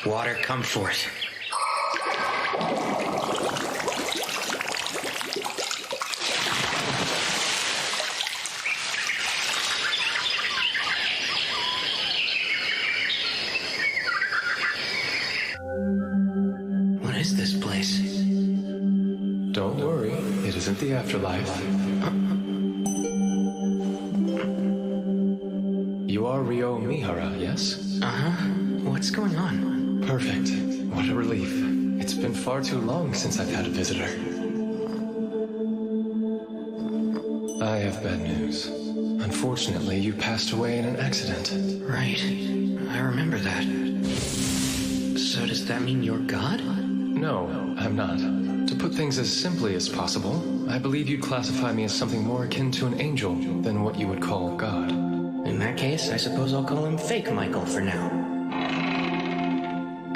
Water, come forth. What is this place? Don't worry, it isn't the afterlife. You are Ryo Mihara, yes? Uh-huh. What's going on? Perfect. What a relief. It's been far too long since I've had a visitor. I have bad news. Unfortunately, you passed away in an accident. Right. I remember that. So does that mean you're God? No, I'm not. To put things as simply as possible, I believe you'd classify me as something more akin to an angel than what you would call God. In that case, I suppose I'll call him Fake Michael for now.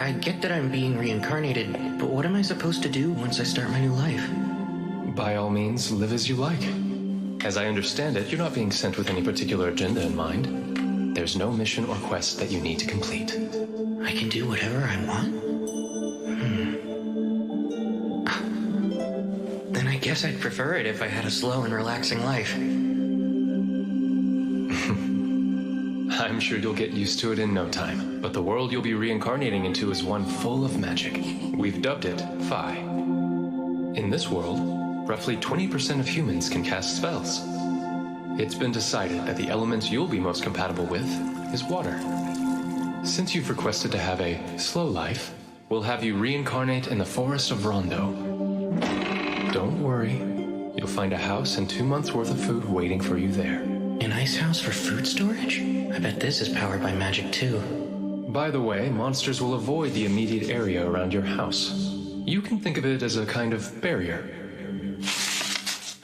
I get that I'm being reincarnated, but what am I supposed to do once I start my new life? By all means, live as you like. As I understand it, you're not being sent with any particular agenda in mind. There's no mission or quest that you need to complete. I can do whatever I want? Then I guess I'd prefer it if I had a slow and relaxing life. I'm sure you'll get used to it in no time, but the world you'll be reincarnating into is one full of magic. We've dubbed it Phi. In this world, roughly 20% of humans can cast spells. It's been decided that the element you'll be most compatible with is water. Since you've requested to have a slow life, we'll have you reincarnate in the forest of Rondo. Don't worry, you'll find a house and 2 months' worth of food waiting for you there. An ice house for food storage? I bet this is powered by magic too. By the way, monsters will avoid the immediate area around your house. You can think of it as a kind of barrier.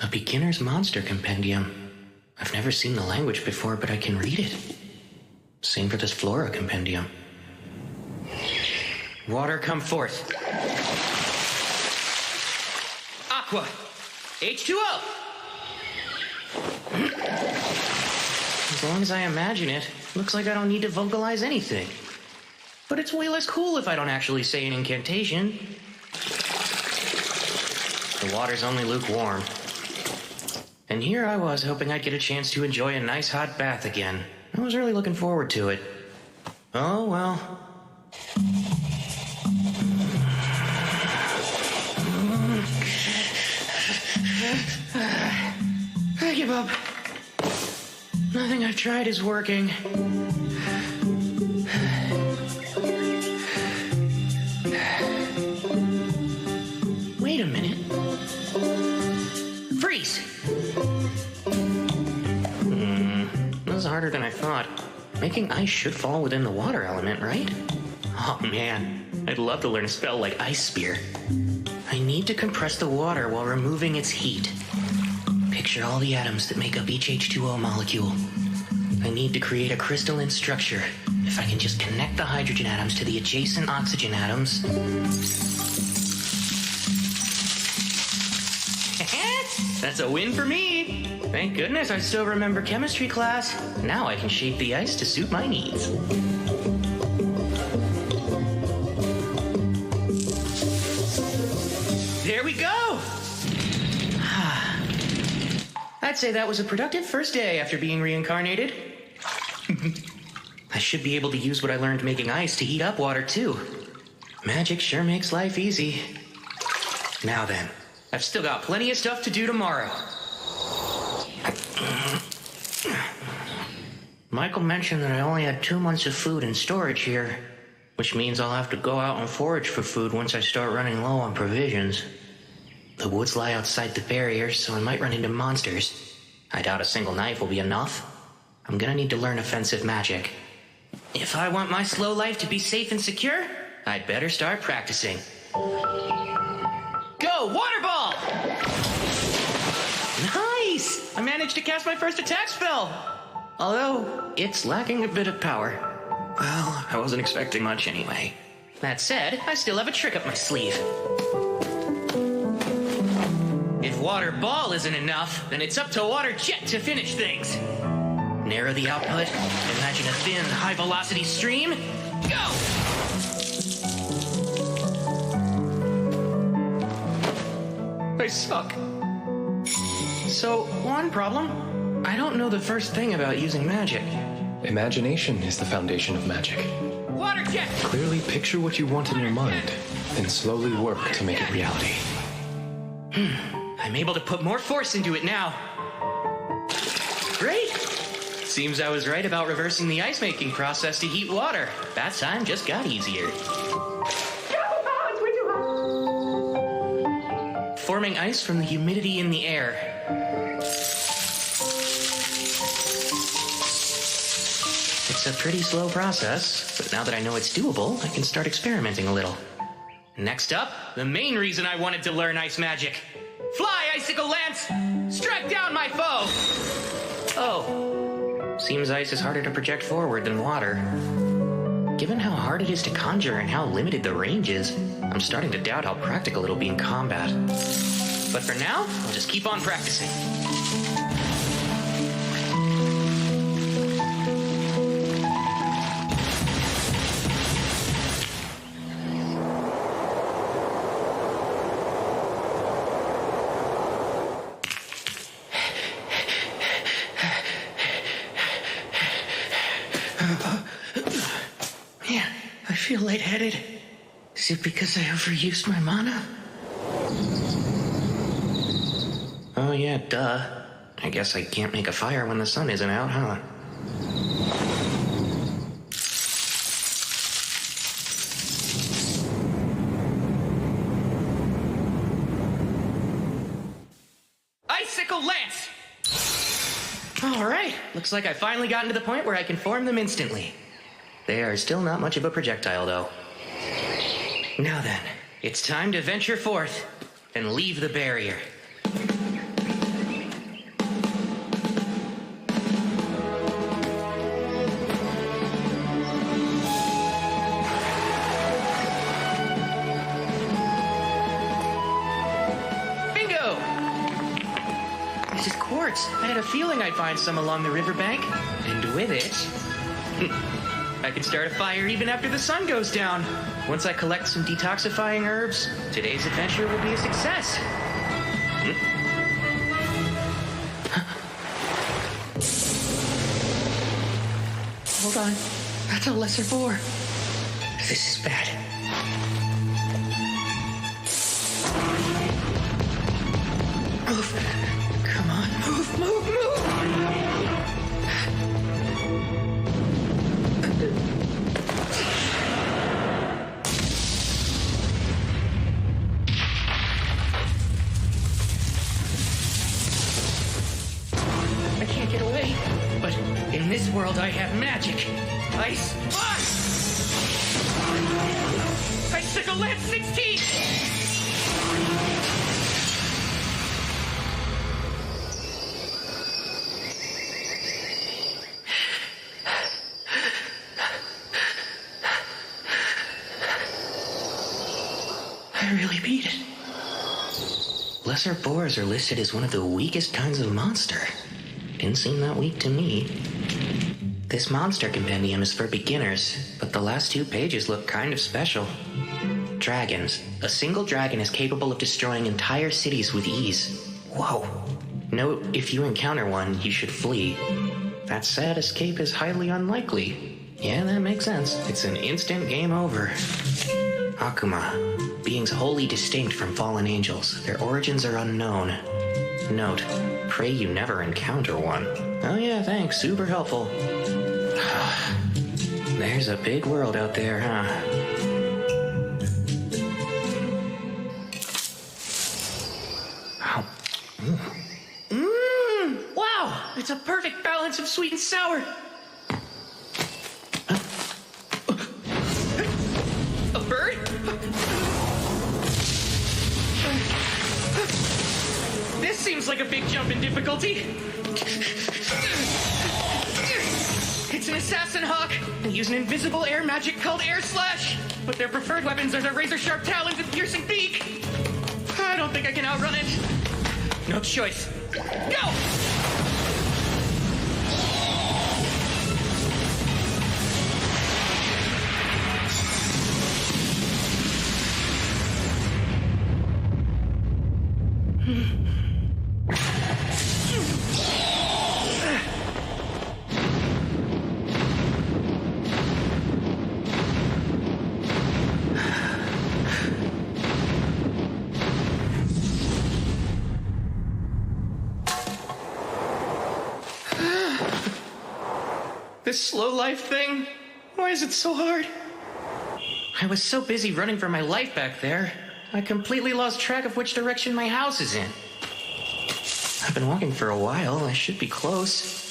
A beginner's monster compendium. I've never seen the language before, but I can read it. Same for this flora compendium. Water, come forth. Aqua! H2O! As long as I imagine it, looks like I don't need to vocalize anything. But it's way less cool if I don't actually say an incantation. The water's only lukewarm. And here I was hoping I'd get a chance to enjoy a nice hot bath again. I was really looking forward to it. Oh well. I give up. Nothing I've tried is working. Wait a minute. Freeze! This is harder than I thought. Making ice should fall within the water element, right? Oh man, I'd love to learn a spell like Ice Spear. I need to compress the water while removing its heat. Picture all the atoms that make up each H2O molecule. I need to create a crystalline structure. If I can just connect the hydrogen atoms to the adjacent oxygen atoms. That's a win for me. Thank goodness I still remember chemistry class. Now I can shape the ice to suit my needs. There we go! I'd say that was a productive first day after being reincarnated. I should be able to use what I learned making ice to heat up water too. Magic sure makes life easy. Now then, I've still got plenty of stuff to do tomorrow. Michael mentioned that I only had 2 months of food in storage here, which means I'll have to go out and forage for food once I start running low on provisions. The woods lie outside the barrier, so I might run into monsters. I doubt a single knife will be enough. I'm gonna need to learn offensive magic. If I want my slow life to be safe and secure, I'd better start practicing. Go, water ball! Nice! I managed to cast my first attack spell! Although, it's lacking a bit of power. Well, I wasn't expecting much anyway. That said, I still have a trick up my sleeve. If water ball isn't enough, then it's up to water jet to finish things. Narrow the output, imagine a thin, high-velocity stream. Go! I suck. So, one problem. I don't know the first thing about using magic. Imagination is the foundation of magic. Water jet! Clearly picture what you want in your mind, then slowly work to make it reality. I'm able to put more force into it now. Great! Seems I was right about reversing the ice-making process to heat water. That time just got easier. Forming ice from the humidity in the air. It's a pretty slow process, but now that I know it's doable, I can start experimenting a little. Next up, the main reason I wanted to learn ice magic. Fly, Icicle Lance! Strike down my foe! Oh. Seems ice is harder to project forward than water. Given how hard it is to conjure and how limited the range is, I'm starting to doubt how practical it'll be in combat. But for now, I'll just keep on practicing. Man, I feel lightheaded. Is it because I overused my mana? Oh yeah, duh. I guess I can't make a fire when the sun isn't out, huh? Icicle Lance! Alright, looks like I've finally gotten to the point where I can form them instantly. They are still not much of a projectile, though. Now then, it's time to venture forth and leave the barrier. Bingo! This is quartz. I had a feeling I'd find some along the riverbank. And with it, I can start a fire even after the sun goes down. Once I collect some detoxifying herbs, today's adventure will be a success. Hold on. That's a lesser boar. This is bad. Move. Come on. Move, move, move! I can't get away, but in this world I have magic. Ice Blast! Icicle Lance 16! I really beat it. Lesser boars are listed as one of the weakest kinds of monster. Didn't seem that weak to me. This monster compendium is for beginners, but the last 2 pages look kind of special. Dragons. A single dragon is capable of destroying entire cities with ease. Whoa. Note, if you encounter one, you should flee. That said, escape is highly unlikely. Yeah, that makes sense. It's an instant game over. Akuma. Beings wholly distinct from fallen angels. Their origins are unknown. Note, pray you never encounter one. Oh yeah, thanks. Super helpful. There's a big world out there, huh? Wow! It's a perfect balance of sweet and sour. A bird? This seems like a big jump in difficulty. It's an assassin hawk. They use an invisible air magic called Air Slash. But their preferred weapons are their razor-sharp talons and piercing beak. I don't think I can outrun it. No choice. Go! This slow life thing? Why is it so hard? I was so busy running for my life back there, I completely lost track of which direction my house is in. I've been walking for a while. I should be close.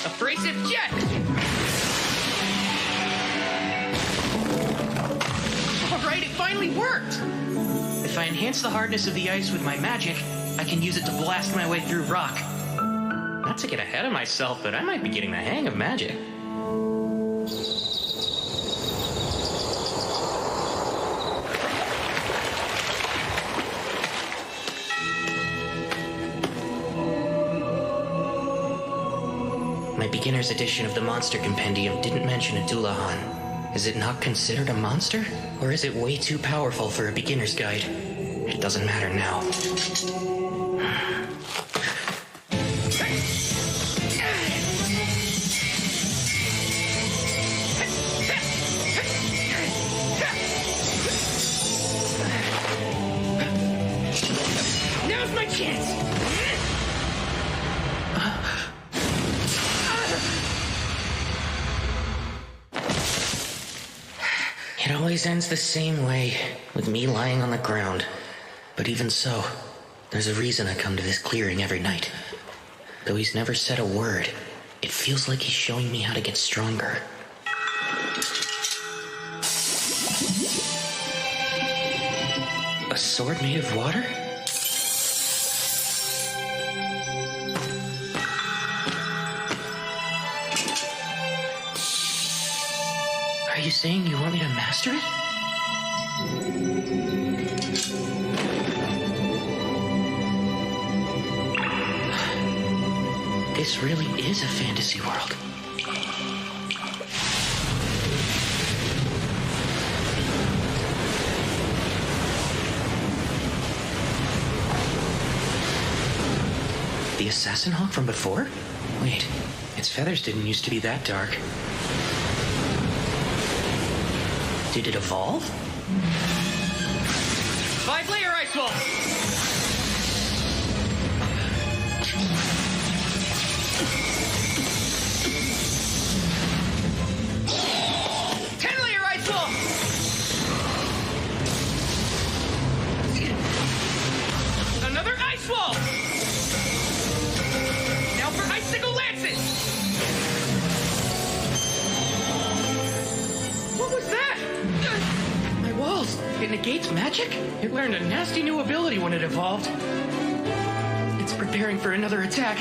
Abrasive jet! Alright, it finally worked! If I enhance the hardness of the ice with my magic, I can use it to blast my way through rock. Not to get ahead of myself, but I might be getting the hang of magic. My beginner's edition of the Monster Compendium didn't mention a Dullahan. Is it not considered a monster? Or is it way too powerful for a beginner's guide? It doesn't matter now. Now's my chance! It always ends the same way, with me lying on the ground. But even so, there's a reason I come to this clearing every night. Though he's never said a word, it feels like he's showing me how to get stronger. A sword made of water? Are you saying you want me to master it? This really is a fantasy world. The assassin hawk from before? Wait, its feathers didn't used to be that dark. Did it evolve? 5-layer ice wall! 10-layer ice wall! Another ice wall! Now for icicle lances! What was that? My walls. It negates magic? It learned a nasty new ability when it evolved. It's preparing for another attack.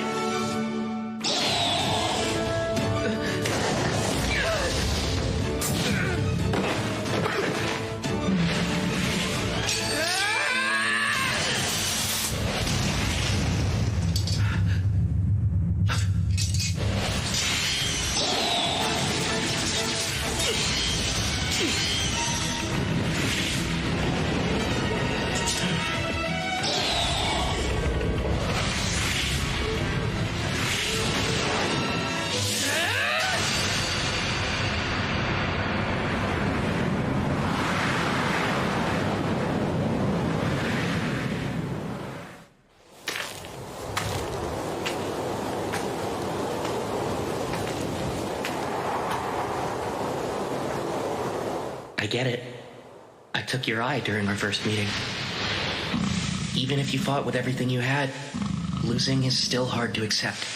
I get it. I took your eye during our first meeting. Even if you fought with everything you had, losing is still hard to accept.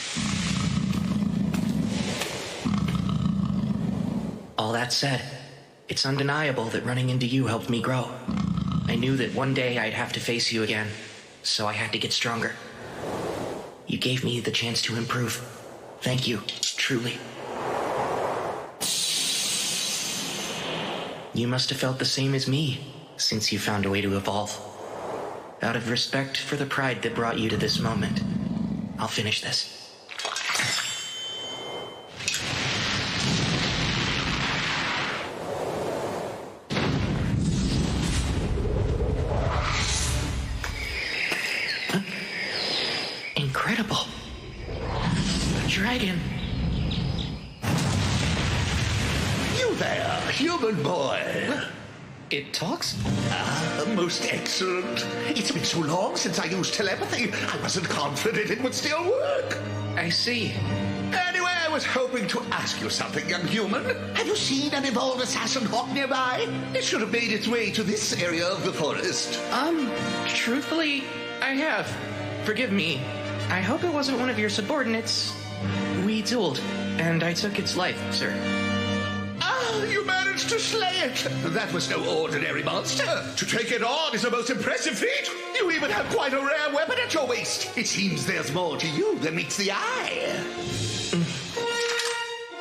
All that said, it's undeniable that running into you helped me grow. I knew that one day I'd have to face you again, so I had to get stronger. You gave me the chance to improve. Thank you, truly. You must have felt the same as me, since you found a way to evolve. Out of respect for the pride that brought you to this moment, I'll finish this. Incredible. A dragon. You there, human boy. It talks? Most excellent. It's been so long since I used telepathy, I wasn't confident it would still work. I see. Anyway, I was hoping to ask you something, young human. Have you seen an evolved assassin hawk nearby? It should have made its way to this area of the forest. Truthfully, I have. Forgive me. I hope it wasn't one of your subordinates. We dueled, and I took its life, sir. Ah, you managed to slay it. That was no ordinary monster. To take it on is a most impressive feat. You even have quite a rare weapon at your waist. It seems there's more to you than meets the eye.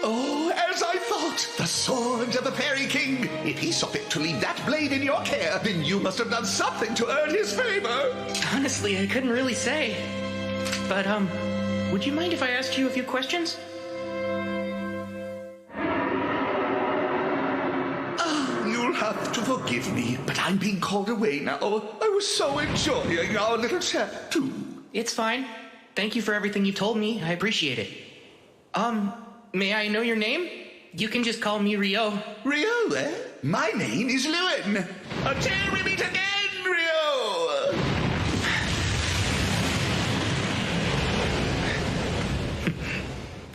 Oh, as I thought, the sword of the Fairy King. If he saw fit to leave that blade in your care, then you must have done something to earn his favor. Honestly, I couldn't really say. But, would you mind if I asked you a few questions? You'll have to forgive me, but I'm being called away now. I was so enjoying our little chat, too. It's fine. Thank you for everything you told me. I appreciate it. May I know your name? You can just call me Rio. Rio, eh? My name is Lewin. Until we meet again, Rio!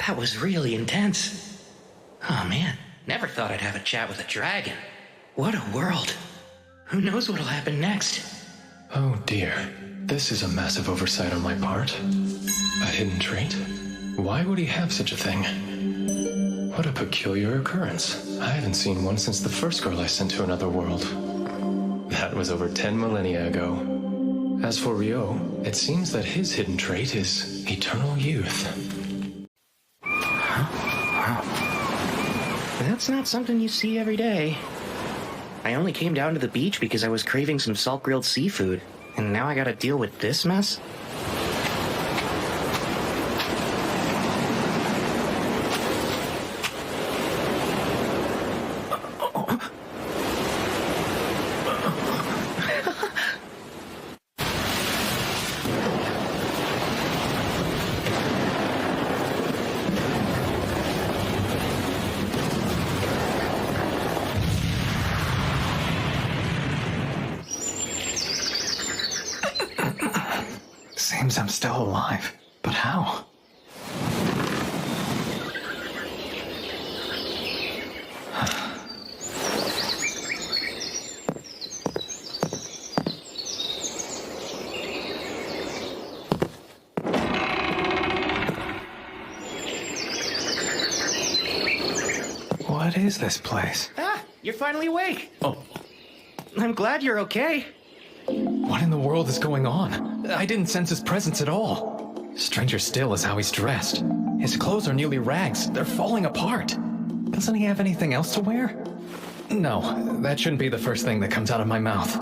That was really intense. Oh man, never thought I'd have a chat with a dragon. What a world. Who knows what'll happen next? Oh dear. This is a massive oversight on my part. A hidden trait? Why would he have such a thing? What a peculiar occurrence. I haven't seen one since the first girl I sent to another world. That was over 10 millennia ago. As for Rio, it seems that his hidden trait is eternal youth. That's not something you see every day. I only came down to the beach because I was craving some salt-grilled seafood, and now I gotta deal with this mess? Seems I'm still alive, but how? What is this place? Ah, you're finally awake. Oh, I'm glad you're okay. what in the world is going on? I didn't sense his presence at all. Stranger still is how he's dressed. His clothes are nearly rags. They're falling apart. Doesn't he have anything else to wear? No, that shouldn't be the first thing that comes out of my mouth.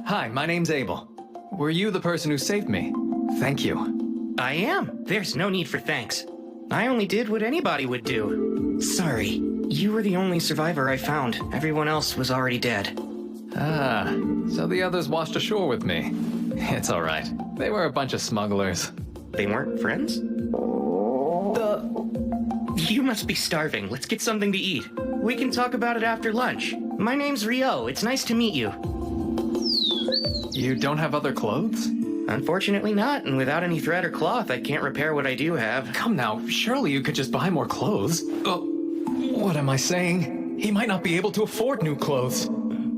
Hi, my name's Abel. Were you the person who saved me? Thank you. I am. There's no need for thanks. I only did what anybody would do. Sorry. You were the only survivor I found. Everyone else was already dead. Ah, so the others washed ashore with me. It's all right. They were a bunch of smugglers. They weren't friends? You must be starving. Let's get something to eat. We can talk about it after lunch. My name's Rio. It's nice to meet you. You don't have other clothes? Unfortunately not, and without any thread or cloth, I can't repair what I do have. Come now, surely you could just buy more clothes. What am I saying? He might not be able to afford new clothes.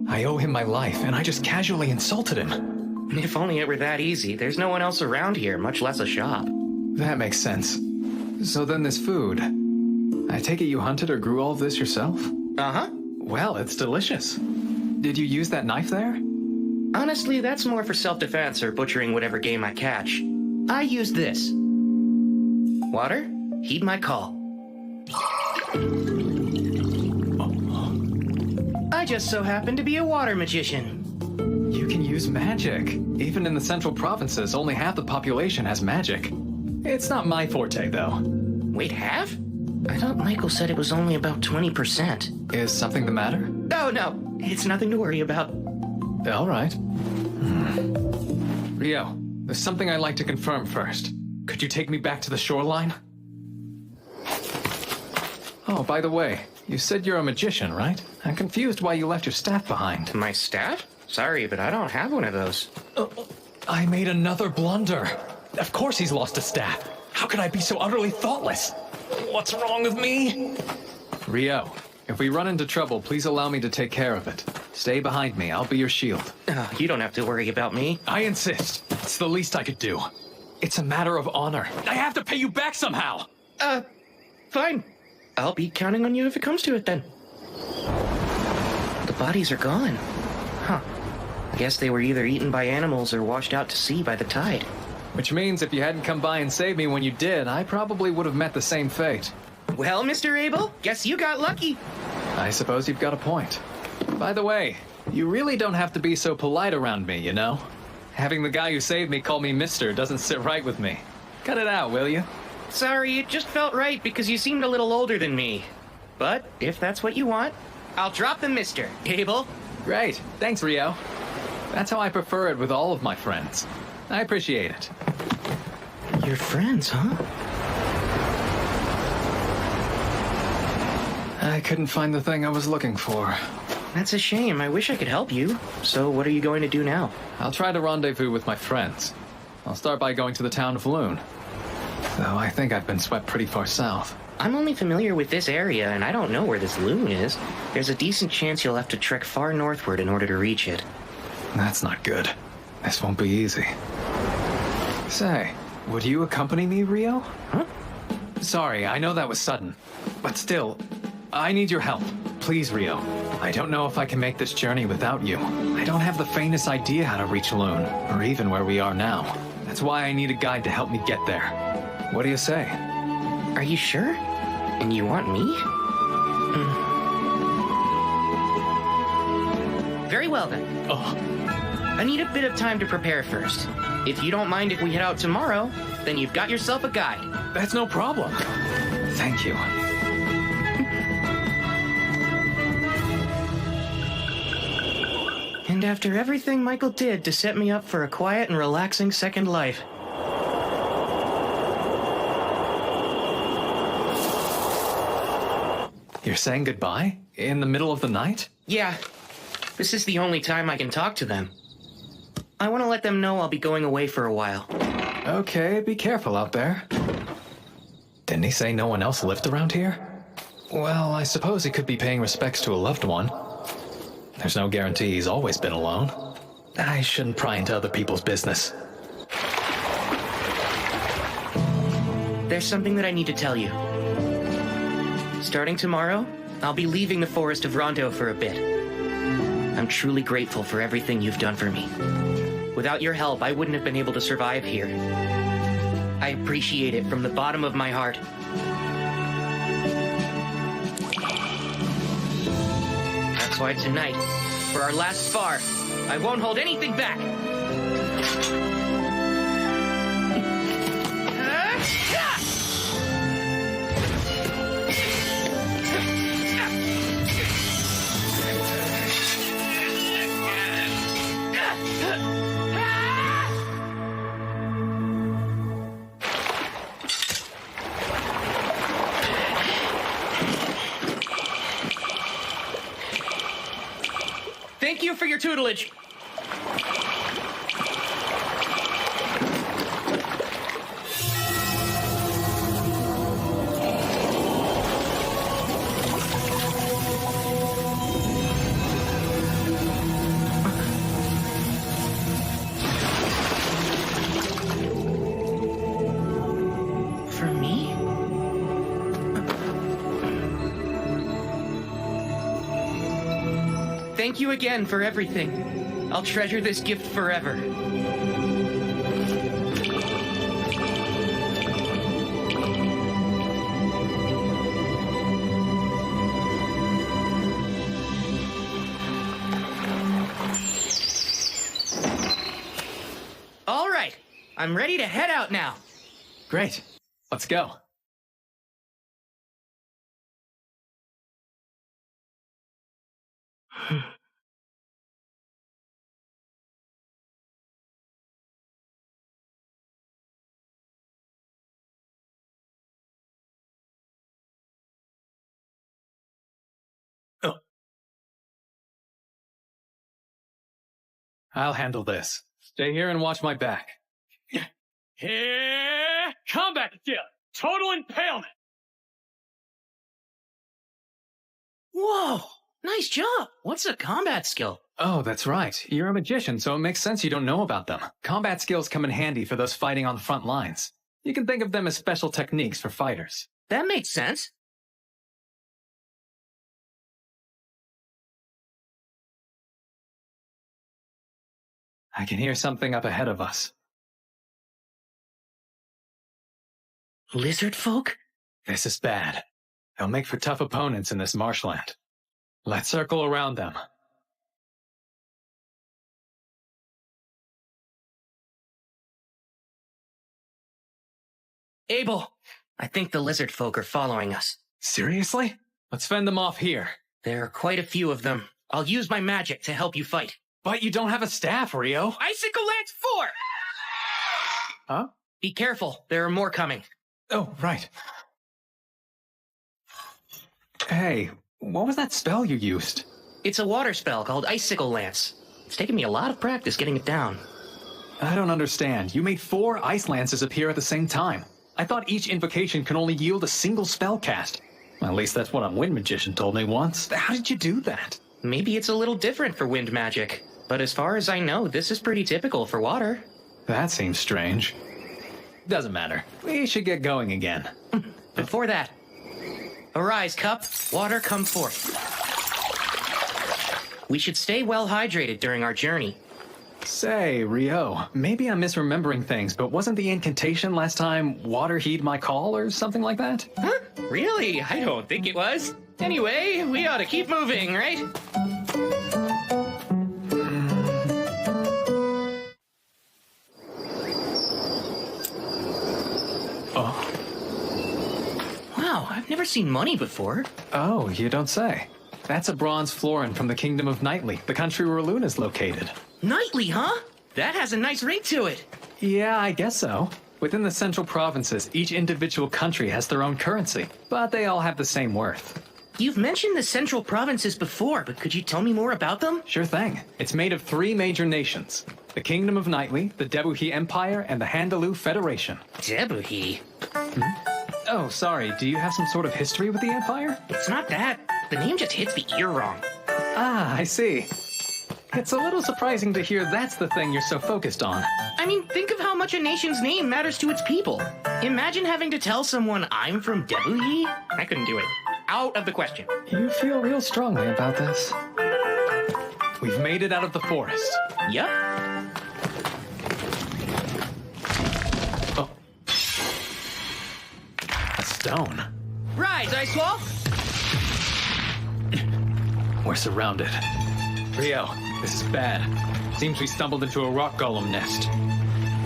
I owe him my life, and I just casually insulted him. If only it were that easy. There's no one else around here, much less a shop. That makes sense. So then this food. I take it you hunted or grew all of this yourself? Uh-huh. Well, it's delicious. Did you use that knife there? Honestly, that's more for self-defense or butchering whatever game I catch. I use this. Water, heed my call. I just so happen to be a water magician. You can use magic. Even in the central provinces, only half the population has magic. It's not my forte, though. Wait, half? I thought Michael said it was only about 20%. Is something the matter? Oh, no. It's nothing to worry about. All right. Rio, there's something I'd like to confirm first. Could you take me back to the shoreline? Oh, by the way, you said you're a magician, right? I'm confused why you left your staff behind. My staff? Sorry, but I don't have one of those. I made another blunder. Of course he's lost a staff. How could I be so utterly thoughtless? What's wrong with me? Rio, if we run into trouble, please allow me to take care of it. Stay behind me. I'll be your shield. You don't have to worry about me. I insist. It's the least I could do. It's a matter of honor. I have to pay you back somehow. Fine. I'll be counting on you if it comes to it, then. The bodies are gone. Huh. I guess they were either eaten by animals or washed out to sea by the tide. Which means if you hadn't come by and saved me when you did, I probably would have met the same fate. Well, Mr. Abel, guess you got lucky. I suppose you've got a point. By the way, you really don't have to be so polite around me, you know? Having the guy who saved me call me mister doesn't sit right with me. Cut it out, will you? Sorry, it just felt right because you seemed a little older than me. But if that's what you want, I'll drop the mister, Abel. Great. Thanks, Rio. That's how I prefer it with all of my friends. I appreciate it. Your friends, huh? I couldn't find the thing I was looking for. That's a shame. I wish I could help you. So what are you going to do now? I'll try to rendezvous with my friends. I'll start by going to the town of Loon. Though I think I've been swept pretty far south. I'm only familiar with this area, and I don't know where this loon is. There's a decent chance you'll have to trek far northward in order to reach it. That's not good. This won't be easy. Say, would you accompany me, Rio? Huh? Sorry, I know that was sudden. But still, I need your help. Please, Rio. I don't know if I can make this journey without you. I don't have the faintest idea how to reach Loon, or even where we are now. That's why I need a guide to help me get there. What do you say? Are you sure? And you want me? Very well, then. Oh, I need a bit of time to prepare first. If you don't mind if we head out tomorrow, then you've got yourself a guide. that's no problem. Thank you. And after everything Michael did to set me up for a quiet and relaxing second life. You're saying goodbye? In the middle of the night? Yeah, this is the only time I can talk to them. I want to let them know I'll be going away for a while. Okay, be careful out there. Didn't he say no one else lived around here? Well, I suppose he could be paying respects to a loved one. There's no guarantee he's always been alone. I shouldn't pry into other people's business. There's something that I need to tell you. Starting tomorrow, I'll be leaving the Forest of Rondo for a bit. I'm truly grateful for everything you've done for me. Without your help, I wouldn't have been able to survive here. I appreciate it from the bottom of my heart. That's why tonight, for our last spar, I won't hold anything back. Thank you for your tutelage. For me? Thank you again for everything. I'll treasure this gift forever. All right, I'm ready to head out now. Great. Let's go. I'll handle this. Stay here and watch my back. Here, combat skill, total impalement. Whoa, nice job. What's a combat skill? Oh, that's right. You're a magician, so it makes sense you don't know about them. Combat skills come in handy for those fighting on the front lines. You can think of them as special techniques for fighters. That makes sense. I can hear something up ahead of us. Lizard folk? This is bad. They'll make for tough opponents in this marshland. Let's circle around them. Abel, I think the lizard folk are following us. Seriously? Let's fend them off here. There are quite a few of them. I'll use my magic to help you fight. But you don't have a staff, Rio. Icicle Lance 4! Huh? Be careful, there are more coming. Oh, right. Hey, what was that spell you used? It's a water spell called Icicle Lance. It's taken me a lot of practice getting it down. I don't understand. You made 4 ice lances appear at the same time. I thought each invocation can only yield a single spell cast. At least that's what a wind magician told me once. How did you do that? Maybe it's a little different for wind magic, but as far as I know, this is pretty typical for water. That seems strange. Doesn't matter. We should get going again. Before that, arise, cup. Water, come forth. We should stay well hydrated during our journey. Say, Rio, maybe I'm misremembering things, but wasn't the incantation last time water heed my call or something like that? Huh? Really? I don't think it was. Anyway, we ought to keep moving, right? Wow, I've never seen money before. Oh, you don't say. That's a bronze florin from the Kingdom of Nightly, the country where Luna's located. Nightly, huh? That has a nice ring to it. Yeah, I guess so. Within the central provinces, each individual country has their own currency, but they all have the same worth. You've mentioned the central provinces before, but could you tell me more about them? Sure thing. It's made of 3 major nations. The Kingdom of Nightly, the Debuhi Empire, and the Handaloo Federation. Debuhi? Oh, sorry, do you have some sort of history with the Empire? It's not that. The name just hits the ear wrong. Ah, I see. It's a little surprising to hear that's the thing you're so focused on. I mean, think of how much a nation's name matters to its people. Imagine having to tell someone I'm from Debuhi. I couldn't do it. Out of the question. You feel real strongly about this. We've made it out of the forest. Yup. Oh. A stone. Rise, Icewall! We're surrounded. Rio, this is bad. Seems we stumbled into a rock golem nest.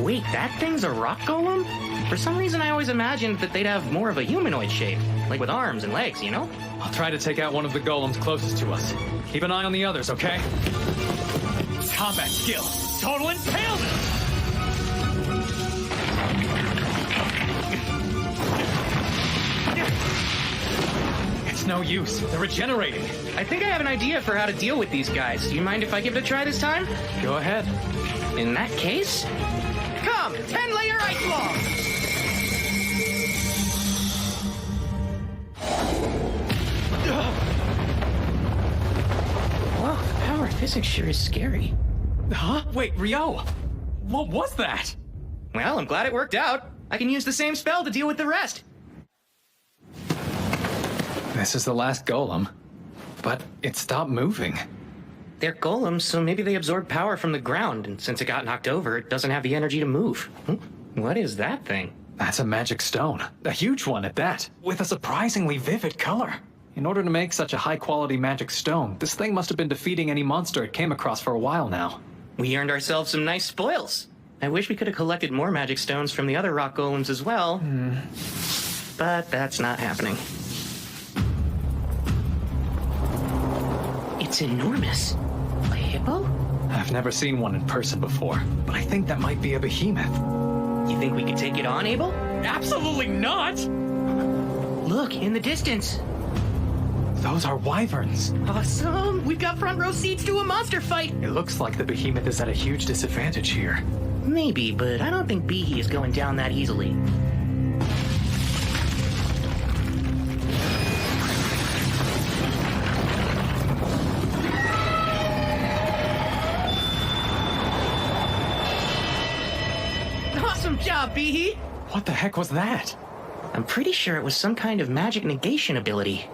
Wait, that thing's a rock golem? For some reason, I always imagined that they'd have more of a humanoid shape, like with arms and legs, you know? I'll try to take out one of the golems closest to us. Keep an eye on the others, okay? Combat skill, total impalement. It's no use. They're regenerating. I think I have an idea for how to deal with these guys. Do you mind if I give it a try this time? Go ahead. In that case, come, 10-layer ice wall! Wow, the power of physics sure is scary. Huh? Wait, Rio! What was that? Well, I'm glad it worked out. I can use the same spell to deal with the rest. This is the last golem. But it stopped moving. They're golems, so maybe they absorb power from the ground, and since it got knocked over, it doesn't have the energy to move. What is that thing? That's a magic stone. A huge one at that, with a surprisingly vivid color. In order to make such a high-quality magic stone, this thing must have been defeating any monster it came across for a while now. We earned ourselves some nice spoils. I wish we could have collected more magic stones from the other rock golems as well. But that's not happening. It's enormous. A hippo? I've never seen one in person before, but I think that might be a behemoth. You think we could take it on, Abel? Absolutely not! Look, in the distance. Those are wyverns. Awesome! We've got front row seats to a monster fight! It looks like the behemoth is at a huge disadvantage here. Maybe, but I don't think Behe is going down that easily. Awesome job, Behe! What the heck was that? I'm pretty sure it was some kind of magic negation ability.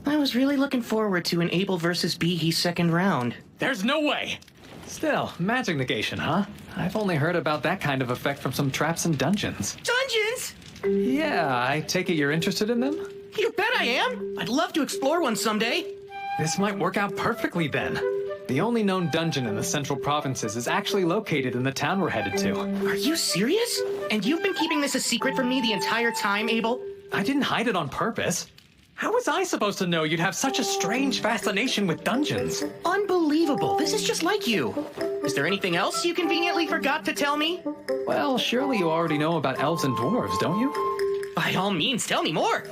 I was really looking forward to an Abel versus Behe second round. There's no way! Still, magic negation, huh? I've only heard about that kind of effect from some traps and dungeons. Dungeons? Yeah, I take it you're interested in them? You bet I am! I'd love to explore one someday. This might work out perfectly then. The only known dungeon in the central provinces is actually located in the town we're headed to. Are you serious? And you've been keeping this a secret from me the entire time, Abel? I didn't hide it on purpose. How was I supposed to know you'd have such a strange fascination with dungeons? Unbelievable. This is just like you. Is there anything else you conveniently forgot to tell me? Well, surely you already know about elves and dwarves, don't you? By all means, tell me more.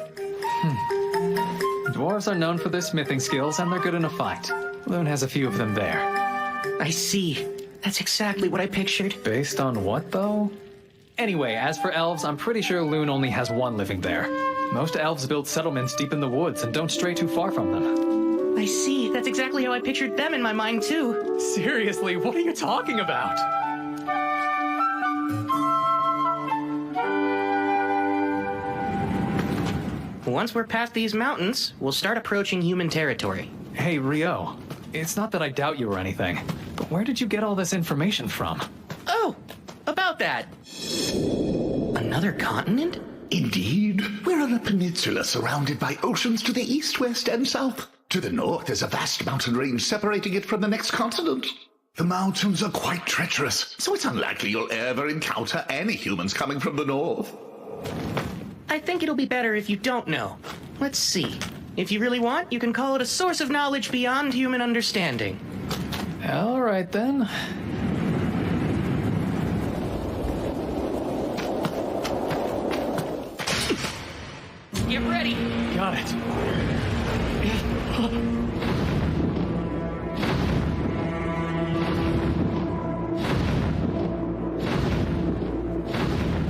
Dwarves are known for their smithing skills, and they're good in a fight. Loon has a few of them there. I see. That's exactly what I pictured. Based on what, though? Anyway, as for elves, I'm pretty sure Loon only has one living there. Most elves build settlements deep in the woods and don't stray too far from them. I see. That's exactly how I pictured them in my mind, too. Seriously, what are you talking about? Once we're past these mountains, we'll start approaching human territory. Hey, Rio. It's not that I doubt you or anything, but where did you get all this information from? Oh, about that. Another continent? Indeed. We're on a peninsula surrounded by oceans to the east, west, and south. To the north is a vast mountain range separating it from the next continent. The mountains are quite treacherous, so it's unlikely you'll ever encounter any humans coming from the north. I think it'll be better if you don't know. Let's see. If you really want, you can call it a source of knowledge beyond human understanding. All right, then. Get ready. Got it.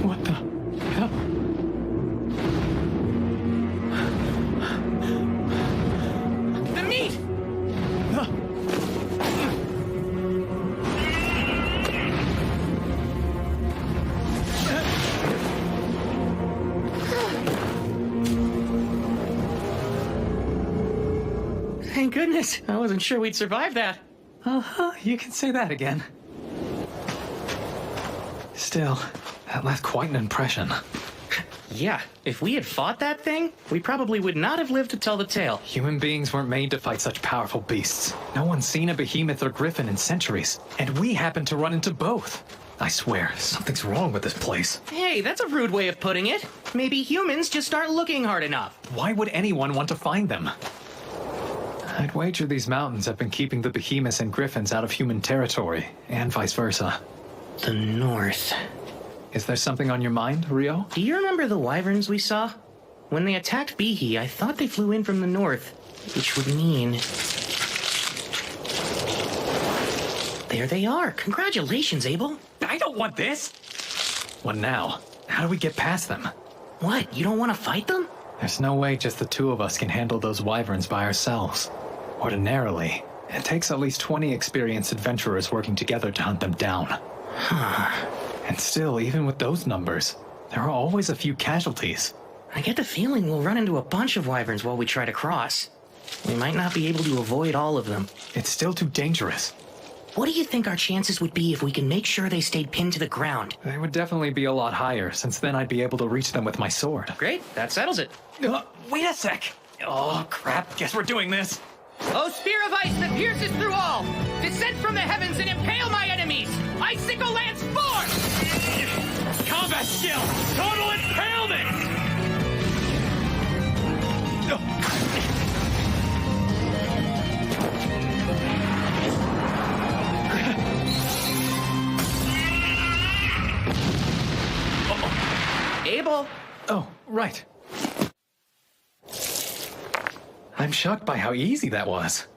What the hell? The meat! Thank goodness. I wasn't sure we'd survive that. Uh-huh, you can say that again. Still, that left quite an impression. Yeah, if we had fought that thing, we probably would not have lived to tell the tale. Human beings weren't made to fight such powerful beasts. No one's seen a behemoth or griffin in centuries, and we happened to run into both. I swear, something's wrong with this place. Hey, that's a rude way of putting it. Maybe humans just aren't looking hard enough. Why would anyone want to find them? I'd wager these mountains have been keeping the behemoths and griffins out of human territory, and vice versa. The north. Is there something on your mind, Rio? Do you remember the wyverns we saw? When they attacked Behe, I thought they flew in from the north, which would mean... There they are. Congratulations, Abel. I don't want this! What now? How do we get past them? What, you don't want to fight them? There's no way just the two of us can handle those wyverns by ourselves. Ordinarily, it takes at least 20 experienced adventurers working together to hunt them down. And still, even with those numbers, there are always a few casualties. I get the feeling we'll run into a bunch of wyverns while we try to cross. We might not be able to avoid all of them. It's still too dangerous. What do you think our chances would be if we can make sure they stayed pinned to the ground? They would definitely be a lot higher, since then I'd be able to reach them with my sword. Great, that settles it. Wait a sec! Oh, crap. Guess we're doing this. Oh, spear of ice that pierces through all! Descend from the heavens and impale my enemies! Icicle lance forth! Combat skill! Total impalement! Abel! Oh, right. I'm shocked by how easy that was.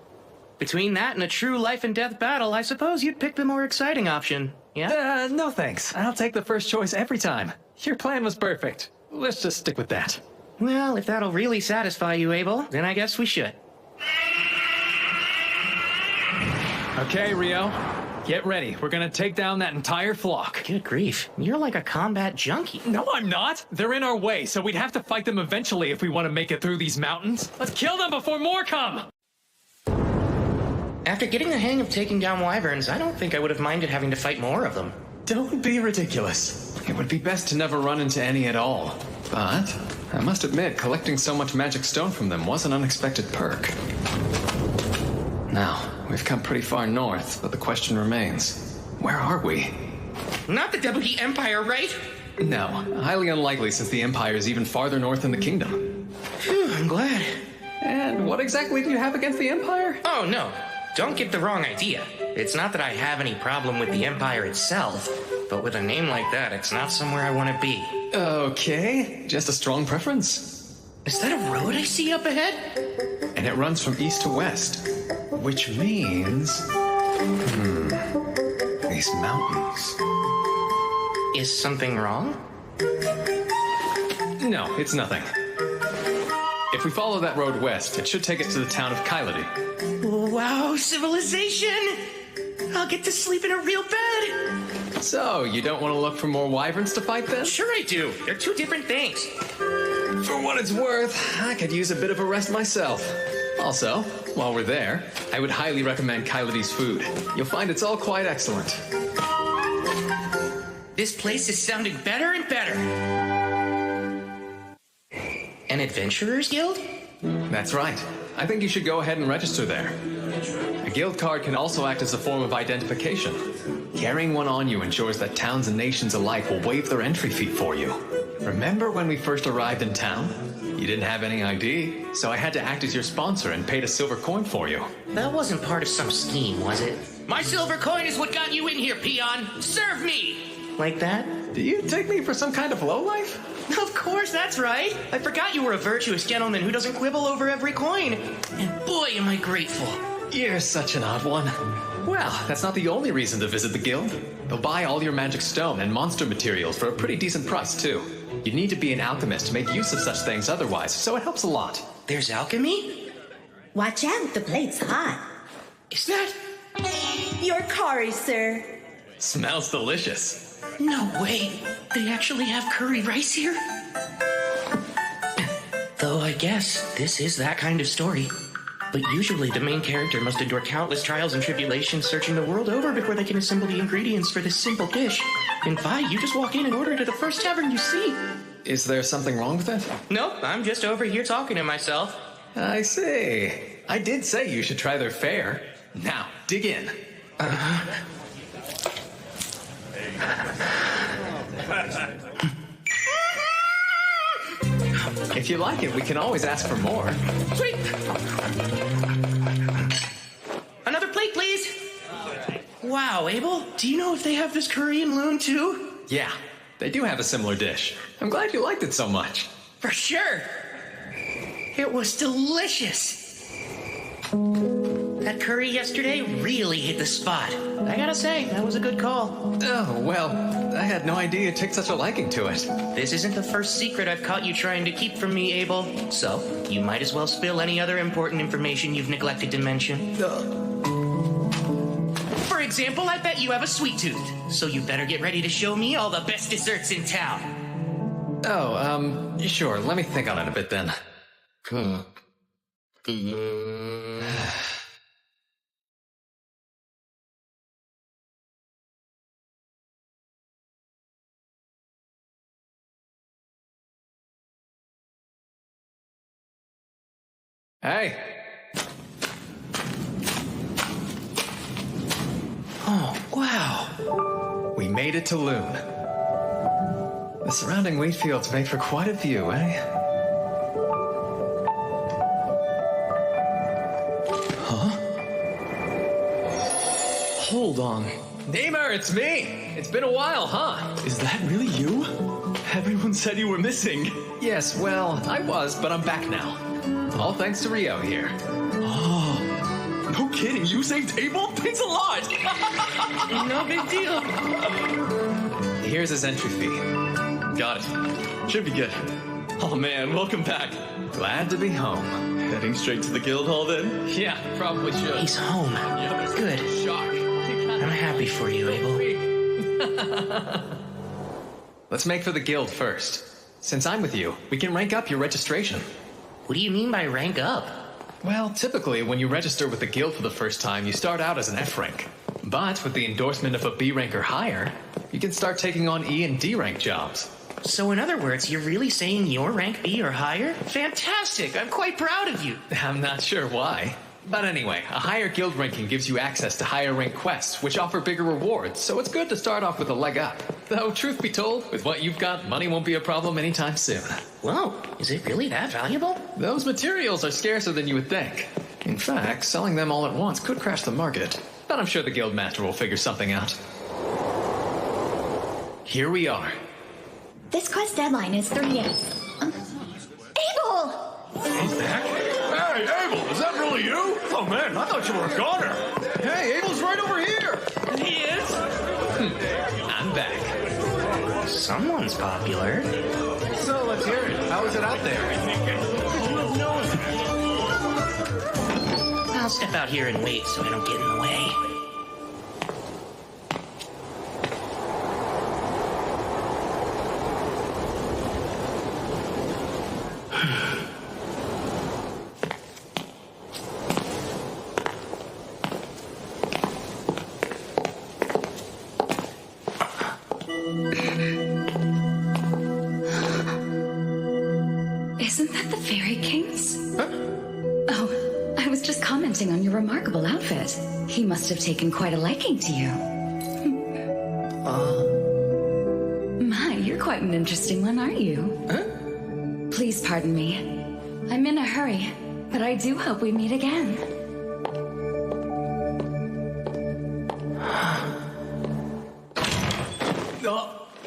Between that and a true life and death battle, I suppose you'd pick the more exciting option, yeah? No thanks. I'll take the first choice every time. Your plan was perfect. Let's just stick with that. Well, if that'll really satisfy you, Abel, then I guess we should. Okay, Rio. Get ready. We're gonna take down that entire flock. Good grief, you're like a combat junkie. No, I'm not. They're in our way, so we'd have to fight them eventually if we want to make it through these mountains. Let's kill them before more come! After getting the hang of taking down wyverns, I don't think I would have minded having to fight more of them. Don't be ridiculous. It would be best to never run into any at all. But I must admit, collecting so much magic stone from them was an unexpected perk. Now, we've come pretty far north, but the question remains, where are we? Not the Debugi Empire, right? No, highly unlikely since the Empire is even farther north in the kingdom. Phew, I'm glad. And what exactly do you have against the Empire? Oh, no. Don't get the wrong idea. It's not that I have any problem with the Empire itself, but with a name like that, it's not somewhere I want to be. Okay, just a strong preference. Is that a road I see up ahead? And it runs from east to west, which means... these mountains. Is something wrong? No, it's nothing. If we follow that road west, it should take us to the town of Kylody. Wow, civilization! I'll get to sleep in a real bed! So, you don't want to look for more wyverns to fight then? Sure I do. They're two different things. For what it's worth, I could use a bit of a rest myself. Also, while we're there, I would highly recommend Kylody's food. You'll find it's all quite excellent. This place is sounding better and better. An Adventurers Guild? That's right. I think you should go ahead and register there. A guild card can also act as a form of identification. Carrying one on you ensures that towns and nations alike will waive their entry fee for you. Remember when we first arrived in town? You didn't have any ID, so I had to act as your sponsor and paid a silver coin for you. That wasn't part of some scheme, was it? My silver coin is what got you in here, peon! Serve me! Like that? Do you take me for some kind of lowlife? Of course, that's right! I forgot you were a virtuous gentleman who doesn't quibble over every coin. And boy, am I grateful. You're such an odd one. Well, that's not the only reason to visit the guild. They'll buy all your magic stone and monster materials for a pretty decent price, too. You'd need to be an alchemist to make use of such things otherwise, so it helps a lot. There's alchemy? Watch out, the blade's hot. Is that... Your curry, sir. Smells delicious. No way. They actually have curry rice here? Though I guess this is that kind of story. But usually the main character must endure countless trials and tribulations searching the world over before they can assemble the ingredients for this simple dish. In Vi, you just walk in and order it at the first tavern you see. Is there something wrong with it? Nope, I'm just over here talking to myself. I see. I did say you should try their fare. Now, dig in. If you like it, we can always ask for more. Sweet! Another plate, please! Wow, Abel, do you know if they have this curry in Loon too? Yeah, they do have a similar dish. I'm glad you liked it so much. For sure! It was delicious! That curry yesterday really hit the spot. I gotta say, that was a good call. Oh, well, I had no idea you'd take such a liking to it. This isn't the first secret I've caught you trying to keep from me, Abel. So, you might as well spill any other important information you've neglected to mention. For example, I bet you have a sweet tooth. So you better get ready to show me all the best desserts in town. Oh, sure, let me think on it a bit then. Hey! Oh, wow. We made it to Loon. The surrounding wheat fields make for quite a view, eh? Hold on. Namer, it's me! It's been a while, huh? Is that really you? Everyone said you were missing. Yes, well, I was, but I'm back now. All thanks to Rio here. No kidding, you saved Abel? Thanks a lot! No big deal. Here's his entry fee. Got it. Should be good. Oh man, welcome back. Glad to be home. Heading straight to the guild hall then? Yeah, probably should. He's home. Good. Shock. I'm happy for you, Abel. Let's make for the guild first. Since I'm with you, we can rank up your registration. What do you mean by rank up? Well, typically, when you register with the guild for the first time, you start out as an F rank. But with the endorsement of a B rank or higher, you can start taking on E and D rank jobs. So in other words, you're really saying you're rank B or higher? Fantastic! I'm quite proud of you. I'm not sure why. But anyway, a higher guild ranking gives you access to higher rank quests, which offer bigger rewards, so it's good to start off with a leg up. Though, truth be told, with what you've got, money won't be a problem anytime soon. Whoa, is it really that valuable? Those materials are scarcer than you would think. In fact, selling them all at once could crash the market. But I'm sure the guild master will figure something out. Here we are. This quest deadline is 3 days. Abel! He's back? Hey, Abel, is that really you? Oh man, I thought you were a goner. Hey, Abel's right over here. He is? I'm back. Someone's popular. So, let's hear it. How is it out there? I'll step out here and wait so I don't get in the way. Isn't that the Fairy King's? Oh, I was just commenting on your remarkable outfit. He must have taken quite a liking to you. My, you're quite an interesting one, aren't you? Please pardon me. I'm in a hurry, but I do hope we meet again.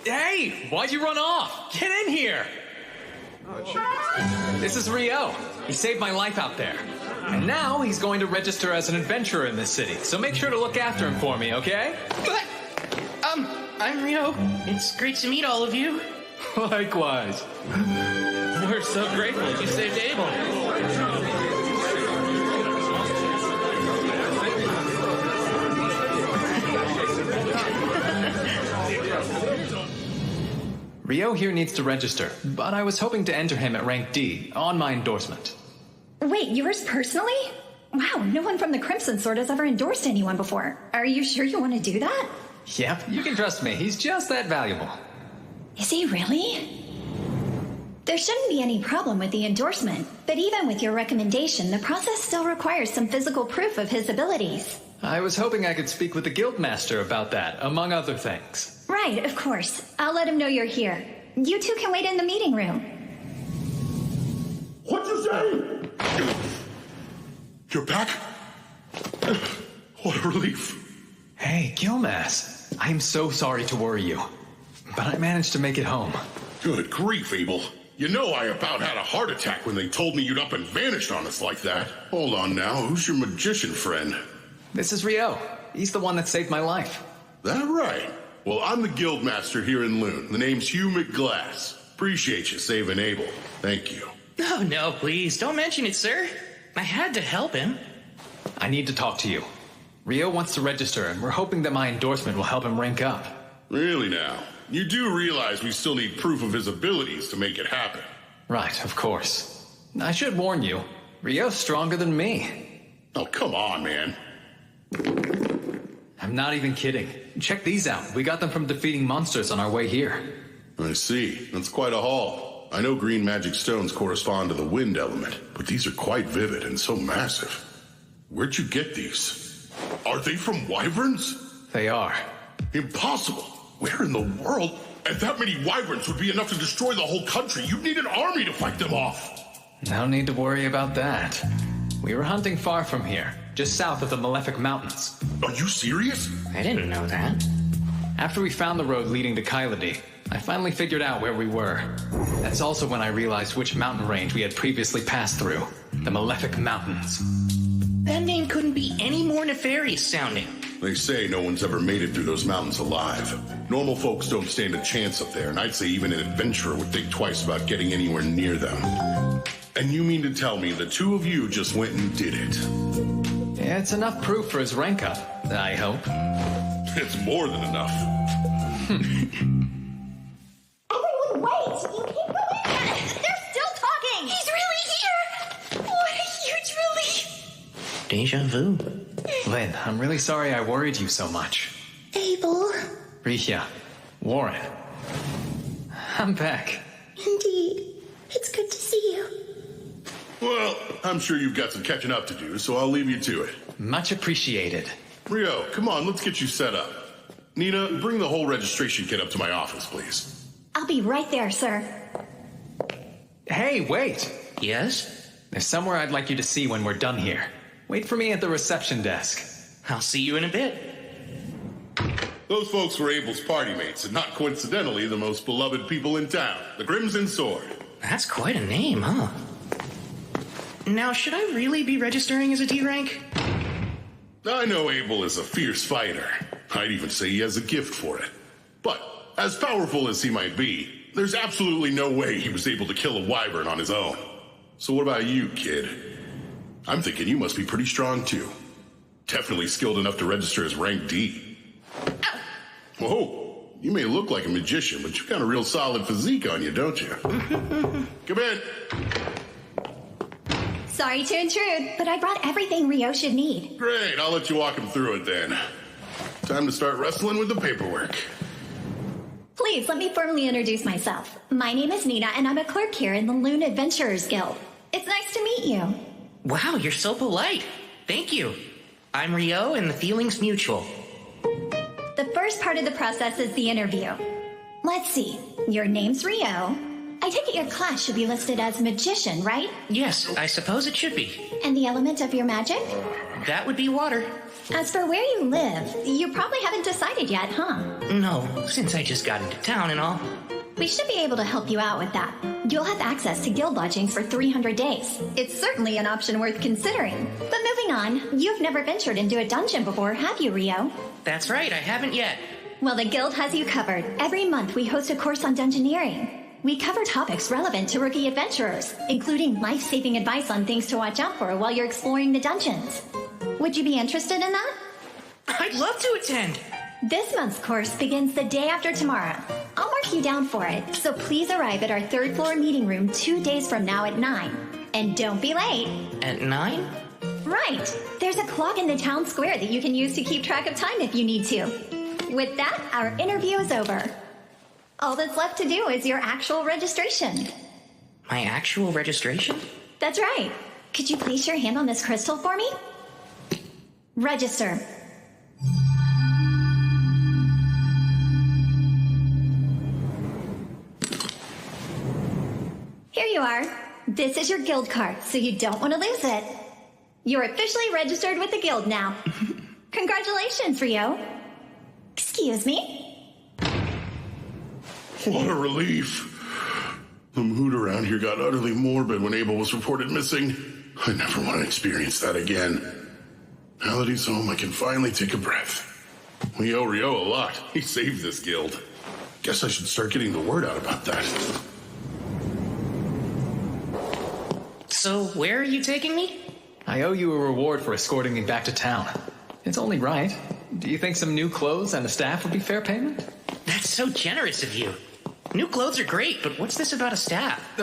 Hey, why'd you run off? Get in here! This is Rio. He saved my life out there. And now he's going to register as an adventurer in this city, so make sure to look after him for me, okay? But, I'm Rio. It's great to meet all of you. Likewise. We're so grateful you saved Abel. Rio here needs to register, but I was hoping to enter him at rank D on my endorsement. Wait, yours personally? Wow, no one from the Crimson Sword has ever endorsed anyone before. Are you sure you want to do that? Yep, you can trust me. He's just that valuable. Is he really? There shouldn't be any problem with the endorsement, but even with your recommendation, the process still requires some physical proof of his abilities. I was hoping I could speak with the guildmaster about that, among other things. Right, of course. I'll let him know you're here. You two can wait in the meeting room. What'd you say? You're back? What a relief. Hey, Gilmas. I am so sorry to worry you, but I managed to make it home. Good grief, Abel. You know I about had a heart attack when they told me you'd up and vanished on us like that. Hold on now, who's your magician friend? This is Rio. He's the one that saved my life. That right? Well, I'm the guildmaster here in Loon. The name's Hugh McGlass. Appreciate you saving Abel. Thank you. Oh, no, please, don't mention it, sir. I had to help him. I need to talk to you. Rio wants to register, and we're hoping that my endorsement will help him rank up. Really now? You do realize we still need proof of his abilities to make it happen. Right, of course. I should warn you, Ryo's stronger than me. Oh, come on, man. I'm not even kidding. Check these out. We got them from defeating monsters on our way here. I see. That's quite a haul. I know green magic stones correspond to the wind element, but these are quite vivid and so massive. Where'd you get these? Are they from wyverns? They are. Impossible. Where in the world? And that many wyverns would be enough to destroy the whole country. You'd need an army to fight them off. No need to worry about that. We were hunting far from here, just south of the Malefic Mountains. Are you serious? I didn't know that. After we found the road leading to Kyladi, I finally figured out where we were. That's also when I realized which mountain range we had previously passed through. The Malefic Mountains. That name couldn't be any more nefarious sounding. They say no one's ever made it through those mountains alive. Normal folks don't stand a chance up there, and I'd say even an adventurer would think twice about getting anywhere near them. And you mean to tell me the two of you just went and did it? Yeah, it's enough proof for his rank up, I hope. It's more than enough. Everyone, wait! You keep going! They're still talking! He's really here! What a huge relief! Deja vu. Lynn, I'm really sorry I worried you so much. Abel. Rihya, Warren. I'm back. Indeed. It's good to see you. Well, I'm sure you've got some catching up to do, so I'll leave you to it. Much appreciated. Ryo, come on, let's get you set up. Nina, bring the whole registration kit up to my office, please. I'll be right there, sir. Hey, wait! Yes? There's somewhere I'd like you to see when we're done here. Wait for me at the reception desk. I'll see you in a bit. Those folks were Abel's party mates, and not coincidentally the most beloved people in town, the Crimson Sword. That's quite a name, huh? Now, should I really be registering as a D rank? I know Abel is a fierce fighter. I'd even say he has a gift for it. But, as powerful as he might be, there's absolutely no way he was able to kill a wyvern on his own. So what about you, kid? I'm thinking you must be pretty strong, too. Definitely skilled enough to register as rank D. Ow. Whoa, you may look like a magician, but you've got a real solid physique on you, don't you? Come in. Sorry to intrude, but I brought everything Ryo should need. Great, I'll let you walk him through it then. Time to start wrestling with the paperwork. Please, let me formally introduce myself. My name is Nina, and I'm a clerk here in the Loon Adventurers Guild. It's nice to meet you. Wow, you're so polite. Thank you. I'm Ryo, and the feeling's mutual. The first part of the process is the interview. Let's see. Your name's Ryo. I take it your class should be listed as magician, right? Yes, I suppose it should be. And the element of your magic? That would be water. As for where you live, you probably haven't decided yet, huh? No, since I just got into town and all. We should be able to help you out with that. You'll have access to guild lodgings for 300 days. It's certainly an option worth considering. But moving on, you've never ventured into a dungeon before, have you, Ryo? That's right, I haven't yet. Well, the guild has you covered. Every month we host a course on dungeoneering. We cover topics relevant to rookie adventurers, including life-saving advice on things to watch out for while you're exploring the dungeons. Would you be interested in that? I'd love to attend. This month's course begins the day after tomorrow. I'll mark you down for it, so please arrive at our third floor meeting room 2 days from now at 9. And don't be late. At 9? Right. There's a clock in the town square that you can use to keep track of time if you need to. With that, our interview is over. All that's left to do is your actual registration. My actual registration? That's right. Could you place your hand on this crystal for me? Register. Here you are. This is your guild card, so you don't want to lose it. You're officially registered with the guild now. Congratulations, Ryo. Excuse me? What a relief. The mood around here got utterly morbid when Abel was reported missing. I never want to experience that again. Now that he's home, I can finally take a breath. We owe Ryo a lot. He saved this guild. Guess I should start getting the word out about that. So, where are you taking me? I owe you a reward for escorting me back to town. It's only right. Do you think some new clothes and a staff would be fair payment? That's so generous of you. New clothes are great, but what's this about a staff?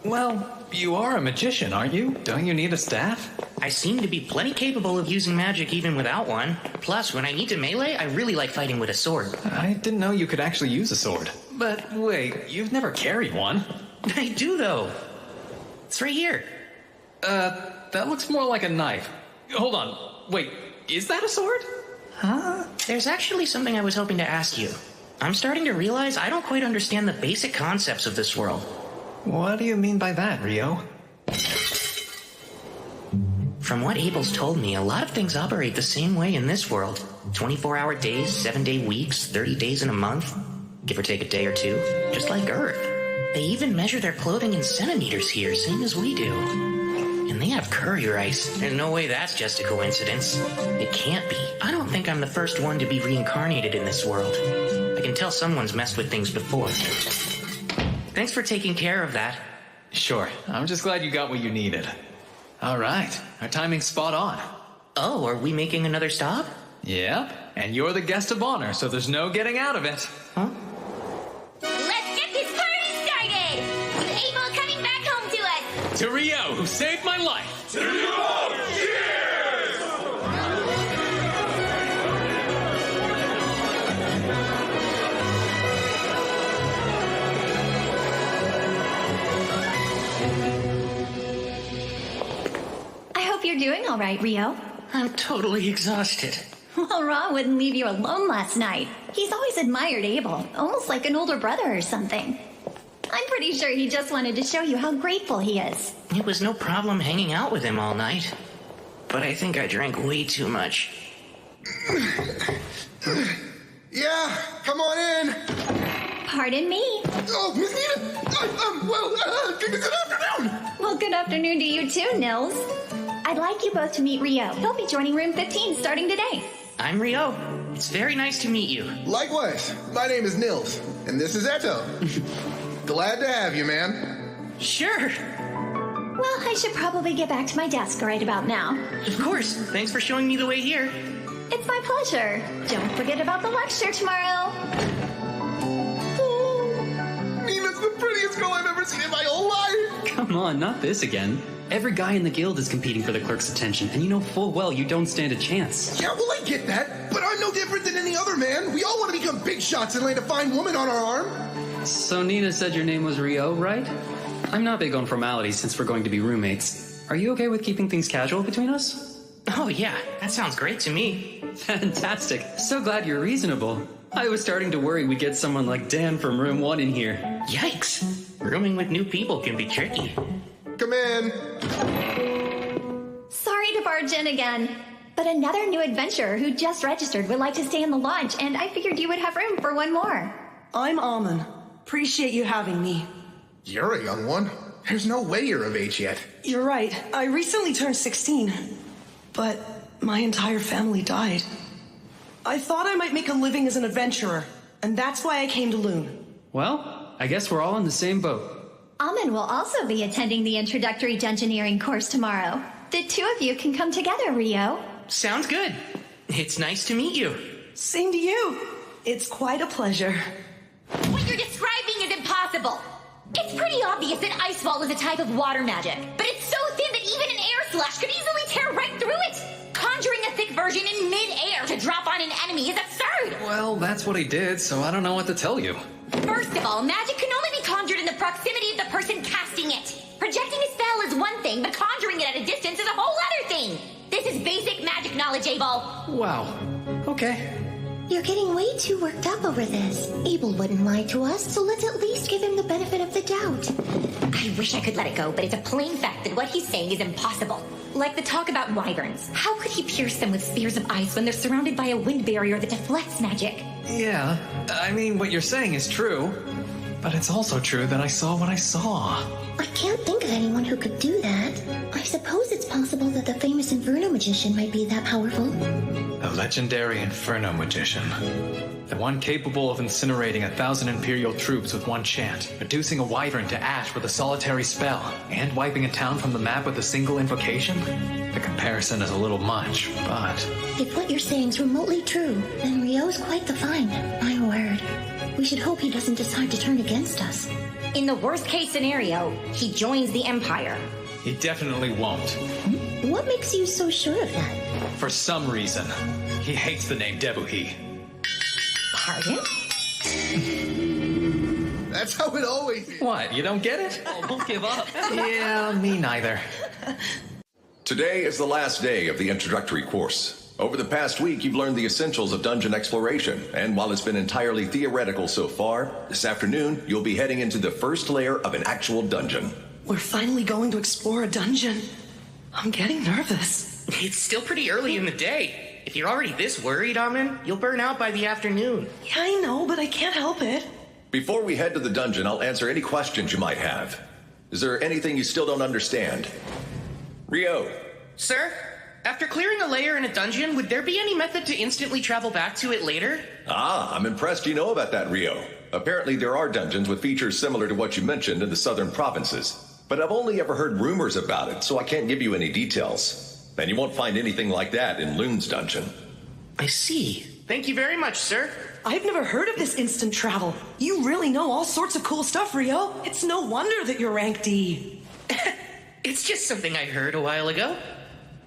Well, you are a magician, aren't you? Don't you need a staff? I seem to be plenty capable of using magic even without one. Plus, when I need to melee, I really like fighting with a sword. I didn't know you could actually use a sword. But wait, you've never carried one. I do, though. It's right here. That looks more like a knife. Hold on. Wait, is that a sword? There's actually something I was hoping to ask you. I'm starting to realize I don't quite understand the basic concepts of this world. What do you mean by that, Rio? From what Abel's told me, a lot of things operate the same way in this world. 24-hour days, 7-day weeks, 30 days in a month, give or take a day or two, just like Earth. They even measure their clothing in centimeters here, same as we do. And they have courier ice. There's no way that's just a coincidence. It can't be. I don't think I'm the first one to be reincarnated in this world. I can tell someone's messed with things before. Thanks for taking care of that. Sure, I'm just glad you got what you needed. All right, our timing's spot on. Oh, are we making another stop? Yep, and you're the guest of honor, so there's no getting out of it. Huh? Let's get this party started! With Abel coming back home to us! To Rio, who saved my life! To you all, cheers! I hope you're doing all right, Rio. I'm totally exhausted. Well, Ra wouldn't leave you alone last night. He's always admired Abel, almost like an older brother or something. I'm pretty sure he just wanted to show you how grateful he is. It was no problem hanging out with him all night. But I think I drank way too much. Yeah, come on in. Pardon me. Oh, Miss Nina. Good afternoon. Well, good afternoon to you too, Nils. I'd like you both to meet Rio. He'll be joining room 15 starting today. I'm Rio. It's very nice to meet you. Likewise, my name is Nils, and this is Eto. Glad to have you, man. Sure. Well, I should probably get back to my desk right about now. Of course. Thanks for showing me the way here. It's my pleasure. Don't forget about the lecture tomorrow. Oh, Nina's the prettiest girl I've ever seen in my whole life. Come on, not this again. Every guy in the guild is competing for the clerk's attention, and you know full well you don't stand a chance. Yeah, well, I get that, but I'm no different than any other man. We all want to become big shots and land a fine woman on our arm. So Nina said your name was Rio, right? I'm not big on formalities since we're going to be roommates. Are you okay with keeping things casual between us? Oh, yeah. That sounds great to me. Fantastic. So glad you're reasonable. I was starting to worry we'd get someone like Dan from room 1 in here. Yikes. Rooming with new people can be tricky. Come in. Sorry to barge in again, but another new adventurer who just registered would like to stay in the lodge, and I figured you would have room for one more. I'm Almond. Appreciate you having me. You're a young one. There's no way you're of age yet. You're right. I recently turned 16, but my entire family died. I thought I might make a living as an adventurer, and that's why I came to Loon. Well, I guess we're all in the same boat. Amin will also be attending the introductory dungeoneering course tomorrow. The two of you can come together, Rio. Sounds good. It's nice to meet you. Same to you. It's quite a pleasure. What you're describing is impossible. It's pretty obvious that Iceball is a type of water magic, but it's so thin that even an air slush could easily tear right through it. Conjuring a thick version in mid-air to drop on an enemy is absurd. Well, that's what he did, so I don't know what to tell you. First of all, magic can only be conjured in the proximity of the person casting it. Projecting a spell is one thing, but conjuring it at a distance is a whole other thing. This is basic magic knowledge, Abel. Wow. Okay. You're getting way too worked up over this. Abel wouldn't lie to us, so let's at least give him the benefit of the doubt. I wish I could let it go, but it's a plain fact that what he's saying is impossible. Like the talk about wyverns. How could he pierce them with spears of ice when they're surrounded by a wind barrier that deflects magic? Yeah, I mean, what you're saying is true. But it's also true that I saw what I saw. I can't think of anyone who could do that. I suppose it's possible that the famous Inferno magician might be that powerful. The legendary Inferno magician. The one capable of incinerating 1,000 Imperial troops with one chant, reducing a wyvern to ash with a solitary spell, and wiping a town from the map with a single invocation? The comparison is a little much, but... If what you're saying's remotely true, then Rio's quite the find. My word. We should hope he doesn't decide to turn against us. In the worst case scenario, he joins the Empire. He definitely won't. What makes you so sure of that? For some reason, he hates the name Debuhi. Pardon? That's how it always is. What, you don't get it? Oh, don't give up. Yeah, me neither. Today is the last day of the introductory course. Over the past week, you've learned the essentials of dungeon exploration, and while it's been entirely theoretical so far, this afternoon, you'll be heading into the first layer of an actual dungeon. We're finally going to explore a dungeon. I'm getting nervous. It's still pretty early in the day. If you're already this worried, Amin, you'll burn out by the afternoon. Yeah, I know, but I can't help it. Before we head to the dungeon, I'll answer any questions you might have. Is there anything you still don't understand? Rio. Sir, after clearing a layer in a dungeon, would there be any method to instantly travel back to it later? Ah, I'm impressed you know about that, Rio. Apparently there are dungeons with features similar to what you mentioned in the southern provinces. But I've only ever heard rumors about it, so I can't give you any details. And you won't find anything like that in Lune's dungeon. I see. Thank you very much, sir. I've never heard of this instant travel. You really know all sorts of cool stuff, Rio. It's no wonder that you're rank D. It's just something I heard a while ago.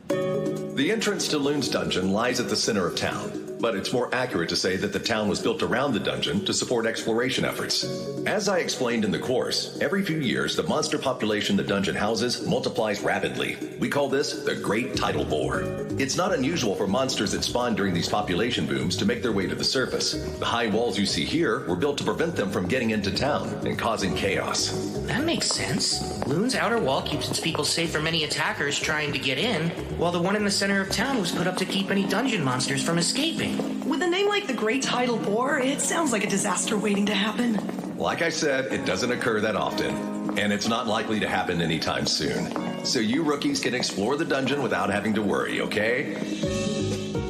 The entrance to Lune's dungeon lies at the center of town, but it's more accurate to say that the town was built around the dungeon to support exploration efforts. As I explained in the course, every few years the monster population the dungeon houses multiplies rapidly. We call this the Great Tidal Bore. It's not unusual for monsters that spawn during these population booms to make their way to the surface. The high walls you see here were built to prevent them from getting into town and causing chaos. That makes sense. Lune's outer wall keeps its people safe from any attackers trying to get in, while the one in the center of town was put up to keep any dungeon monsters from escaping. With a name like the Great Tidal Bore, it sounds like a disaster waiting to happen. Like I said, it doesn't occur that often, and it's not likely to happen anytime soon. So you rookies can explore the dungeon without having to worry, okay?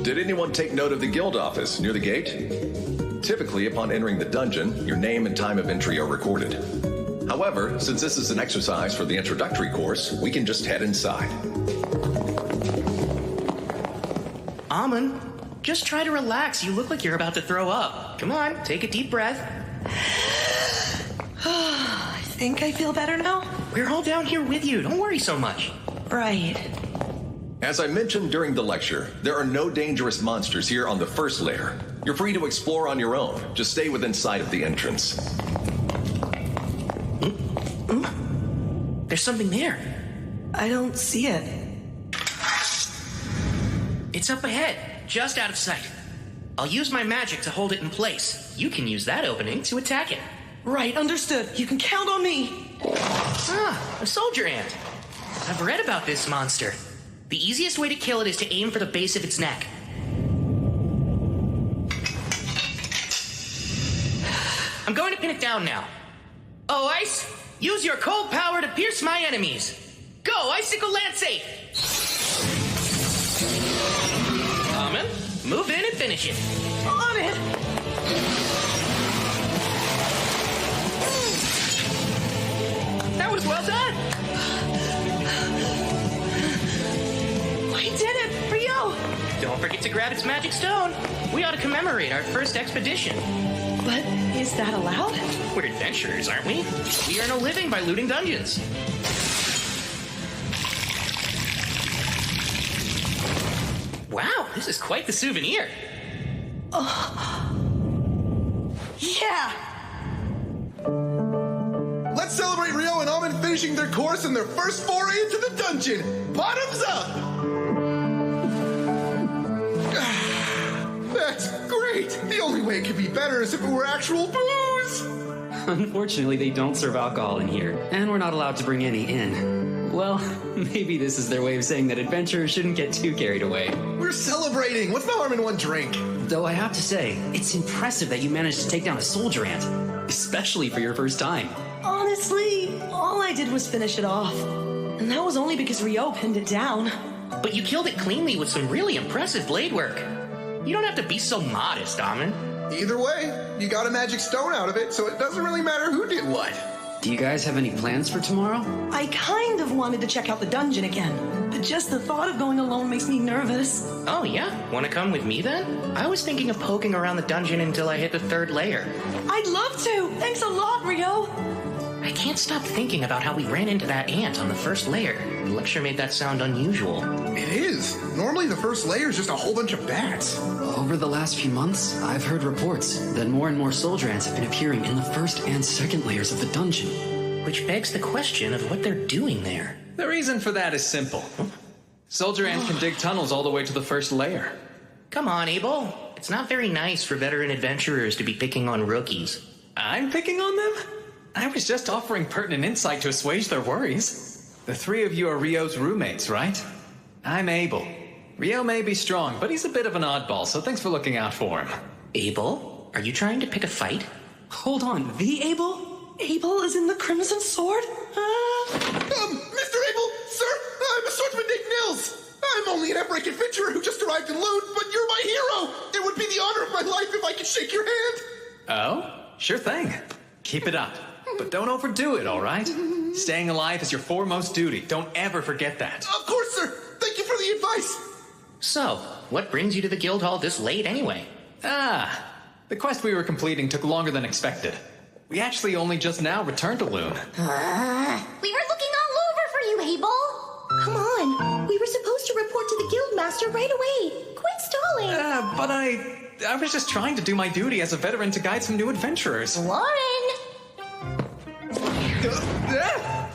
Did anyone take note of the guild office near the gate? Typically, upon entering the dungeon, your name and time of entry are recorded. However, since this is an exercise for the introductory course, we can just head inside. Amin, just try to relax. You look like you're about to throw up. Come on, take a deep breath. I think I feel better now. We're all down here with you. Don't worry so much. Right. As I mentioned during the lecture, there are no dangerous monsters here on the first layer. You're free to explore on your own. Just stay within sight of the entrance. There's something there. I don't see it. It's up ahead, just out of sight. I'll use my magic to hold it in place. You can use that opening to attack it. Right, understood. You can count on me. Ah, a soldier ant. I've read about this monster. The easiest way to kill it is to aim for the base of its neck. I'm going to pin it down now. Oh, Ice, use your cold power to pierce my enemies. Go, Icicle Lance! Amin, move in and finish it. On it! That was well done. I did it, Rio! Don't forget to grab its magic stone. We ought to commemorate our first expedition. But is that allowed? We're adventurers, aren't we? We earn a living by looting dungeons. Wow, this is quite the souvenir. Yeah! Let's celebrate Rio and Amin finishing their course in their first foray into the dungeon. Bottoms up! That's great! The only way it could be better is if it were actual booze! Unfortunately, they don't serve alcohol in here, and we're not allowed to bring any in. Well, maybe this is their way of saying that adventurers shouldn't get too carried away. We're celebrating! What's the harm in one drink? Though I have to say, it's impressive that you managed to take down a soldier ant, especially for your first time. Honestly, all I did was finish it off. And that was only because Rio pinned it down. But you killed it cleanly with some really impressive blade work. You don't have to be so modest, Amin. Either way, you got a magic stone out of it, so it doesn't really matter who did what. Do you guys have any plans for tomorrow? I kind of wanted to check out the dungeon again, but just the thought of going alone makes me nervous. Oh, yeah? Want to come with me, then? I was thinking of poking around the dungeon until I hit the third layer. I'd love to. Thanks a lot, Rio. I can't stop thinking about how we ran into that ant on the first layer. The lecture made that sound unusual. It is. Normally the first layer is just a whole bunch of bats. Over the last few months, I've heard reports that more and more soldier ants have been appearing in the first and second layers of the dungeon. Which begs the question of what they're doing there. The reason for that is simple. Soldier ants can dig tunnels all the way to the first layer. Come on, Abel. It's not very nice for veteran adventurers to be picking on rookies. I'm picking on them? I was just offering pertinent insight to assuage their worries. The three of you are Rio's roommates, right? I'm Abel. Rio may be strong, but he's a bit of an oddball, so thanks for looking out for him. Abel? Are you trying to pick a fight? Hold on, the Abel? Abel is in the Crimson Sword? Mr. Abel, sir, I'm a swordsman named Nils. I'm only an Emmerich adventurer who just arrived in Loon, but you're my hero. It would be the honor of my life if I could shake your hand. Oh? Sure thing. Keep it up. But don't overdo it, all right? Staying alive is your foremost duty. Don't ever forget that. Of course, sir. Thank you for the advice. So, what brings you to the guild hall this late anyway? The quest we were completing took longer than expected. We actually only just now returned to Loon. We were looking all over for you, Abel. Come on. We were supposed to report to the guildmaster right away. Quit stalling. But I was just trying to do my duty as a veteran to guide some new adventurers. Lauren!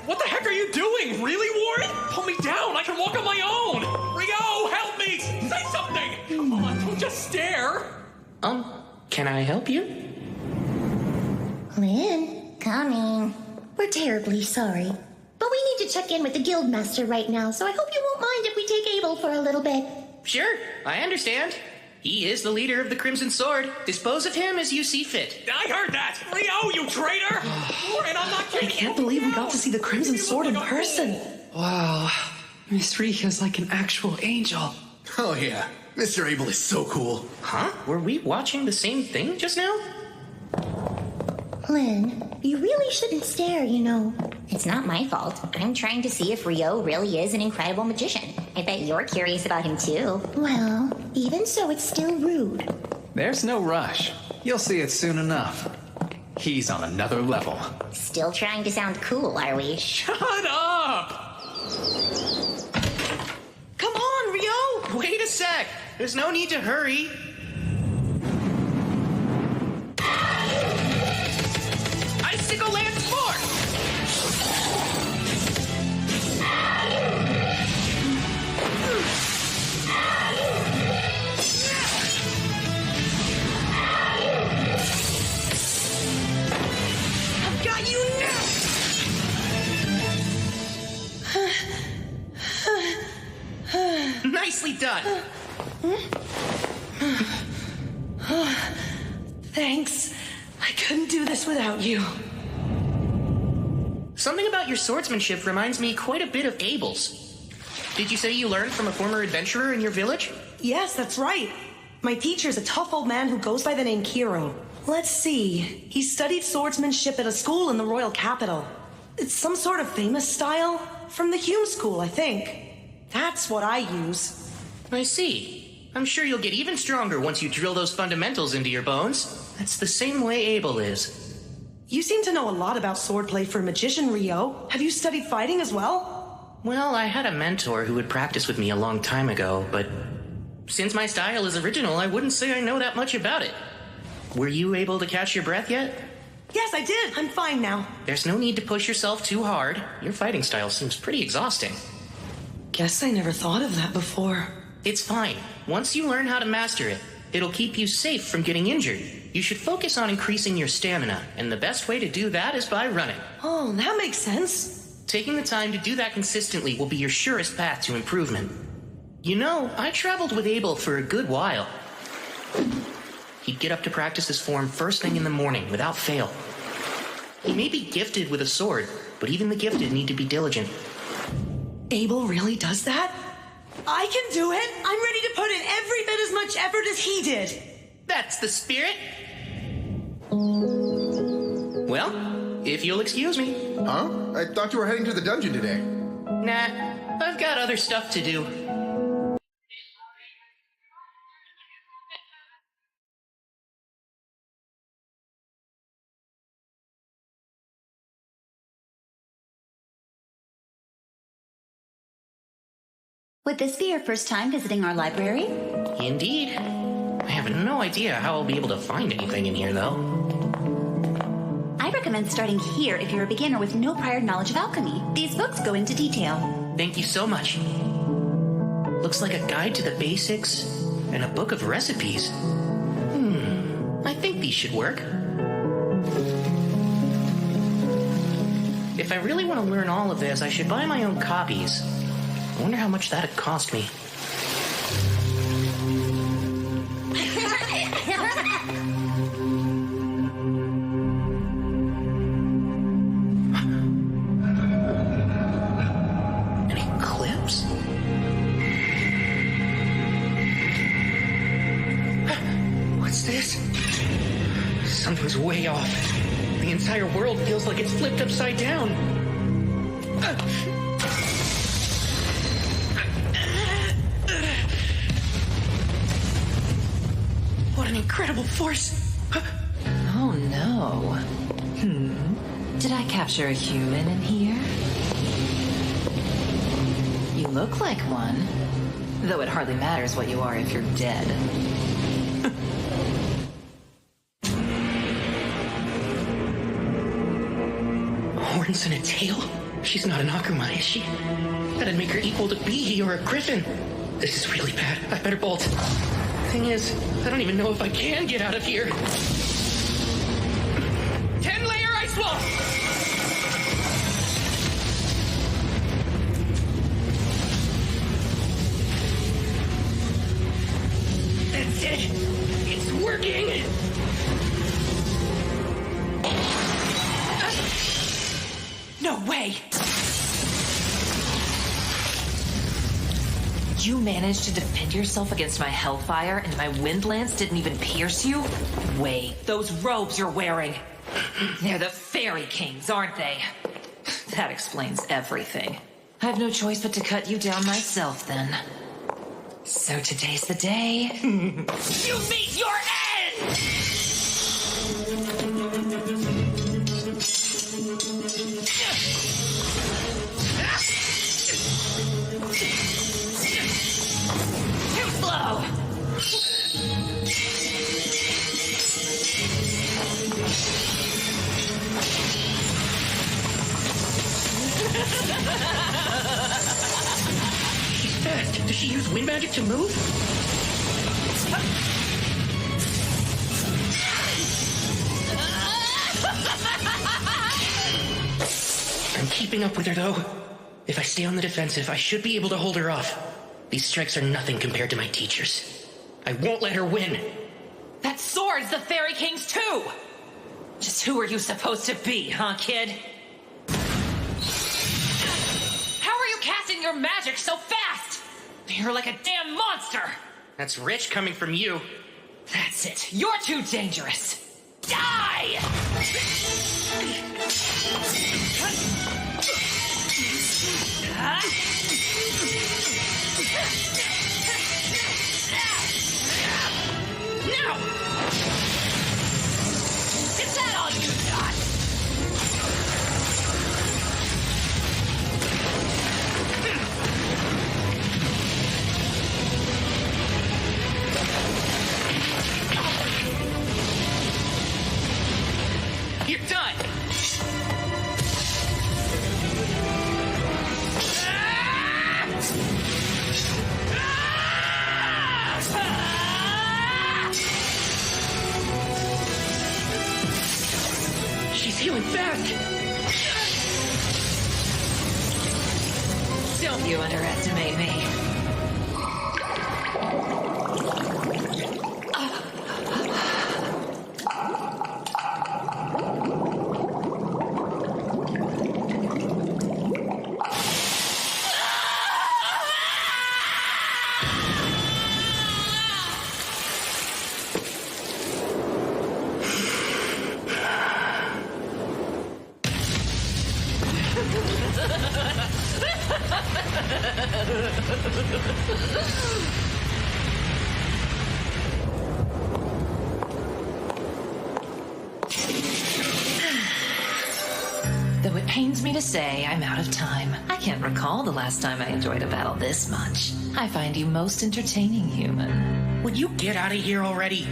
What the heck are you doing? Really, Warren? Pull me down. I can walk on my own. Rio, help me. Say something. Don't just stare. Can I help you? Lynn, Coming. we're terribly sorry. But we need to check in with the guildmaster right now, so I hope you won't mind if we take Abel for a little bit. Sure, I understand. He is the leader of the Crimson Sword. Dispose of him as you see fit. I heard that. Rio, you traitor. Warren, I'm not kidding. I can't believe we got to see the Crimson Sword in person. Wow. Miss Rika's like an actual angel. Oh, yeah. Mr. Abel is so cool. Huh? Were we watching the same thing just now? Lynn, you really shouldn't stare, you know. It's not my fault. I'm trying to see if Rio really is an incredible magician. I bet you're curious about him too. Well, even so, it's still rude. There's no rush. You'll see it soon enough. He's on another level. Still trying to sound cool, are we? Shut up! Come on, Rio! Wait a sec. There's no need to hurry. Icicle Lance Force! I've got you now! Nicely done. Thanks. I couldn't do this without you. Something about your swordsmanship reminds me quite a bit of Abel's. Did you say you learned from a former adventurer in your village? Yes, that's right. My teacher's a tough old man who goes by the name Kiro. Let's see. He studied swordsmanship at a school in the royal capital. It's some sort of famous style from the Hume School, I think. That's what I use. I see. I'm sure you'll get even stronger once you drill those fundamentals into your bones. That's the same way Abel is. You seem to know a lot about swordplay for a magician, Rio. Have you studied fighting as well? Well, I had a mentor who would practice with me a long time ago, but since my style is original, I wouldn't say I know that much about it. Were you able to catch your breath yet? Yes, I did. I'm fine now. There's no need to push yourself too hard. Your fighting style seems pretty exhausting. Guess I never thought of that before. It's fine. Once you learn how to master it, it'll keep you safe from getting injured. You should focus on increasing your stamina, and the best way to do that is by running. Oh, that makes sense. Taking the time to do that consistently will be your surest path to improvement. You know, I traveled with Abel for a good while. He'd get up to practice his form first thing in the morning, without fail. He may be gifted with a sword, but even the gifted need to be diligent. Abel really does that? I can do it! I'm ready to put in every bit as much effort as he did! That's the spirit! Well, if you'll excuse me. Huh? I thought you were heading to the dungeon today. Nah, I've got other stuff to do. Would this be your first time visiting our library? Indeed. I have no idea how I'll be able to find anything in here, though. I recommend starting here if you're a beginner with no prior knowledge of alchemy. These books go into detail. Thank you so much. Looks like a guide to the basics and a book of recipes. I think these should work. If I really want to learn all of this, I should buy my own copies. I wonder how much that'd cost me. An eclipse? What's this? Something's way off. The entire world feels like it's flipped upside down. What an incredible force! Oh no. Did I capture a human in here? You look like one. Though it hardly matters what you are if you're dead. Horns and a tail? She's not an Akuma, is she? That'd make her equal to Bihi or a Griffin. This is really bad. I better bolt. Thing is, I don't even know if I can get out of here. 10-layer ice wall! That's it! It's working! No way! You managed to defend yourself against my hellfire and my wind lance didn't even pierce you? Wait, those robes you're wearing. They're the Fairy Kings, aren't they? That explains everything. I have no choice but to cut you down myself then. So today's the day. You meet your end! Too slow! She's fast. Does she use wind magic to move? I'm keeping up with her, though. If I stay on the defensive, I should be able to hold her off. These strikes are nothing compared to my teachers. I won't let her win. That sword's the Fairy King's too! Just who are you supposed to be, huh, kid? How are you casting your magic so fast? You're like a damn monster! That's rich coming from you. That's it. You're too dangerous. Die! Now! Is that all you got? You're done! She's healing fast! Don't you underestimate me. Though it pains me to say, I'm out of time. I can't recall the last time I enjoyed a battle this much. I find you most entertaining, human. Would you get out of here already?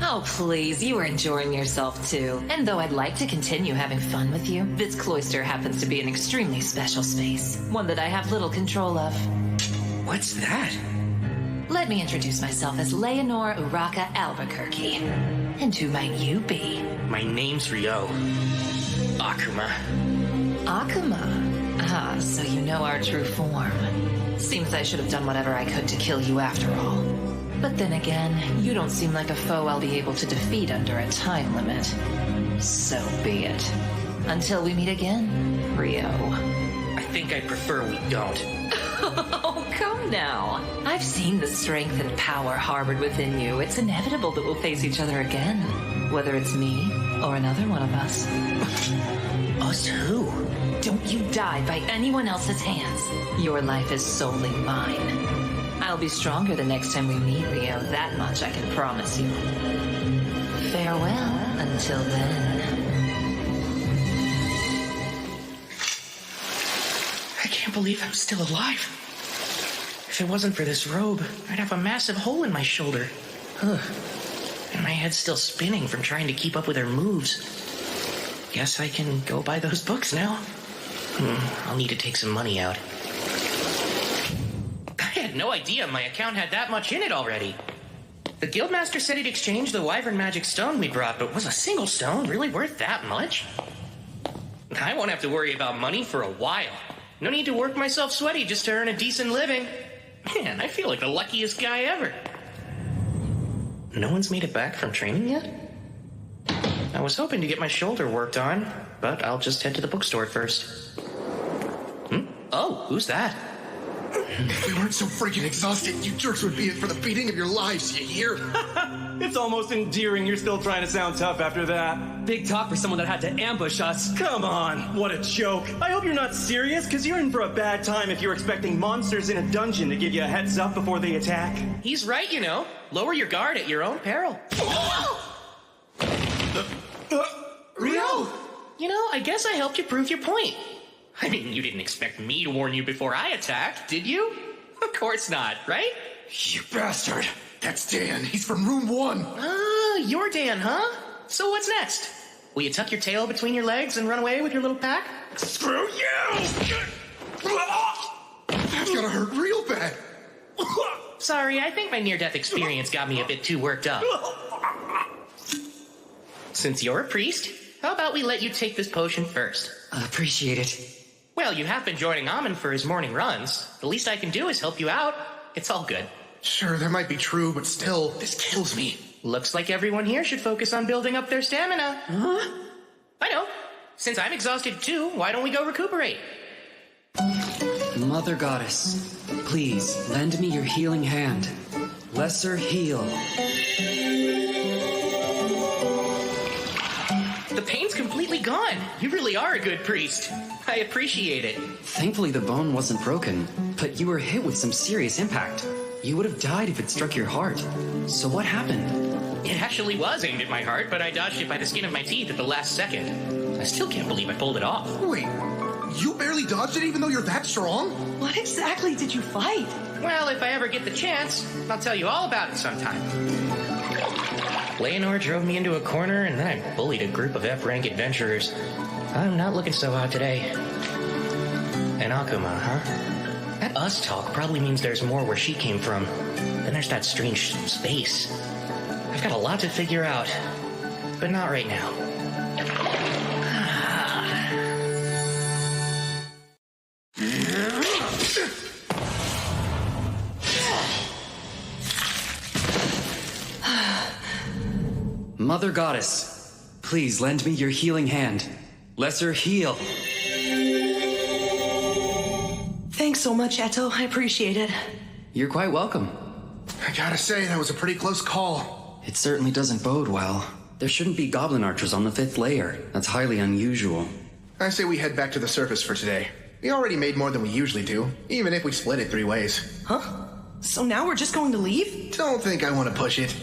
Oh, please, you are enjoying yourself too. And though I'd like to continue having fun with you, this cloister happens to be an extremely special space. One that I have little control of. What's that? Let me introduce myself as Leonor Uraka Albuquerque. And who might you be? My name's Rio. Akuma. Akuma? Ah, so you know our true form. Seems I should have done whatever I could to kill you after all. But then again, you don't seem like a foe I'll be able to defeat under a time limit. So be it. Until we meet again, Rio. I think I prefer we don't. Oh, come now. I've seen the strength and power harbored within you. It's inevitable that we'll face each other again. Whether it's me or another one of us. Us who? Don't you die by anyone else's hands. Your life is solely mine. I'll be stronger the next time we meet, Rio. That much I can promise you. Farewell until then. I can't believe I'm still alive. If it wasn't for this robe, I'd have a massive hole in my shoulder. Ugh. And my head's still spinning from trying to keep up with her moves. Guess I can go buy those books now. I'll need to take some money out. I had no idea my account had that much in it already. The Guildmaster said he'd exchange the Wyvern Magic Stone we brought, but was a single stone really worth that much? I won't have to worry about money for a while. No need to work myself sweaty just to earn a decent living. Man, I feel like the luckiest guy ever. No one's made it back from training yet? I was hoping to get my shoulder worked on, but I'll just head to the bookstore first. Oh, who's that? If we weren't so freaking exhausted, you jerks would be in for the beating of your lives, you hear? It's almost endearing you're still trying to sound tough after that. Big talk for someone that had to ambush us. Come on, what a joke. I hope you're not serious, because you're in for a bad time if you're expecting monsters in a dungeon to give you a heads up before they attack. He's right, you know. Lower your guard at your own peril. Rio! You know, I guess I helped you prove your point. I mean, you didn't expect me to warn you before I attacked, did you? Of course not, right? You bastard! That's Dan. He's from room 1. Ah, you're Dan, huh? So what's next? Will you tuck your tail between your legs and run away with your little pack? Screw you! That's gotta hurt real bad. Sorry, I think my near-death experience got me a bit too worked up. Since you're a priest, how about we let you take this potion first? Appreciate it. Well, you have been joining Amon for his morning runs. The least I can do is help you out. It's all good. Sure, that might be true, but still, this kills me. Looks like everyone here should focus on building up their stamina. Huh? I know. Since I'm exhausted too, why don't we go recuperate? Mother Goddess, please lend me your healing hand. Lesser heal. The pain's completely gone. You really are a good priest. I appreciate it. Thankfully the bone wasn't broken, but you were hit with some serious impact. You would have died if it struck your heart. So what happened? It actually was aimed at my heart, but I dodged it by the skin of my teeth at the last second. I still can't believe I pulled it off. Wait, you barely dodged it even though you're that strong? What exactly did you fight? Well, if I ever get the chance, I'll tell you all about it sometime. Leonor drove me into a corner, and then I bullied a group of F-rank adventurers. I'm not looking so hot today. And Akuma, huh? That us talk probably means there's more where she came from. Then there's that strange space. I've got a lot to figure out, but not right now. Mother Goddess, please lend me your healing hand. Lesser heal. Thanks so much, Eto. I appreciate it. You're quite welcome. I gotta say, that was a pretty close call. It certainly doesn't bode well. There shouldn't be goblin archers on the 5th layer. That's highly unusual. I say we head back to the surface for today. We already made more than we usually do, even if we split it 3 ways. Huh? So now we're just going to leave? Don't think I want to push it.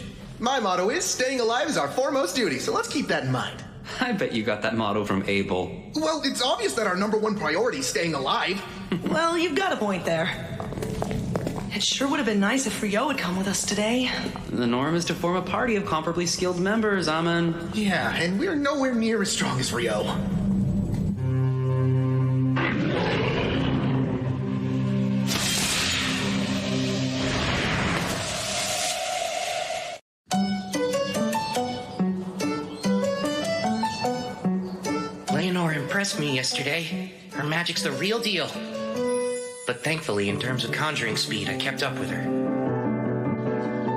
My motto is, staying alive is our foremost duty, so let's keep that in mind. I bet you got that motto from Abel. Well, it's obvious that our #1 priority is staying alive. Well, you've got a point there. It sure would have been nice if Rio had come with us today. The norm is to form a party of comparably skilled members, Amon. Yeah, and we're nowhere near as strong as Rio. Leonore impressed me yesterday. Her magic's the real deal. But thankfully, in terms of conjuring speed, I kept up with her.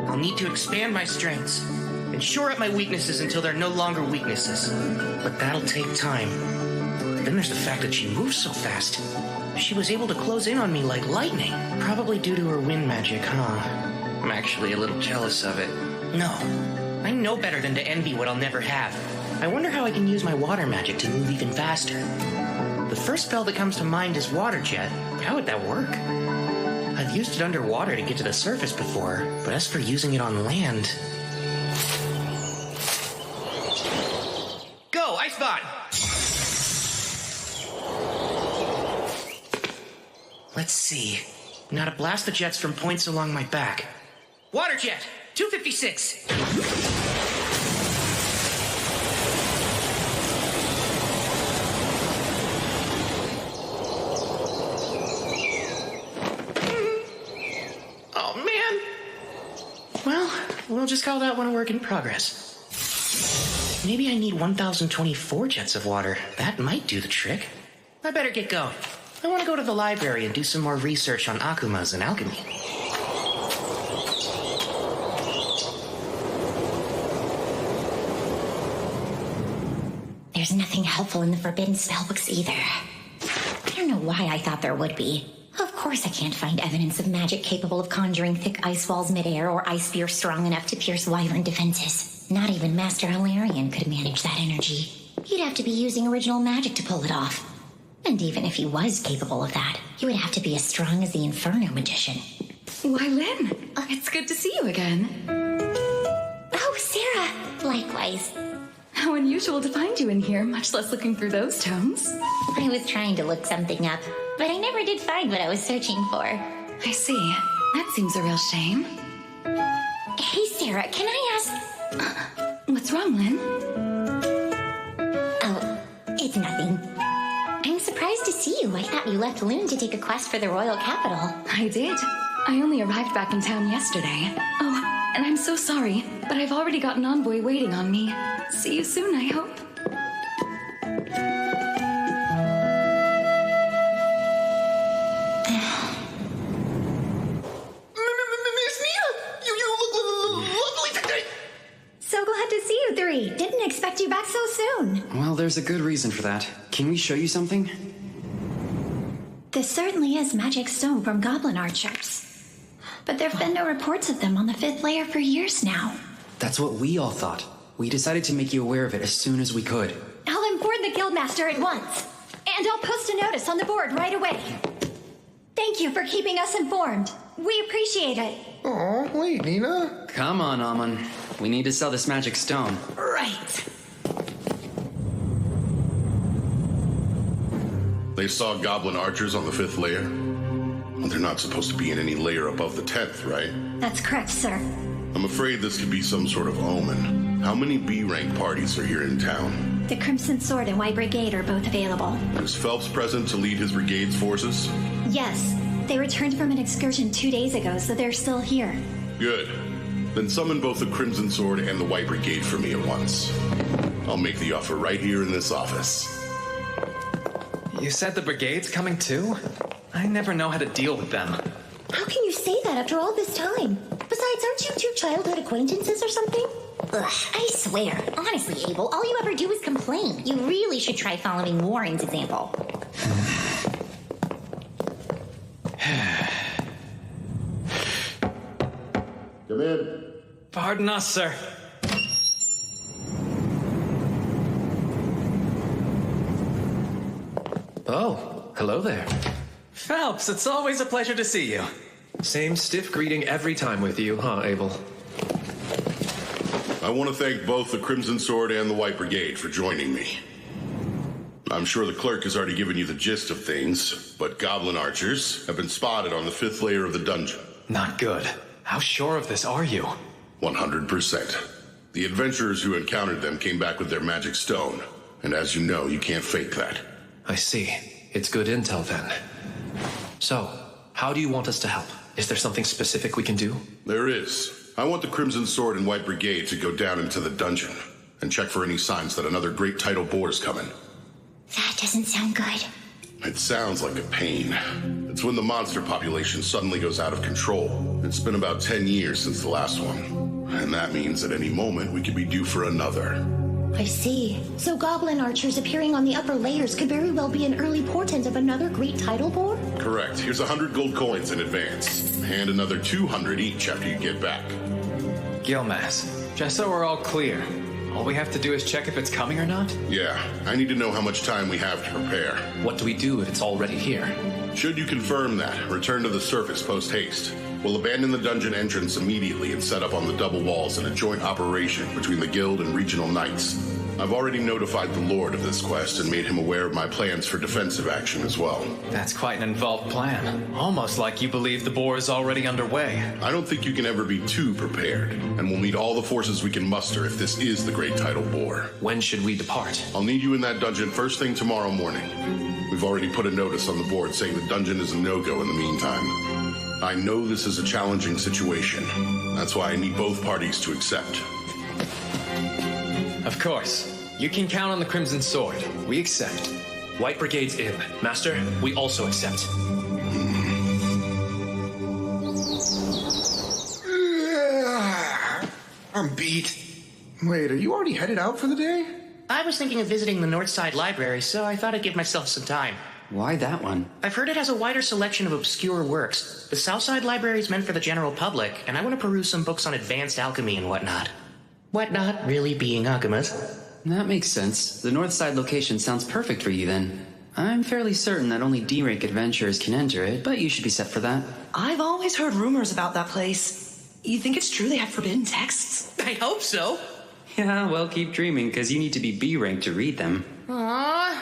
I'll need to expand my strengths and shore up my weaknesses until they're no longer weaknesses. But that'll take time. Then there's the fact that she moves so fast. She was able to close in on me like lightning. Probably due to her wind magic, huh? I'm actually a little jealous of it. No, I know better than to envy what I'll never have. I wonder how I can use my water magic to move even faster. The first spell that comes to mind is Water Jet. How would that work? I've used it underwater to get to the surface before, but as for using it on land... Go, Icebot! Let's see. Now to blast the jets from points along my back. Water Jet, 256! Well, we'll just call that one a work in progress. Maybe I need 1,024 jets of water. That might do the trick. I better get going. I want to go to the library and do some more research on Akumas and alchemy. There's nothing helpful in the forbidden spellbooks either. I don't know why I thought there would be. Of course I can't find evidence of magic capable of conjuring thick ice walls midair or ice spear strong enough to pierce wyvern defenses. Not even Master Alarian could manage that energy. He'd have to be using original magic to pull it off. And even if he was capable of that, he would have to be as strong as the Inferno Magician. Why, Lynn, it's good to see you again. Oh, Sarah! Likewise. How unusual to find you in here, much less looking through those tomes. I was trying to look something up, but I never did find what I was searching for. I see. That seems a real shame. Hey, Sarah, can I ask... What's wrong, Lynn? Oh, it's nothing. I'm surprised to see you. I thought you left Loon to take a quest for the royal capital. I did. I only arrived back in town yesterday. Oh, and I'm so sorry, but I've already got an envoy waiting on me. See you soon, I hope. Miss Nina! You look lovely today! So glad to see you three. Didn't expect you back so soon. Well, there's a good reason for that. Can we show you something? This certainly is magic stone from goblin archers. But there have been no reports of them on the 5th layer for years now. That's what we all thought. We decided to make you aware of it as soon as we could. I'll inform the guildmaster at once. And I'll post a notice on the board right away. Thank you for keeping us informed. We appreciate it. Oh, wait, Nina. Come on, Amon. We need to sell this magic stone. Right. They saw goblin archers on the 5th layer? Well, they're not supposed to be in any layer above the 10th, right? That's correct, sir. I'm afraid this could be some sort of omen. How many B-rank parties are here in town? The Crimson Sword and White Brigade are both available. Is Phelps present to lead his brigade's forces? Yes. They returned from an excursion 2 days ago, so they're still here. Good. Then summon both the Crimson Sword and the White Brigade for me at once. I'll make the offer right here in this office. You said the brigade's coming too? I never know how to deal with them. How can you say that after all this time? Besides, aren't you two childhood acquaintances or something? Ugh, I swear. Honestly, Abel, all you ever do is complain. You really should try following Warren's example. Come in. Pardon us, sir. Oh, hello there. Phelps, it's always a pleasure to see you. Same stiff greeting every time with you, huh, Abel? I want to thank both the Crimson Sword and the White Brigade for joining me. I'm sure the clerk has already given you the gist of things, but goblin archers have been spotted on the 5th layer of the dungeon. Not good. How sure of this are you? 100%. The adventurers who encountered them came back with their magic stone, and as you know, you can't fake that. I see. It's good intel then. So, how do you want us to help? Is there something specific we can do? There is. I want the Crimson Sword and White Brigade to go down into the dungeon and check for any signs that another great tidal boar is coming. That doesn't sound good. It sounds like a pain. It's when the monster population suddenly goes out of control. It's been about 10 years since the last one. And that means at any moment we could be due for another. I see. So goblin archers appearing on the upper layers could very well be an early portent of another great tidal boar? Correct. Here's 100 gold coins in advance. And another 200 each after you get back. Gilmas, just so we're all clear, all we have to do is check if it's coming or not? Yeah, I need to know how much time we have to prepare. What do we do if it's already here? Should you confirm that, return to the surface post-haste. We'll abandon the dungeon entrance immediately and set up on the double walls in a joint operation between the guild and regional knights. I've already notified the Lord of this quest and made him aware of my plans for defensive action as well. That's quite an involved plan. Almost like you believe the boar is already underway. I don't think you can ever be too prepared, and we'll need all the forces we can muster if this is the great tidal boar. When should we depart? I'll need you in that dungeon first thing tomorrow morning. We've already put a notice on the board saying the dungeon is a no-go in the meantime. I know this is a challenging situation. That's why I need both parties to accept. Of course. You can count on the Crimson Sword. We accept. White Brigade's in. Master, we also accept. I'm beat. Wait, are you already headed out for the day? I was thinking of visiting the Northside Library, so I thought I'd give myself some time. Why that one? I've heard it has a wider selection of obscure works. The Southside Library is meant for the general public, and I want to peruse some books on advanced alchemy and whatnot. Whatnot really being Akuma's. That makes sense. The Northside location sounds perfect for you then. I'm fairly certain that only D-rank adventurers can enter it, but you should be set for that. I've always heard rumors about that place. You think it's true they have forbidden texts? I hope so. Yeah, well, keep dreaming, because you need to be B-rank to read them. Aww,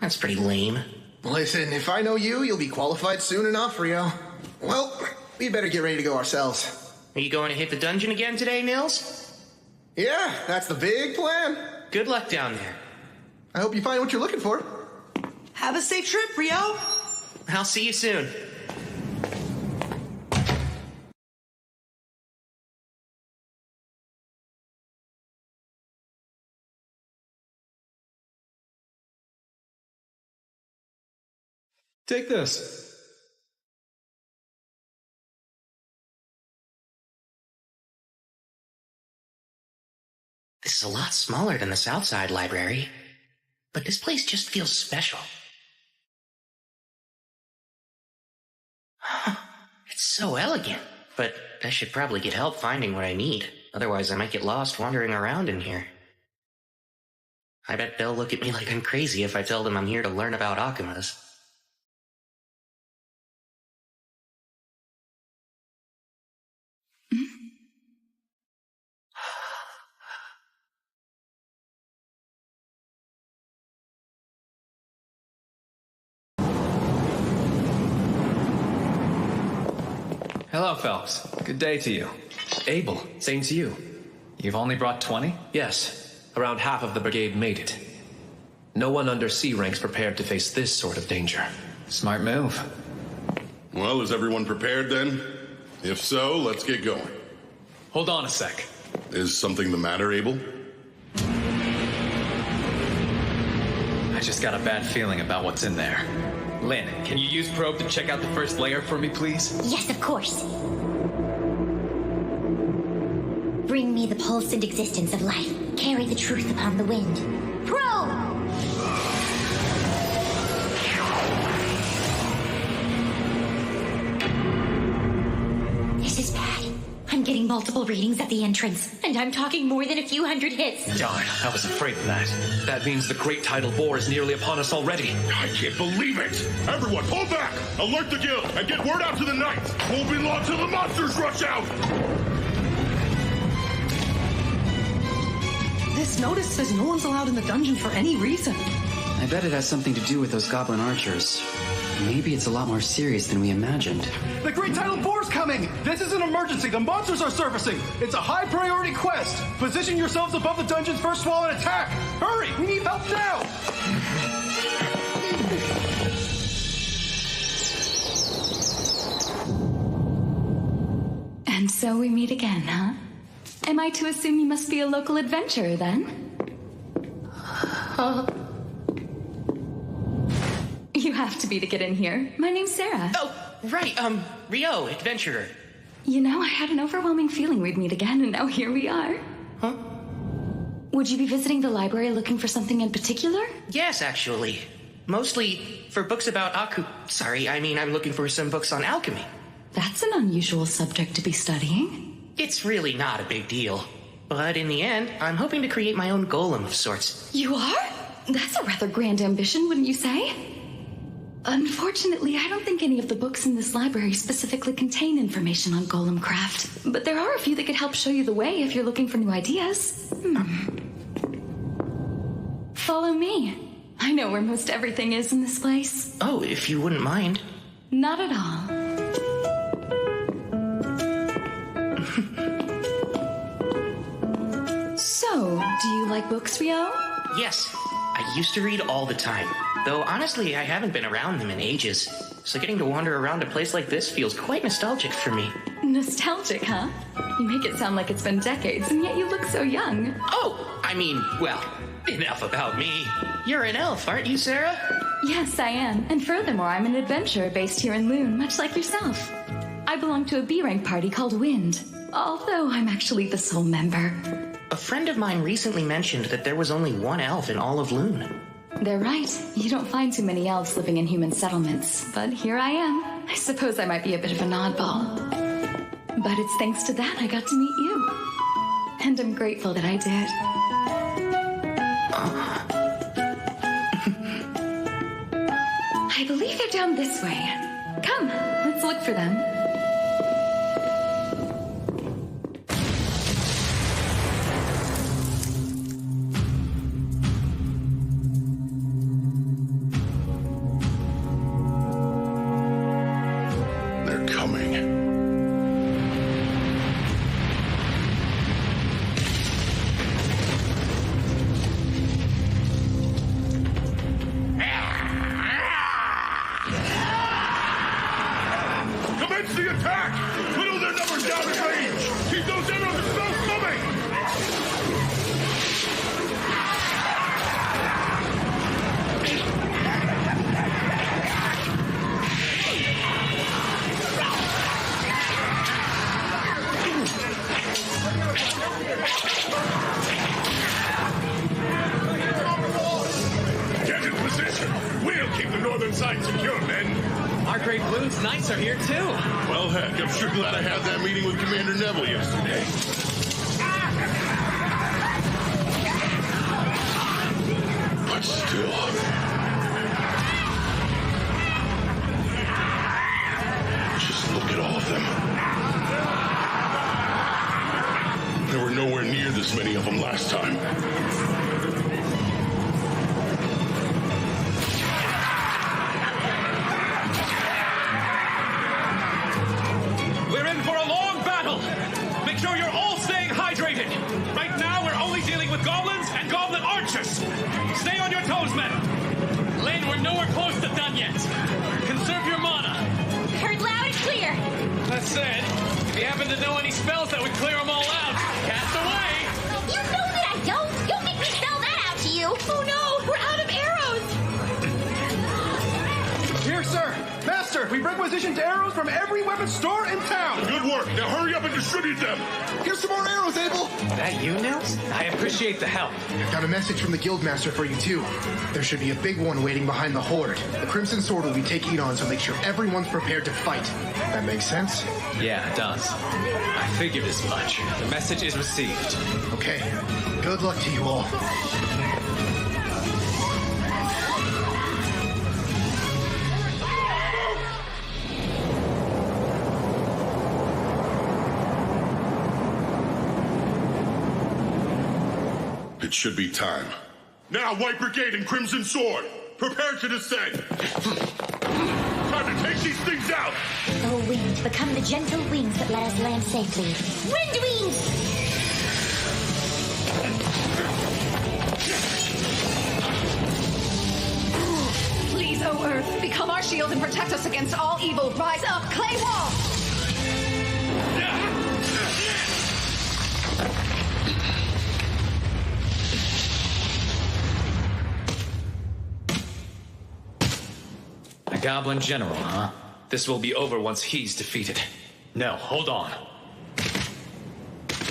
that's pretty lame. Listen, if I know you, you'll be qualified soon enough, Rio. Well, we better get ready to go ourselves. Are you going to hit the dungeon again today, Nils? Yeah, that's the big plan. Good luck down there. I hope you find what you're looking for. Have a safe trip, Rio. I'll see you soon. Take this. This is a lot smaller than the Southside Library, but this place just feels special. It's so elegant, but I should probably get help finding what I need. Otherwise, I might get lost wandering around in here. I bet they'll look at me like I'm crazy if I tell them I'm here to learn about Akumas. Hello, Phelps. Good day to you. Abel, same to you. You've only brought 20? Yes. Around half of the brigade made it. No one under C rank's prepared to face this sort of danger. Smart move. Well, is everyone prepared then? If so, let's get going. Hold on a sec. Is something the matter, Abel? I just got a bad feeling about what's in there. Lynn, can you use probe to check out the first layer for me, please? Yes, of course. Bring me the pulse and existence of life. Carry the truth upon the wind. Probe! This is bad. I'm getting multiple readings at the entrance, and I'm talking more than a few hundred hits. Darn, I was afraid of that. That means the great tidal boar is nearly upon us already. I can't believe it! Everyone, pull back! Alert the guild, and get word out to the knights! Won't be long till the monsters rush out! This notice says no one's allowed in the dungeon for any reason. I bet it has something to do with those goblin archers. Maybe it's a lot more serious than we imagined. The Great Tidal Boar's coming! This is an emergency. The monsters are surfacing. It's a high priority quest. Position yourselves above the dungeon's first wall and attack. Hurry! We need help now! And so we meet again, huh? Am I to assume you must be a local adventurer then? You have to be to get in here. My name's Sarah. Oh, right, Rio, adventurer. You know, I had an overwhelming feeling we'd meet again, and now here we are. Huh? Would you be visiting the library looking for something in particular? Yes, actually. Mostly for books about I'm looking for some books on alchemy. That's an unusual subject to be studying. It's really not a big deal. But in the end, I'm hoping to create my own golem of sorts. You are? That's a rather grand ambition, wouldn't you say? Unfortunately, I don't think any of the books in this library specifically contain information on golem craft. But there are a few that could help show you the way if you're looking for new ideas. Follow me. I know where most everything is in this place. Oh, if you wouldn't mind. Not at all. So, do you like books, Rio? Yes, I used to read all the time. Though honestly, I haven't been around them in ages. So getting to wander around a place like this feels quite nostalgic for me. Nostalgic, huh? You make it sound like it's been decades, and yet you look so young. Oh, well, enough about me. You're an elf, aren't you, Sarah? Yes, I am. And furthermore, I'm an adventurer based here in Loon, much like yourself. I belong to a B-rank party called Wind, although I'm actually the sole member. A friend of mine recently mentioned that there was only one elf in all of Loon. They're right. You don't find too many elves living in human settlements. But here I am. I suppose I might be a bit of an oddball. But it's thanks to that I got to meet you. And I'm grateful that I did. I believe they're down this way. Come, let's look for them. From the Guildmaster for you too. There should be a big one waiting behind the Horde. The Crimson Sword will be taking it on, so make sure everyone's prepared to fight. That makes sense? Yeah, it does. I figured as much. The message is received. Okay. Good luck to you all. It should be time. Now, White Brigade and Crimson Sword, prepare to descend. Time to take these things out. Oh, wind, become the gentle wings that let us land safely. Wind wings! Please, O Earth, become our shield and protect us against all evil. Rise up, Clay Wall! A goblin general, huh? This will be over once he's defeated. No, hold on.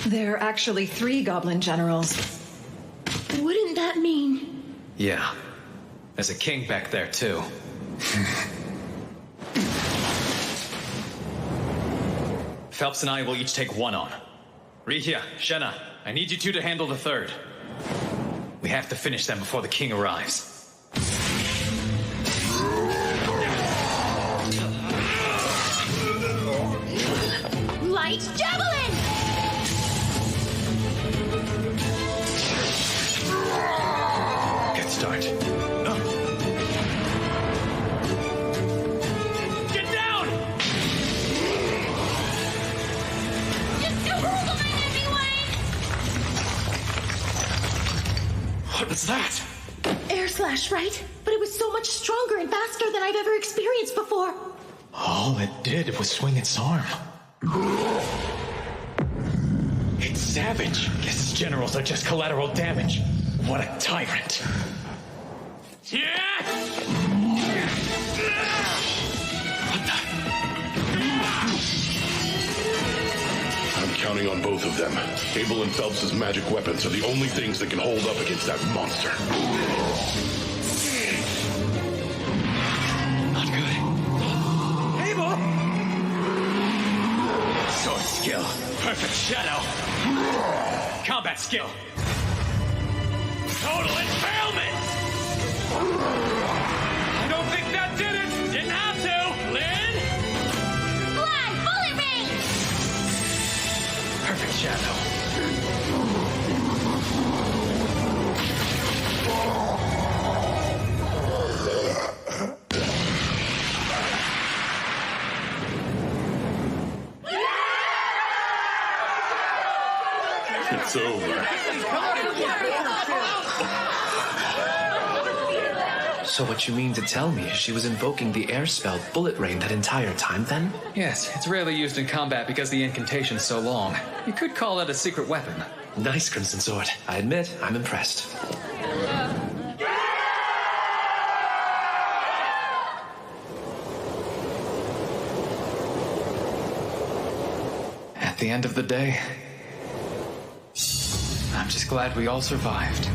There are actually 3 goblin generals. Wouldn't that mean... Yeah. There's a king back there, too. Phelps and I will each take one on. Rihia, Shenna, I need you two to handle the third. We have to finish them before the king arrives. Light javelin! Good start. Get down! What was that? Air slash, right? But it was so much stronger and faster than I've ever experienced before. All it did was swing its arm. It's savage. Guess his generals are just collateral damage. What a tyrant. I'm counting on both of them. Abel and Phelps' magic weapons are the only things that can hold up against that monster. Not good. Abel! Sword skill. Perfect shadow. Combat skill. Total impalement! I don't think that did it! Didn't have to! Lynn? Blood bullet rain! Perfect shadow. It's over. So what you mean to tell me is she was invoking the air spell Bullet Rain that entire time then? Yes, it's rarely used in combat because the incantation's so long. You could call that a secret weapon. Nice, Crimson Sword. I admit, I'm impressed. At the end of the day, I'm just glad we all survived.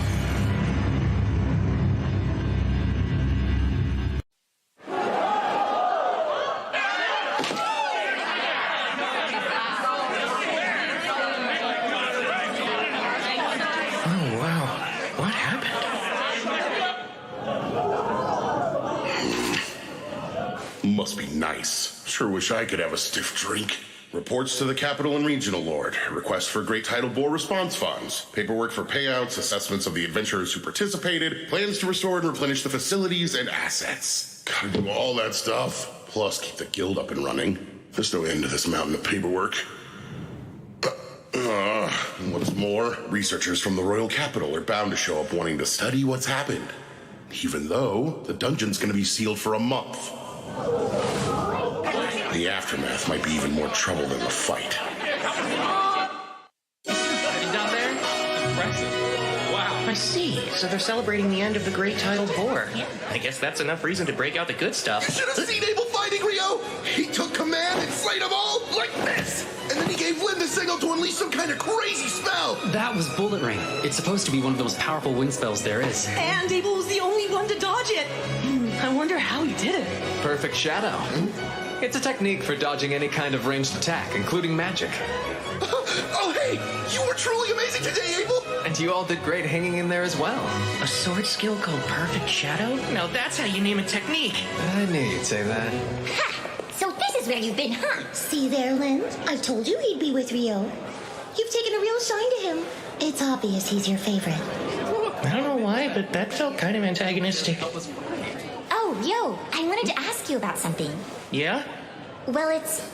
Must be nice. Sure wish I could have a stiff drink. Reports to the Capital and Regional Lord. Requests for Great Tidal Bore response funds. Paperwork for payouts, assessments of the adventurers who participated, plans to restore and replenish the facilities and assets. Gotta do all that stuff. Plus, keep the guild up and running. There's no end to this mountain of paperwork. What's more, researchers from the Royal Capital are bound to show up wanting to study what's happened. Even though the dungeon's gonna be sealed for a month. The aftermath might be even more trouble than the fight. Down there? Impressive. Wow. I see. So they're celebrating the end of the Great Tidal Bore. I guess that's enough reason to break out the good stuff. You should have seen Abel fighting Rio! He took command and slayed them all like this! And then he gave Lynn the signal to unleash some kind of crazy spell! That was Bullet Rain. It's supposed to be one of the most powerful wind spells there is. And Abel was the only one to dodge it. I wonder how he did it. Perfect shadow. It's a technique for dodging any kind of ranged attack, including magic. Oh, hey! You were truly amazing today, Abel! And you all did great hanging in there as well. A sword skill called Perfect Shadow? Now that's how you name a technique. I knew you'd say that. Ha! So this is where you've been, huh? See there, Lynn? I told you he'd be with Rio. You've taken a real shine to him. It's obvious he's your favorite. I don't know why, but that felt kind of antagonistic. Oh, yo, I wanted to ask you about something. Yeah? Well,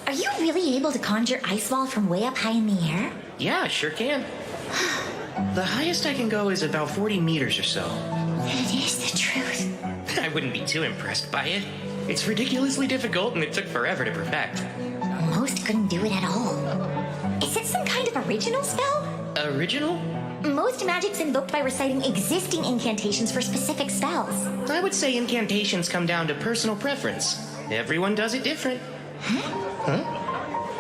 are you really able to conjure ice wall from way up high in the air? Yeah, I sure can. The highest I can go is about 40 meters or so. That is the truth. I wouldn't be too impressed by it. It's ridiculously difficult and it took forever to perfect. Most couldn't do it at all. Is it some kind of original spell? Original? Most magic's invoked by reciting existing incantations for specific spells. I would say incantations come down to personal preference. Everyone does it different. Huh?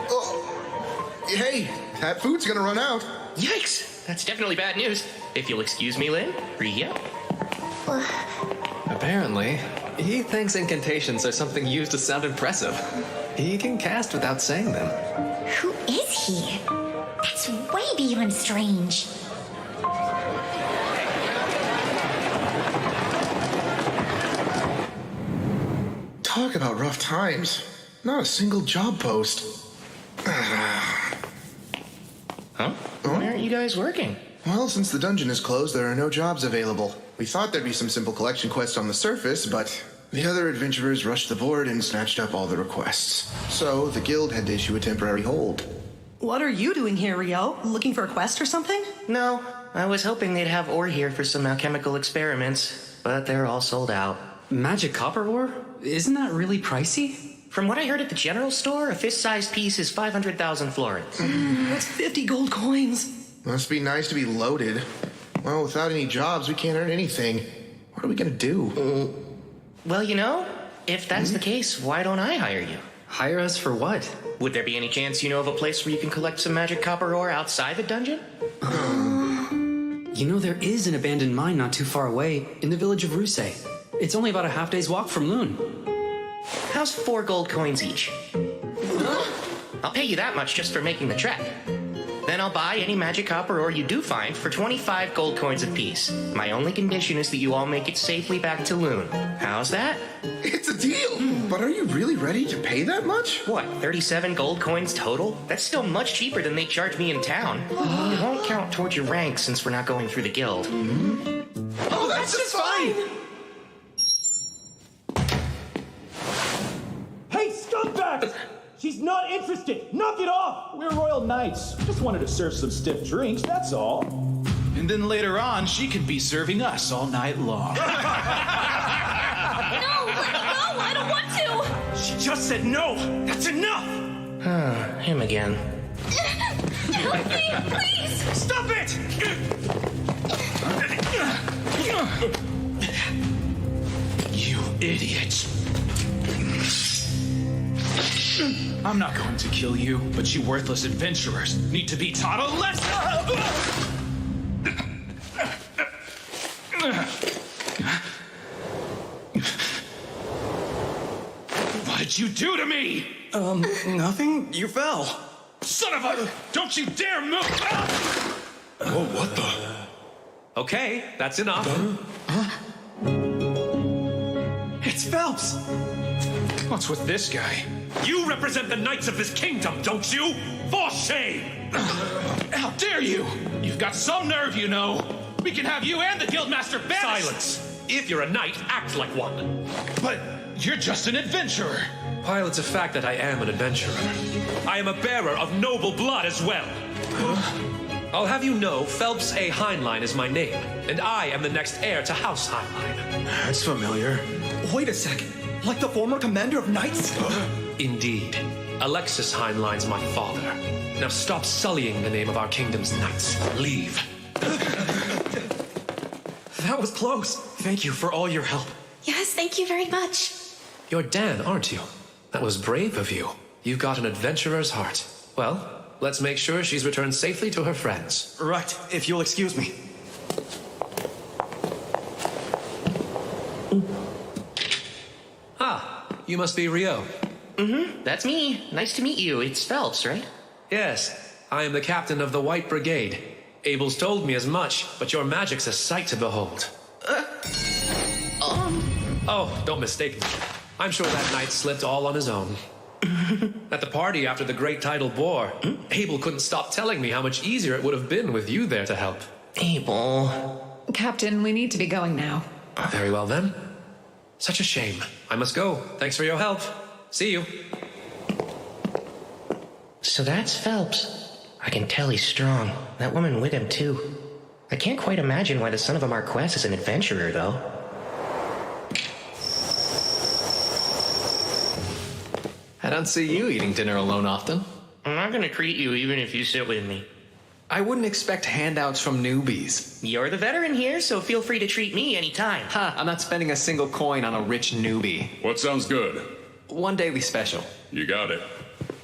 Oh. Hey, that food's gonna run out. Yikes! That's definitely bad news. If you'll excuse me, Lynn. Ria? Apparently, he thinks incantations are something used to sound impressive. He can cast without saying them. Who is he? That's way beyond strange. Talk about rough times. Not a single job post. Huh? Why aren't you guys working? Well, since the dungeon is closed, there are no jobs available. We thought there'd be some simple collection quests on the surface, but the other adventurers rushed the board and snatched up all the requests. So the guild had to issue a temporary hold. What are you doing here, Rio? Looking for a quest or something? No, I was hoping they'd have ore here for some alchemical experiments, but they're all sold out. Magic copper ore? Isn't that really pricey? From what I heard at the general store, a fist-sized piece is 500,000 florins. That's 50 gold coins. Must be nice to be loaded. Well, without any jobs, we can't earn anything. What are we gonna do? Well, you know, if that's the case, why don't I hire you? Hire us for what? Would there be any chance you know of a place where you can collect some magic copper ore outside the dungeon? You know, there is an abandoned mine not too far away, in the village of Ruse. It's only about a half-day's walk from Loon. How's 4 gold coins each? I'll pay you that much just for making the trek. Then I'll buy any magic copper ore you do find for 25 gold coins apiece. My only condition is that you all make it safely back to Loon. How's that? It's a deal! But are you really ready to pay that much? What, 37 gold coins total? That's still much cheaper than they charge me in town. It won't count towards your rank since we're not going through the guild. Oh, that's just fine! Hey, scumbag! She's not interested! Knock it off! We're royal knights. Just wanted to serve some stiff drinks, that's all. And then later on, she can be serving us all night long. No, let me go! I don't want to! She just said no! That's enough! Him again. Help me, please! Stop it! You idiots. I'm not going to kill you, but you worthless adventurers need to be taught a lesson! What did you do to me? Nothing. You fell. Son of a... Don't you dare move! Oh, what the... Okay, that's enough. It's Phelps! What's with this guy? You represent the knights of this kingdom, don't you? For shame! How dare you? You've got some nerve, you know. We can have you and the Guildmaster banished! Silence! If you're a knight, act like one. But you're just an adventurer. While it's a fact that I am an adventurer, I am a bearer of noble blood as well. I'll have you know, Phelps A. Heinlein is my name, and I am the next heir to House Heinlein. That's familiar. Wait a second. Like the former commander of knights? Indeed. Alexis Heinlein's my father. Now stop sullying the name of our kingdom's knights. Leave. That was close. Thank you for all your help. Yes, thank you very much. You're Dan, aren't you? That was brave of you. You've got an adventurer's heart. Well, let's make sure she's returned safely to her friends. Right, if you'll excuse me. Ah, you must be Rio. That's me. Nice to meet you. It's Phelps, right? Yes, I am the captain of the White Brigade. Abel's told me as much, but your magic's a sight to behold. Oh, don't mistake me. I'm sure that knight slipped all on his own. At the party after the Great Tidal Bore, Abel couldn't stop telling me how much easier it would have been with you there to help. Abel. Captain, we need to be going now. Very well then. Such a shame. I must go. Thanks for your help. See you. So that's Phelps. I can tell he's strong. That woman with him, too. I can't quite imagine why the son of a Marquess is an adventurer, though. I don't see you eating dinner alone often. I'm not gonna treat you even if you sit with me. I wouldn't expect handouts from newbies. You're the veteran here, so feel free to treat me anytime. Ha, I'm not spending a single coin on a rich newbie. What sounds good? One daily special. You got it.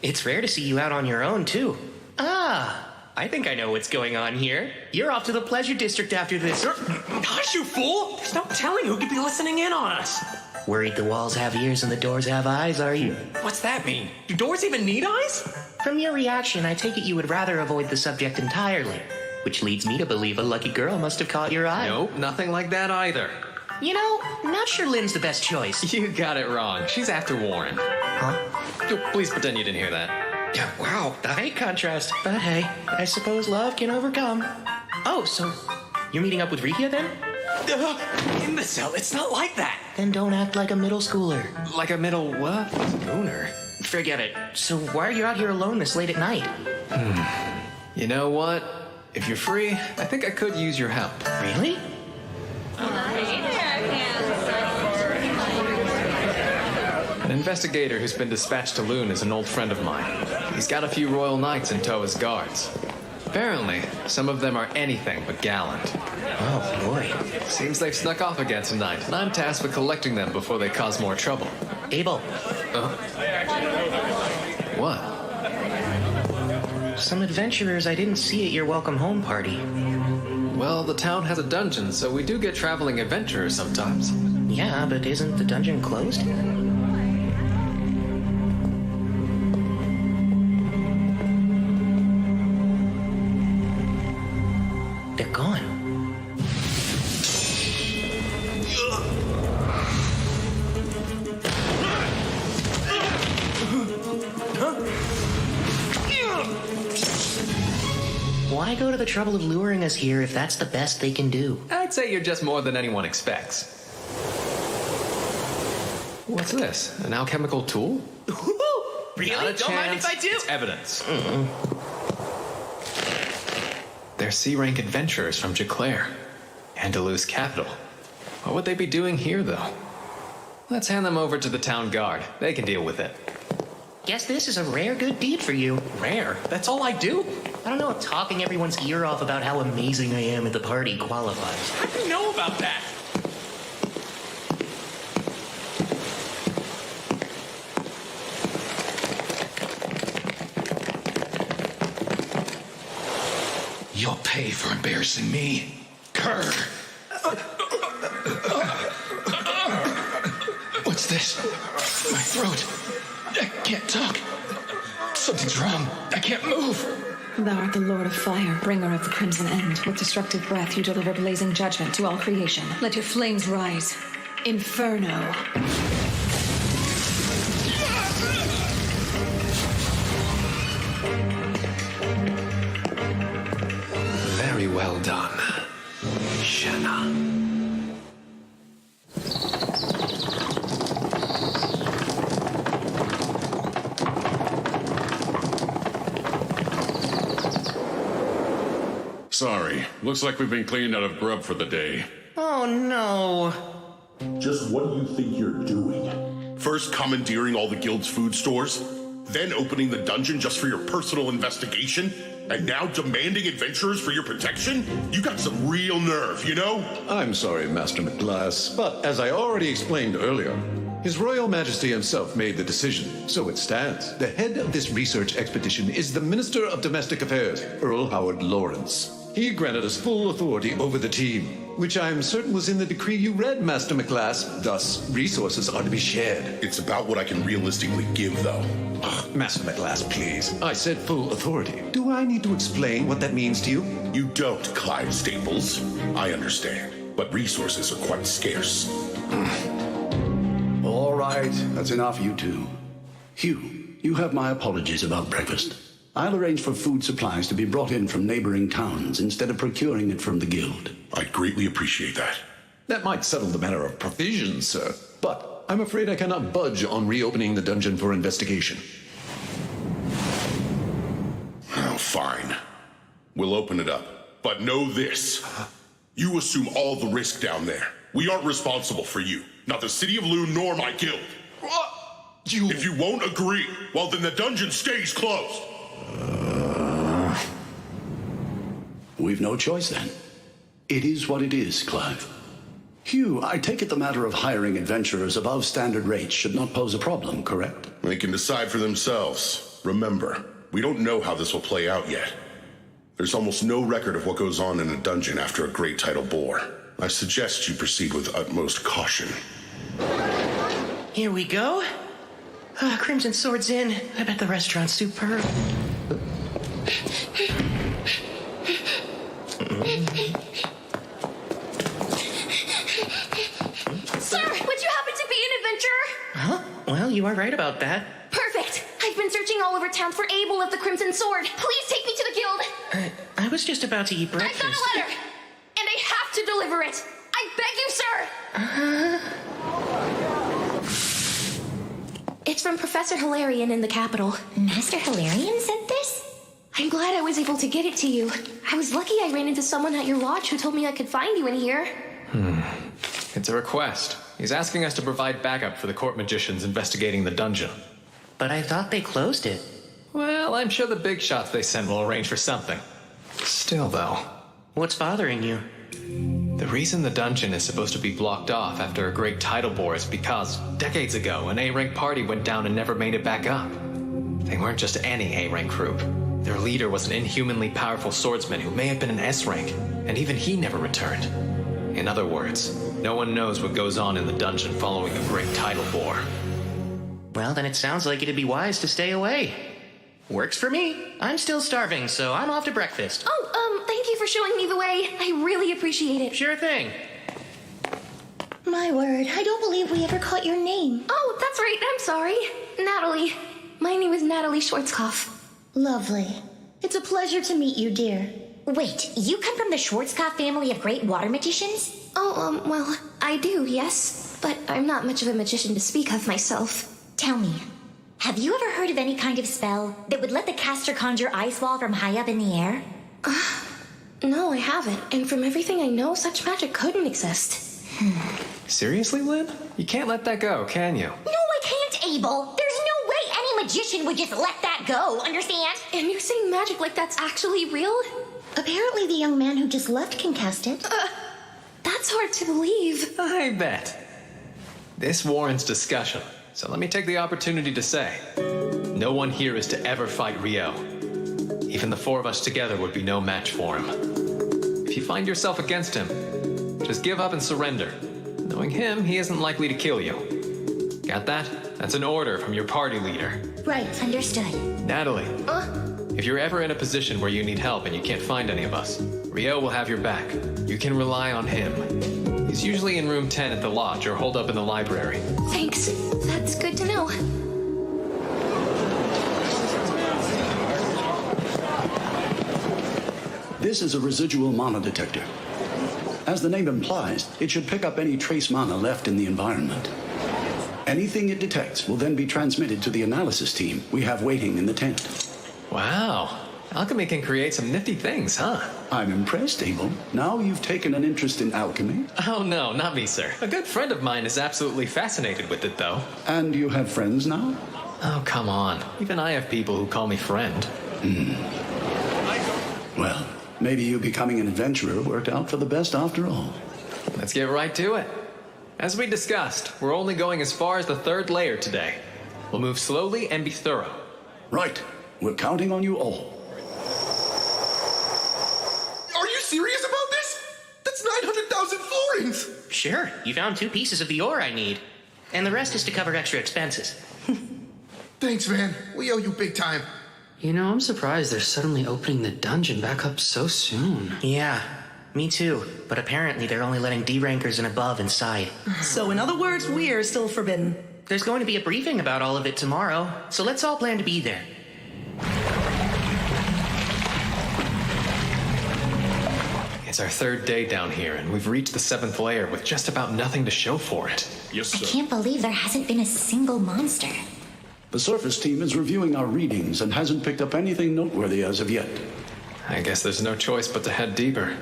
It's rare to see you out on your own, too. Ah, I think I know what's going on here. You're off to the Pleasure District after this. Hush, you fool! There's no telling who could be listening in on us. Worried the walls have ears and the doors have eyes, are you? What's that mean? Do doors even need eyes? From your reaction, I take it you would rather avoid the subject entirely. Which leads me to believe a lucky girl must have caught your eye. Nope, nothing like that either. You know, I'm not sure Lynn's the best choice. You got it wrong. She's after Warren. Huh? Please pretend you didn't hear that. Yeah, wow, the height contrast. But hey, I suppose love can overcome. Oh, so you're meeting up with Rikia then? Imbecile, it's not like that. Then don't act like a middle schooler. Like a middle what? Schooner. Forget it. So why are you out here alone this late at night? You know what? If you're free, I think I could use your help. Really? An investigator who's been dispatched to Loon is an old friend of mine. He's got a few Royal Knights in tow as guards. Apparently, some of them are anything but gallant. Oh, boy. Seems they've snuck off again tonight, and I'm tasked with collecting them before they cause more trouble. Abel. What? Some adventurers I didn't see at your welcome home party. Well, the town has a dungeon, so we do get traveling adventurers sometimes. Yeah, but isn't the dungeon closed? They're gone. Why go to the trouble of luring us here if that's the best they can do? I'd say you're just more than anyone expects. What's this? An alchemical tool? Really? Don't mind if I do. It's evidence. They're C-rank adventurers from Jaclair, Andalus capital. What would they be doing here, though? Let's hand them over to the town guard. They can deal with it. Guess this is a rare good deed for you. Rare? That's all I do. I don't know if talking everyone's ear off about how amazing I am at the party qualifies. How do you know about that? You'll pay for embarrassing me, Kerr. What's this? My throat. I can't talk. Something's wrong. I can't move. Thou art the Lord of Fire, bringer of the Crimson End. With destructive breath, you deliver blazing judgment to all creation. Let your flames rise. Inferno. Very well done, Shanna. Sorry. Looks like we've been cleaned out of grub for the day. Oh, no. Just what do you think you're doing? First commandeering all the guild's food stores, then opening the dungeon just for your personal investigation, and now demanding adventurers for your protection? You got some real nerve, you know? I'm sorry, Master McGlass, but as I already explained earlier, His Royal Majesty himself made the decision, so it stands. The head of this research expedition is the Minister of Domestic Affairs, Earl Howard Lawrence. He granted us full authority over the team, which I am certain was in the decree you read, Master McGlass. Thus, resources are to be shared. It's about what I can realistically give, though. Master McGlass, please. I said full authority. Do I need to explain what that means to you? You don't, Clyde Staples. I understand, but resources are quite scarce. All right, that's enough, you two. Hugh, you have my apologies about breakfast. I'll arrange for food supplies to be brought in from neighboring towns instead of procuring it from the guild. I'd greatly appreciate that. That might settle the matter of provisions, sir. But I'm afraid I cannot budge on reopening the dungeon for investigation. Oh, fine. We'll open it up. But know this. You assume all the risk down there. We aren't responsible for you. Not the City of Loon nor my guild. If you won't agree, well then the dungeon stays closed. We've no choice then. It is what it is, Clive. Hugh, I take it the matter of hiring adventurers above standard rates should not pose a problem, correct? They can decide for themselves. Remember, we don't know how this will play out yet. There's almost no record of what goes on in a dungeon after a great tidal bore. I suggest you proceed with utmost caution. Here we go. Crimson Sword's in. I bet the restaurant's superb. Sir, would you happen to be an adventurer? Huh? Well, you are right about that. Perfect. I've been searching all over town for Abel of the Crimson Sword. Please take me to the guild. I was just about to eat breakfast. I've got a letter, and I have to deliver it. I beg you, sir. It's from Professor Hilarion in the capital. Master Hilarion sent this? I'm glad I was able to get it to you. I was lucky I ran into someone at your lodge who told me I could find you in here. It's a request. He's asking us to provide backup for the court magicians investigating the dungeon. But I thought they closed it. Well, I'm sure the big shots they sent will arrange for something. Still, though. What's bothering you? The reason the dungeon is supposed to be blocked off after a great tidal bore is because, decades ago, an A-rank party went down and never made it back up. They weren't just any A-rank group. Their leader was an inhumanly powerful swordsman who may have been an S-rank, and even he never returned. In other words, no one knows what goes on in the dungeon following a great tidal bore. Well, then it sounds like it'd be wise to stay away. Works for me. I'm still starving, so I'm off to breakfast. Thank you for showing me the way. I really appreciate it. Sure thing. My word, I don't believe we ever caught your name. Oh, that's right. I'm sorry. Natalie. My name is Natalie Schwarzkopf. Lovely. It's a pleasure to meet you, dear. Wait, you come from the Schwarzkopf family of great water magicians? Oh, well, I do, yes. But I'm not much of a magician to speak of myself. Tell me, have you ever heard of any kind of spell that would let the caster conjure ice wall from high up in the air? No, I haven't. And from everything I know, such magic couldn't exist. Seriously, Lynn? You can't let that go, can you? No, I can't, Abel. There's no way any magician would just let that go, understand? And you saying magic like that's actually real? Apparently the young man who just left can cast it. That's hard to believe. I bet. This warrants discussion, so let me take the opportunity to say, no one here is to ever fight Rio. Even the four of us together would be no match for him. If you find yourself against him, just give up and surrender. Knowing him, he isn't likely to kill you. Got that? That's an order from your party leader. Right, understood. Natalie, if you're ever in a position where you need help and you can't find any of us, Rio will have your back. You can rely on him. He's usually in room 10 at the lodge or holed up in the library. Thanks. That's good to know. This is a residual mana detector. As the name implies, it should pick up any trace mana left in the environment. Anything it detects will then be transmitted to the analysis team we have waiting in the tent. Wow. Alchemy can create some nifty things, huh? I'm impressed, Abel. Now you've taken an interest in alchemy. Oh, no, not me, sir. A good friend of mine is absolutely fascinated with it, though. And you have friends now? Oh, come on. Even I have people who call me friend. Well, maybe you becoming an adventurer worked out for the best after all. Let's get right to it. As we discussed, we're only going as far as the third layer today. We'll move slowly and be thorough. Right. We're counting on you all. Are you serious about this? That's 900,000 florins! Sure, you found 2 pieces of the ore I need. And the rest is to cover extra expenses. Thanks, Van. We owe you big time. You know, I'm surprised they're suddenly opening the dungeon back up so soon. Yeah, me too. But apparently they're only letting D-rankers and above inside. So in other words, we're still forbidden. There's going to be a briefing about all of it tomorrow, so let's all plan to be there. It's our third day down here, and we've reached the 7th layer with just about nothing to show for it. I can't believe there hasn't been a single monster. The surface team is reviewing our readings and hasn't picked up anything noteworthy as of yet. I guess there's no choice but to head deeper.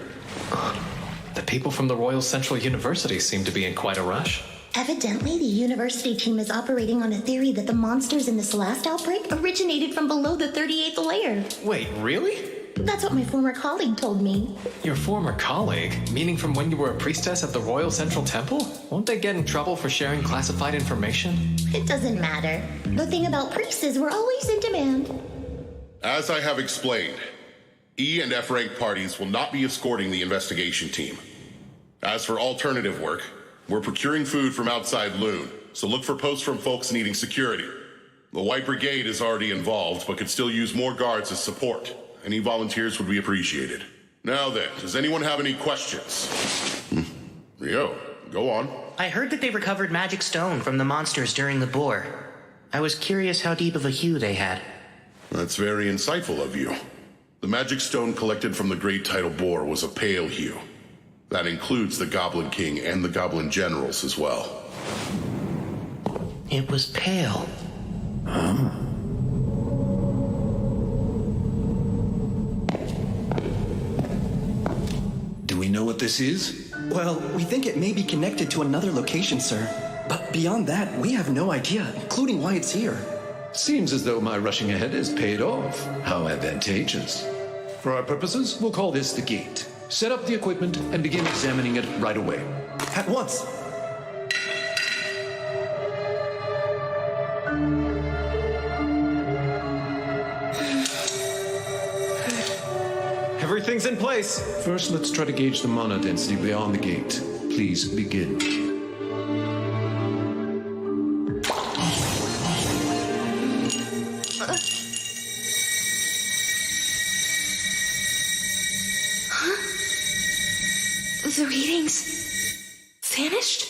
The people from the Royal Central University seem to be in quite a rush. Evidently, the university team is operating on a theory that the monsters in this last outbreak originated from below the 38th layer. Wait, really? That's what my former colleague told me. Your former colleague? Meaning from when you were a priestess at the Royal Central Temple? Won't they get in trouble for sharing classified information? It doesn't matter. The thing about priests is we're always in demand. As I have explained, E and F rank parties will not be escorting the investigation team. As for alternative work, we're procuring food from outside Loon, so look for posts from folks needing security. The White Brigade is already involved, but could still use more guards as support. Any volunteers would be appreciated. Now then, does anyone have any questions? Rio, go on. I heard that they recovered magic stone from the monsters during the boar. I was curious how deep of a hue they had. That's very insightful of you. The magic stone collected from the Great Tidal Boar was a pale hue. That includes the Goblin King and the Goblin Generals as well. It was pale. Do we know what this is? Well, we think it may be connected to another location, sir. But beyond that, we have no idea, including why it's here. Seems as though my rushing ahead has paid off. How advantageous. For our purposes, we'll call this the gate. Set up the equipment and begin examining it right away. At once. Everything's in place. First, let's try to gauge the mana density beyond the gate. Please begin. The readings vanished?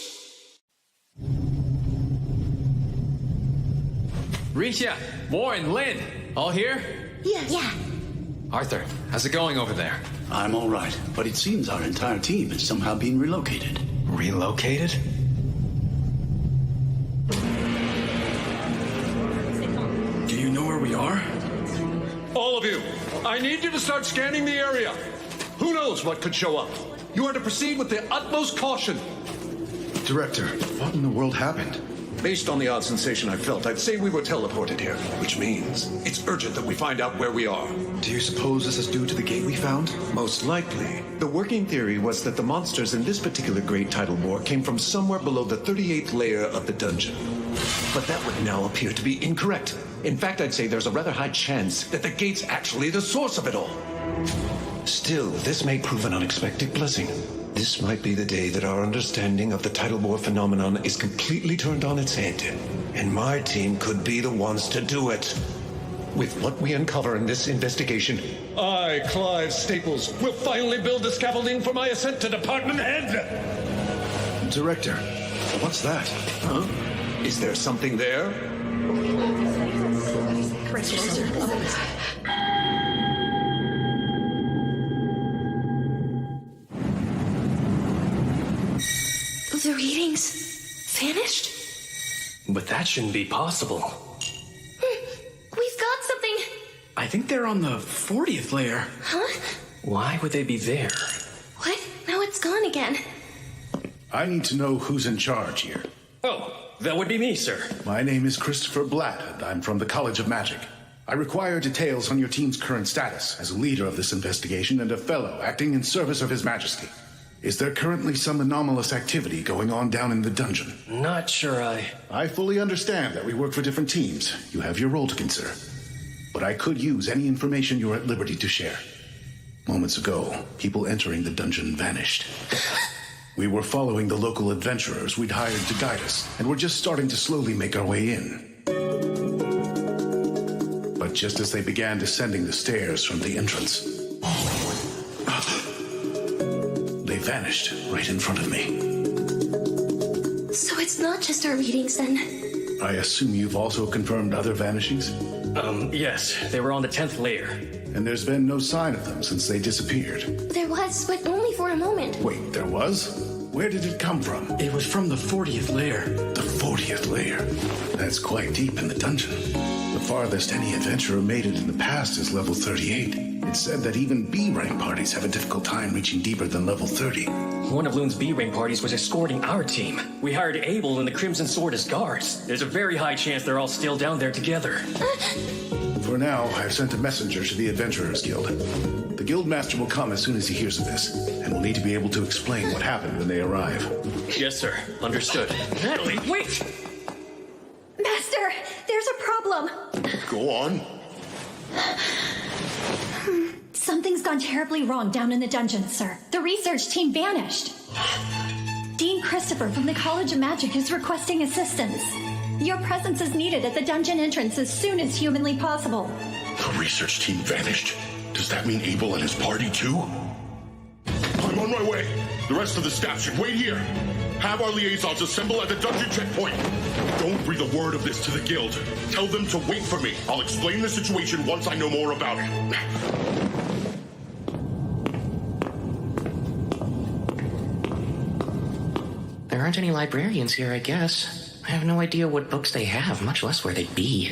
Risha, Warren, Lynn, all here? Yeah. Arthur, how's it going over there? I'm all right, but it seems our entire team has somehow been relocated. Relocated? Do you know where we are? All of you, I need you to start scanning the area. Who knows what could show up? You are to proceed with the utmost caution. Director, what in the world happened? Based on the odd sensation I felt, I'd say we were teleported here, which means it's urgent that we find out where we are. Do you suppose this is due to the gate we found? Most likely. The working theory was that the monsters in this particular Great Tidal Boar came from somewhere below the 38th layer of the dungeon. But that would now appear to be incorrect. In fact, I'd say there's a rather high chance that the gate's actually the source of it all. Still, this may prove an unexpected blessing. This might be the day that our understanding of the Tidal Boar phenomenon is completely turned on its head. And my team could be the ones to do it. With what we uncover in this investigation, I, Clive Staples, will finally build the scaffolding for my ascent to Department Head! Director, what's that? Huh? Is there something there? The readings vanished? But that shouldn't be possible. We've got something. I think they're on the 40th layer. Huh? Why would they be there? What? Now it's gone again. I need to know who's in charge here. Oh, that would be me, sir. My name is Christopher Blatt, and I'm from the College of Magic. I require details on your team's current status as a leader of this investigation and a fellow acting in service of His Majesty. Is there currently some anomalous activity going on down in the dungeon? Not sure I fully understand that we work for different teams. You have your role to consider. But I could use any information you're at liberty to share. Moments ago, people entering the dungeon vanished. We were following the local adventurers we'd hired to guide us, and we're just starting to slowly make our way in. But just as they began descending the stairs from the entrance, they vanished right in front of me. So it's not just our readings then? I assume you've also confirmed other vanishings? Yes, they were on the 10th layer. and there's been no sign of them since they disappeared. There was, but only for a moment. Wait, there was? Where did it come from? It was from the 40th layer. The 40th layer? That's quite deep in the dungeon. The farthest any adventurer made it in the past is level 38. It's said that even B-rank parties have a difficult time reaching deeper than level 30. One of Loon's B-rank parties was escorting our team. We hired Abel and the Crimson Sword as guards. There's a very high chance they're all still down there together. For now, I've sent a messenger to the Adventurers Guild. The Guildmaster will come as soon as he hears of this, and will need to be able to explain what happened when they arrive. Yes, sir. Understood. Natalie, wait! Master, there's a problem. Go on. Something's gone terribly wrong down in the dungeon, sir. The research team vanished. Dean Christopher from the College of Magic is requesting assistance. Your presence is needed at the dungeon entrance as soon as humanly possible. The research team vanished. Does that mean Abel and his party too? I'm on my way. The rest of the staff should wait here. Have our liaisons assemble at the dungeon checkpoint. Don't breathe a word of this to the guild. Tell them to wait for me. I'll explain the situation once I know more about it. There aren't any librarians here, I guess. I have no idea what books they have, much less where they'd be.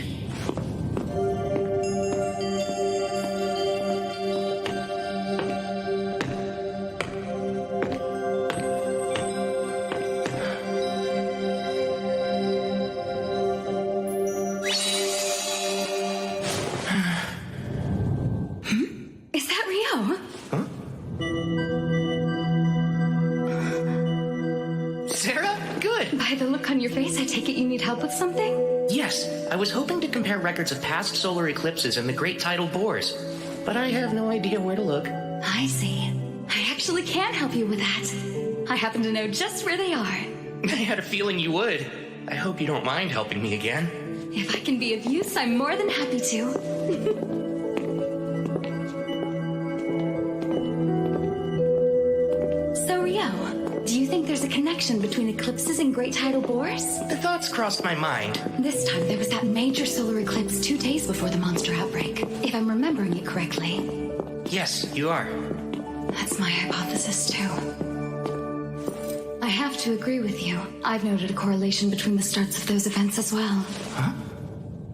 Is that Rio? Sarah? Good. By the look on your face, I take it you need help with something? Yes, I was hoping to compare records of past solar eclipses and the great tidal bores, but I have no idea where to look. I see. I actually can help you with that. I happen to know just where they are. I had a feeling you would. I hope you don't mind helping me again. If I can be of use, I'm more than happy to. So, Rio, do you think there's a connection between eclipses and great tidal bores? The thoughts crossed my mind. This time there was that major solar eclipse 2 days before the monster outbreak, if I'm remembering it correctly. Yes, you are. That's my hypothesis, too. I have to agree with you. I've noted a correlation between the starts of those events as well. Huh?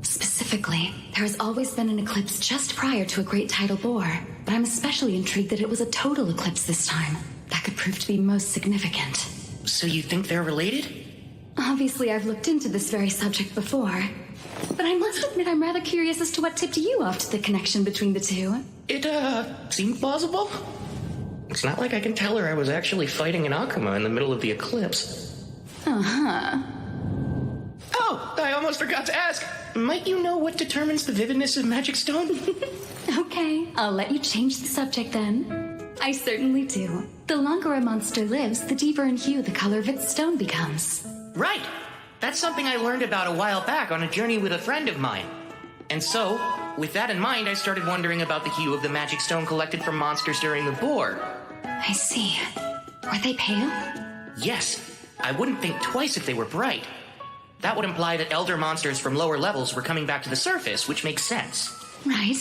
Specifically, there has always been an eclipse just prior to a great tidal bore, but I'm especially intrigued that it was a total eclipse this time. That could prove to be most significant. So you think they're related? Obviously, I've looked into this very subject before, but I must admit I'm rather curious as to what tipped you off to the connection between the two. It, seemed plausible. It's not like I can tell her I was actually fighting an Akuma in the middle of the eclipse. Uh-huh. Oh, I almost forgot to ask. Might you know what determines the vividness of Magic Stone? Okay, I'll let you change the subject then. I certainly do. The longer a monster lives, the deeper in hue the color of its stone becomes. Right. That's something I learned about a while back on a journey with a friend of mine. And so, with that in mind, I started wondering about the hue of the magic stone collected from monsters during the bore. I see. Were they pale? Yes. I wouldn't think twice if they were bright. That would imply that elder monsters from lower levels were coming back to the surface, which makes sense. Right.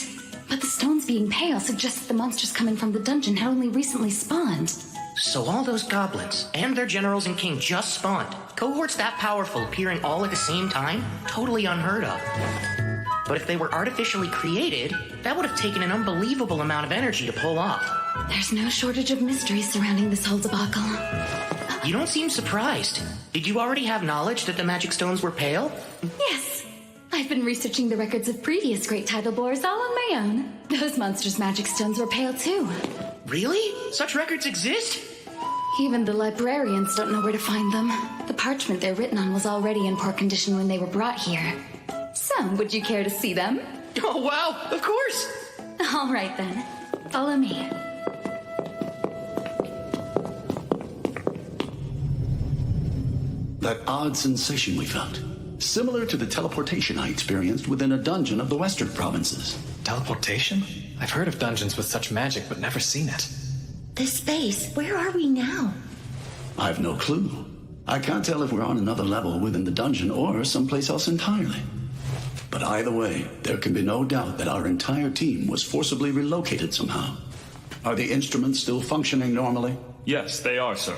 But the stones being pale suggests that the monsters coming from the dungeon had only recently spawned. So all those goblins, and their generals and king just spawned. Cohorts that powerful appearing all at the same time? Totally unheard of. But if they were artificially created, that would have taken an unbelievable amount of energy to pull off. There's no shortage of mysteries surrounding this whole debacle. You don't seem surprised. Did you already have knowledge that the magic stones were pale? Yes. I've been researching the records of previous great tidal bores all on my own. Those monsters' magic stones were pale too. Really? Such records exist? Even the librarians don't know where to find them. The parchment they're written on was already in poor condition when they were brought here. So, would you care to see them? Oh, wow, of course! All right then. Follow me. That odd sensation we felt. Similar to the teleportation I experienced within a dungeon of the western provinces. Teleportation? I've heard of dungeons with such magic, but never seen it. This space, where are we now? I've no clue. I can't tell if we're on another level within the dungeon or someplace else entirely. But either way, there can be no doubt that our entire team was forcibly relocated somehow. Are the instruments still functioning normally? Yes, they are, sir.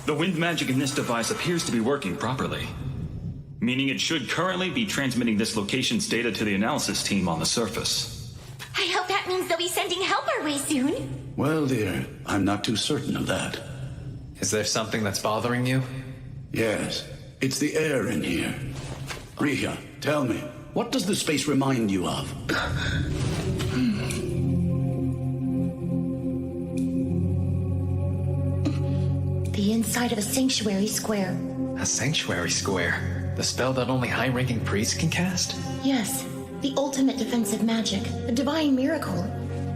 The wind magic in this device appears to be working properly, meaning it should currently be transmitting this location's data to the analysis team on the surface. I hope that means they'll be sending help our way soon. Well, dear, I'm not too certain of that. Is there something that's bothering you? Yes, it's the air in here. Rhea, tell me, what does the space remind you of? The inside of a sanctuary square. A sanctuary square? The spell that only high-ranking priests can cast? Yes, the ultimate defensive magic, a divine miracle,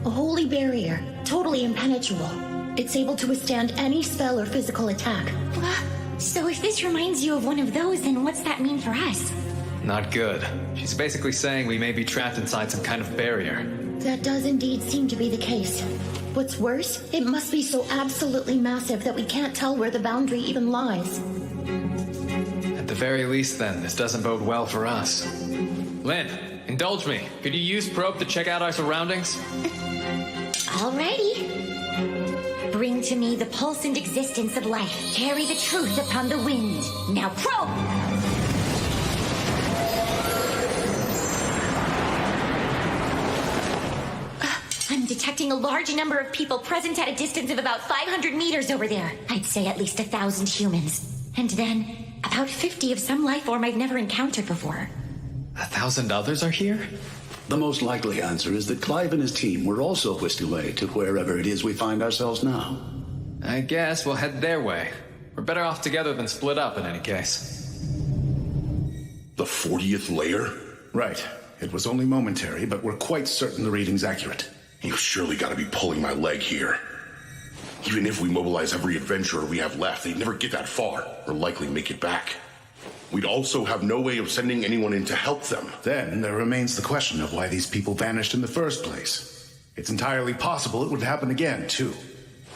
a holy barrier, totally impenetrable. It's able to withstand any spell or physical attack. So if this reminds you of one of those, then what's that mean for us? Not good. She's basically saying we may be trapped inside some kind of barrier. That does indeed seem to be the case. What's worse, it must be so absolutely massive that we can't tell where the boundary even lies. At the very least, then, this doesn't bode well for us. Lynn, indulge me. Could you use Probe to check out our surroundings? Alrighty. Bring to me the pulse and existence of life. Carry the truth upon the wind. Now probe! I'm detecting a large number of people present at a distance of about 500 meters over there. I'd say at least 1,000 humans. And then, about 50 of some life form I've never encountered before. 1,000 others are here? The most likely answer is that Clive and his team were also whisked away to wherever it is we find ourselves now. I guess we'll head their way. We're better off together than split up in any case. The 40th layer? Right. It was only momentary, but we're quite certain the reading's accurate. You've surely got to be pulling my leg here. Even if we mobilize every adventurer we have left, they'd never get that far, or likely make it back. We'd also have no way of sending anyone in to help them. Then there remains the question of why these people vanished in the first place. It's entirely possible it would happen again, too.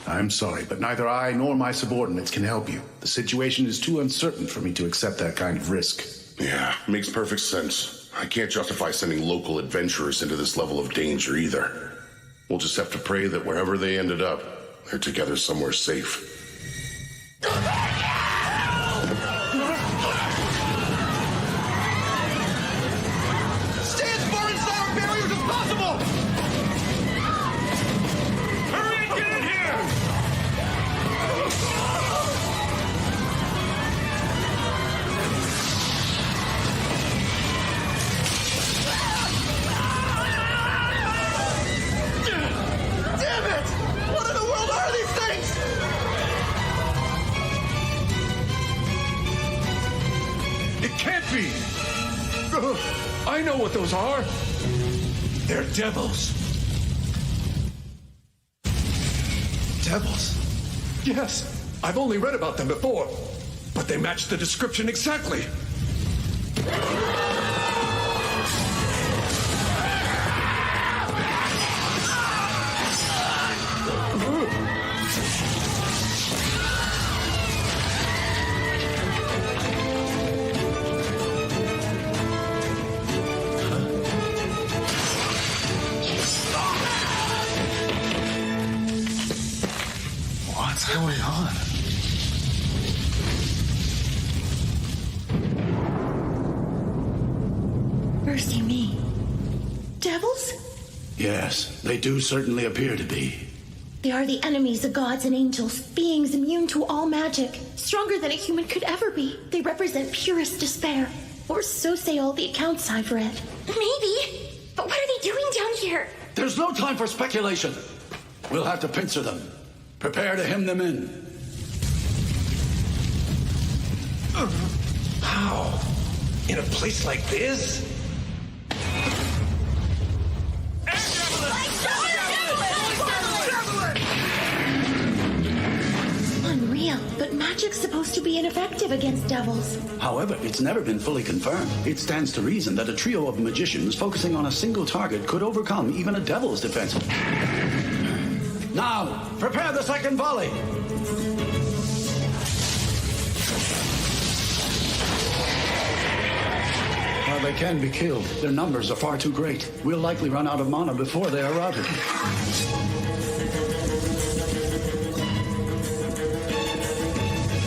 I'm sorry, but neither I nor my subordinates can help you. The situation is too uncertain for me to accept that kind of risk. Yeah, makes perfect sense. I can't justify sending local adventurers into this level of danger either. We'll just have to pray that wherever they ended up, they're together somewhere safe. I know what those are. They're devils. Devils? Yes, I've only read about them before, but they match the description exactly. What's going on? Mercy me. Devils? Yes, they do certainly appear to be. They are the enemies of gods and angels, beings immune to all magic, stronger than a human could ever be. They represent purest despair, or so say all the accounts I've read. Maybe, but what are they doing down here? There's no time for speculation. We'll have to pincer them. Prepare to hem them in. How? In a place like this? Unreal, but magic's supposed to be ineffective against devils. However, it's never been fully confirmed. It stands to reason that a trio of magicians focusing on a single target could overcome even a devil's defense. Now, prepare the second volley. Are they can be killed, their numbers are far too great. We'll likely run out of mana before they are routed.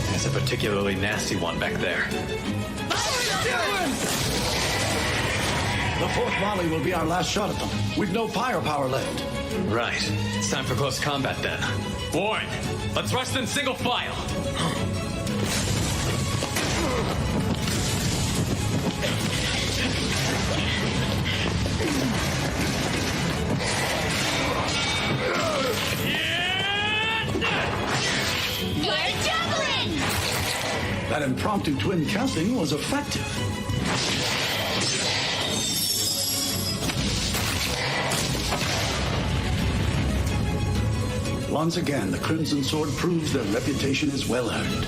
There's a particularly nasty one back there. The fourth volley will be our last shot at them. We've no firepower left. Right. It's time for close combat then. Warren, let's rush them single file. That impromptu twin casting was effective. Once again, the Crimson Sword proves their reputation is well earned.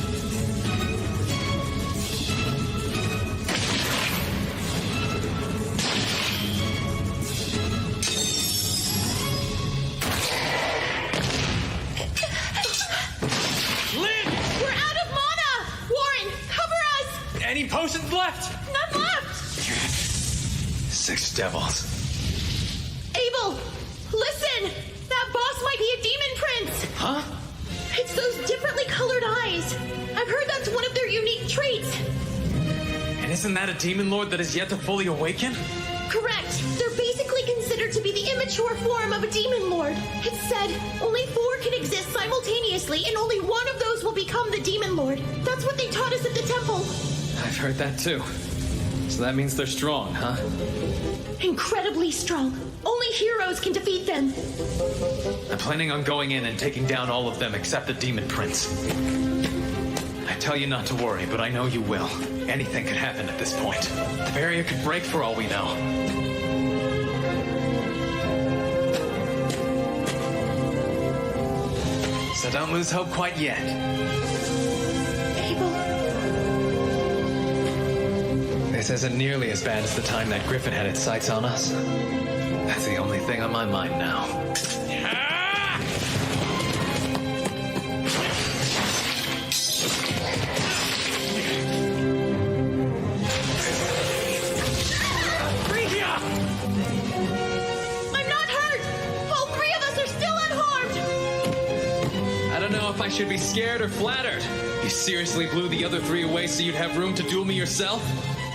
Any potions left? None left! 6 devils. Abel, listen! That boss might be a demon prince! Huh? It's those differently colored eyes. I've heard that's one of their unique traits. And isn't that a demon lord that is yet to fully awaken? Correct. They're basically considered to be the immature form of a demon lord. It's said only 4 can exist simultaneously, and only one of those will become the demon lord. That's what they taught us at the temple. I've heard that too. So that means they're strong, huh? Incredibly strong. Only heroes can defeat them. I'm planning on going in and taking down all of them except the demon prince. I tell you not to worry, but I know you will. Anything could happen at this point. The barrier could break for all we know. So don't lose hope quite yet. This isn't nearly as bad as the time that Griffin had its sights on us. That's the only thing on my mind now. I'm not hurt! All 3 of us are still unharmed! I don't know if I should be scared or flattered. You seriously blew the other 3 away so you'd have room to duel me yourself?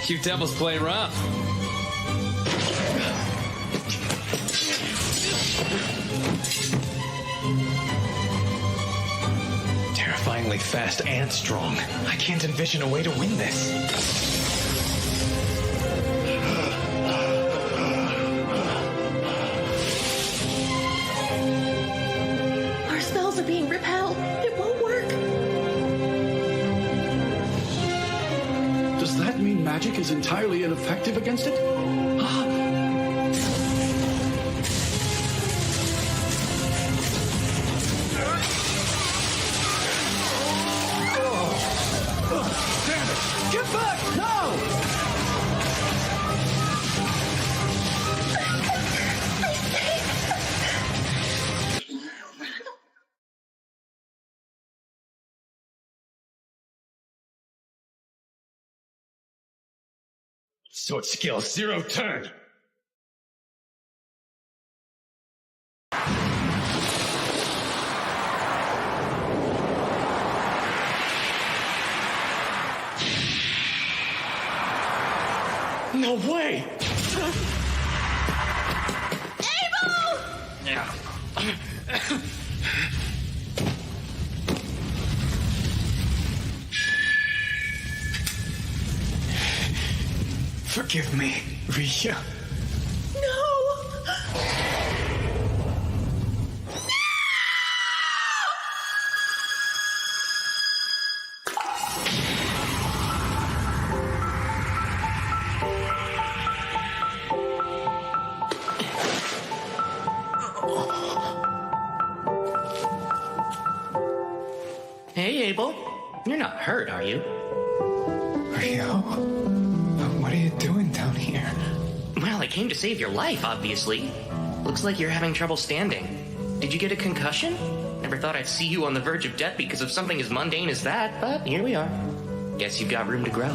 You devils play rough. Terrifyingly fast and strong. I can't envision a way to win this. Our spells are being repelled. It won't work. Does that mean magic is entirely ineffective against it? Damn it! Get back! No! Sword skill 0 turn. No way! Abel! Forgive me, Rhea. No! Hey, Abel. You're not hurt, are you? Rio? What are you doing down here? Well, I came to save your life, obviously. Looks like you're having trouble standing. Did you get a concussion? Never thought I'd see you on the verge of death because of something as mundane as that, but here we are. Guess you've got room to grow.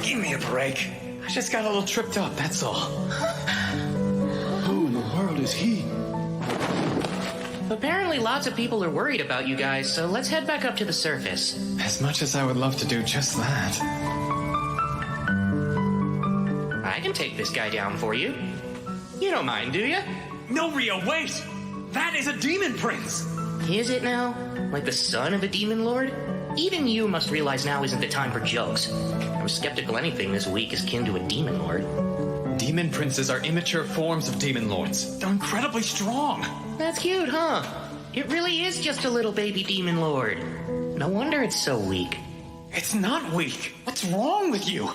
Give me a break. just got a little tripped up, that's all. Who in the world is he? Apparently lots of people are worried about you guys, so let's head back up to the surface. As much as I would love to do just that. I can take this guy down for you. You don't mind, do you? No, Rio, wait! That is a demon prince! Is it now? Like the son of a demon lord? Even you must realize now isn't the time for jokes. I was skeptical anything this weak is kin to a demon lord. Demon princes are immature forms of demon lords. They're incredibly strong. That's cute, huh? It really is just a little baby demon lord. No wonder it's so weak. It's not weak. What's wrong with you?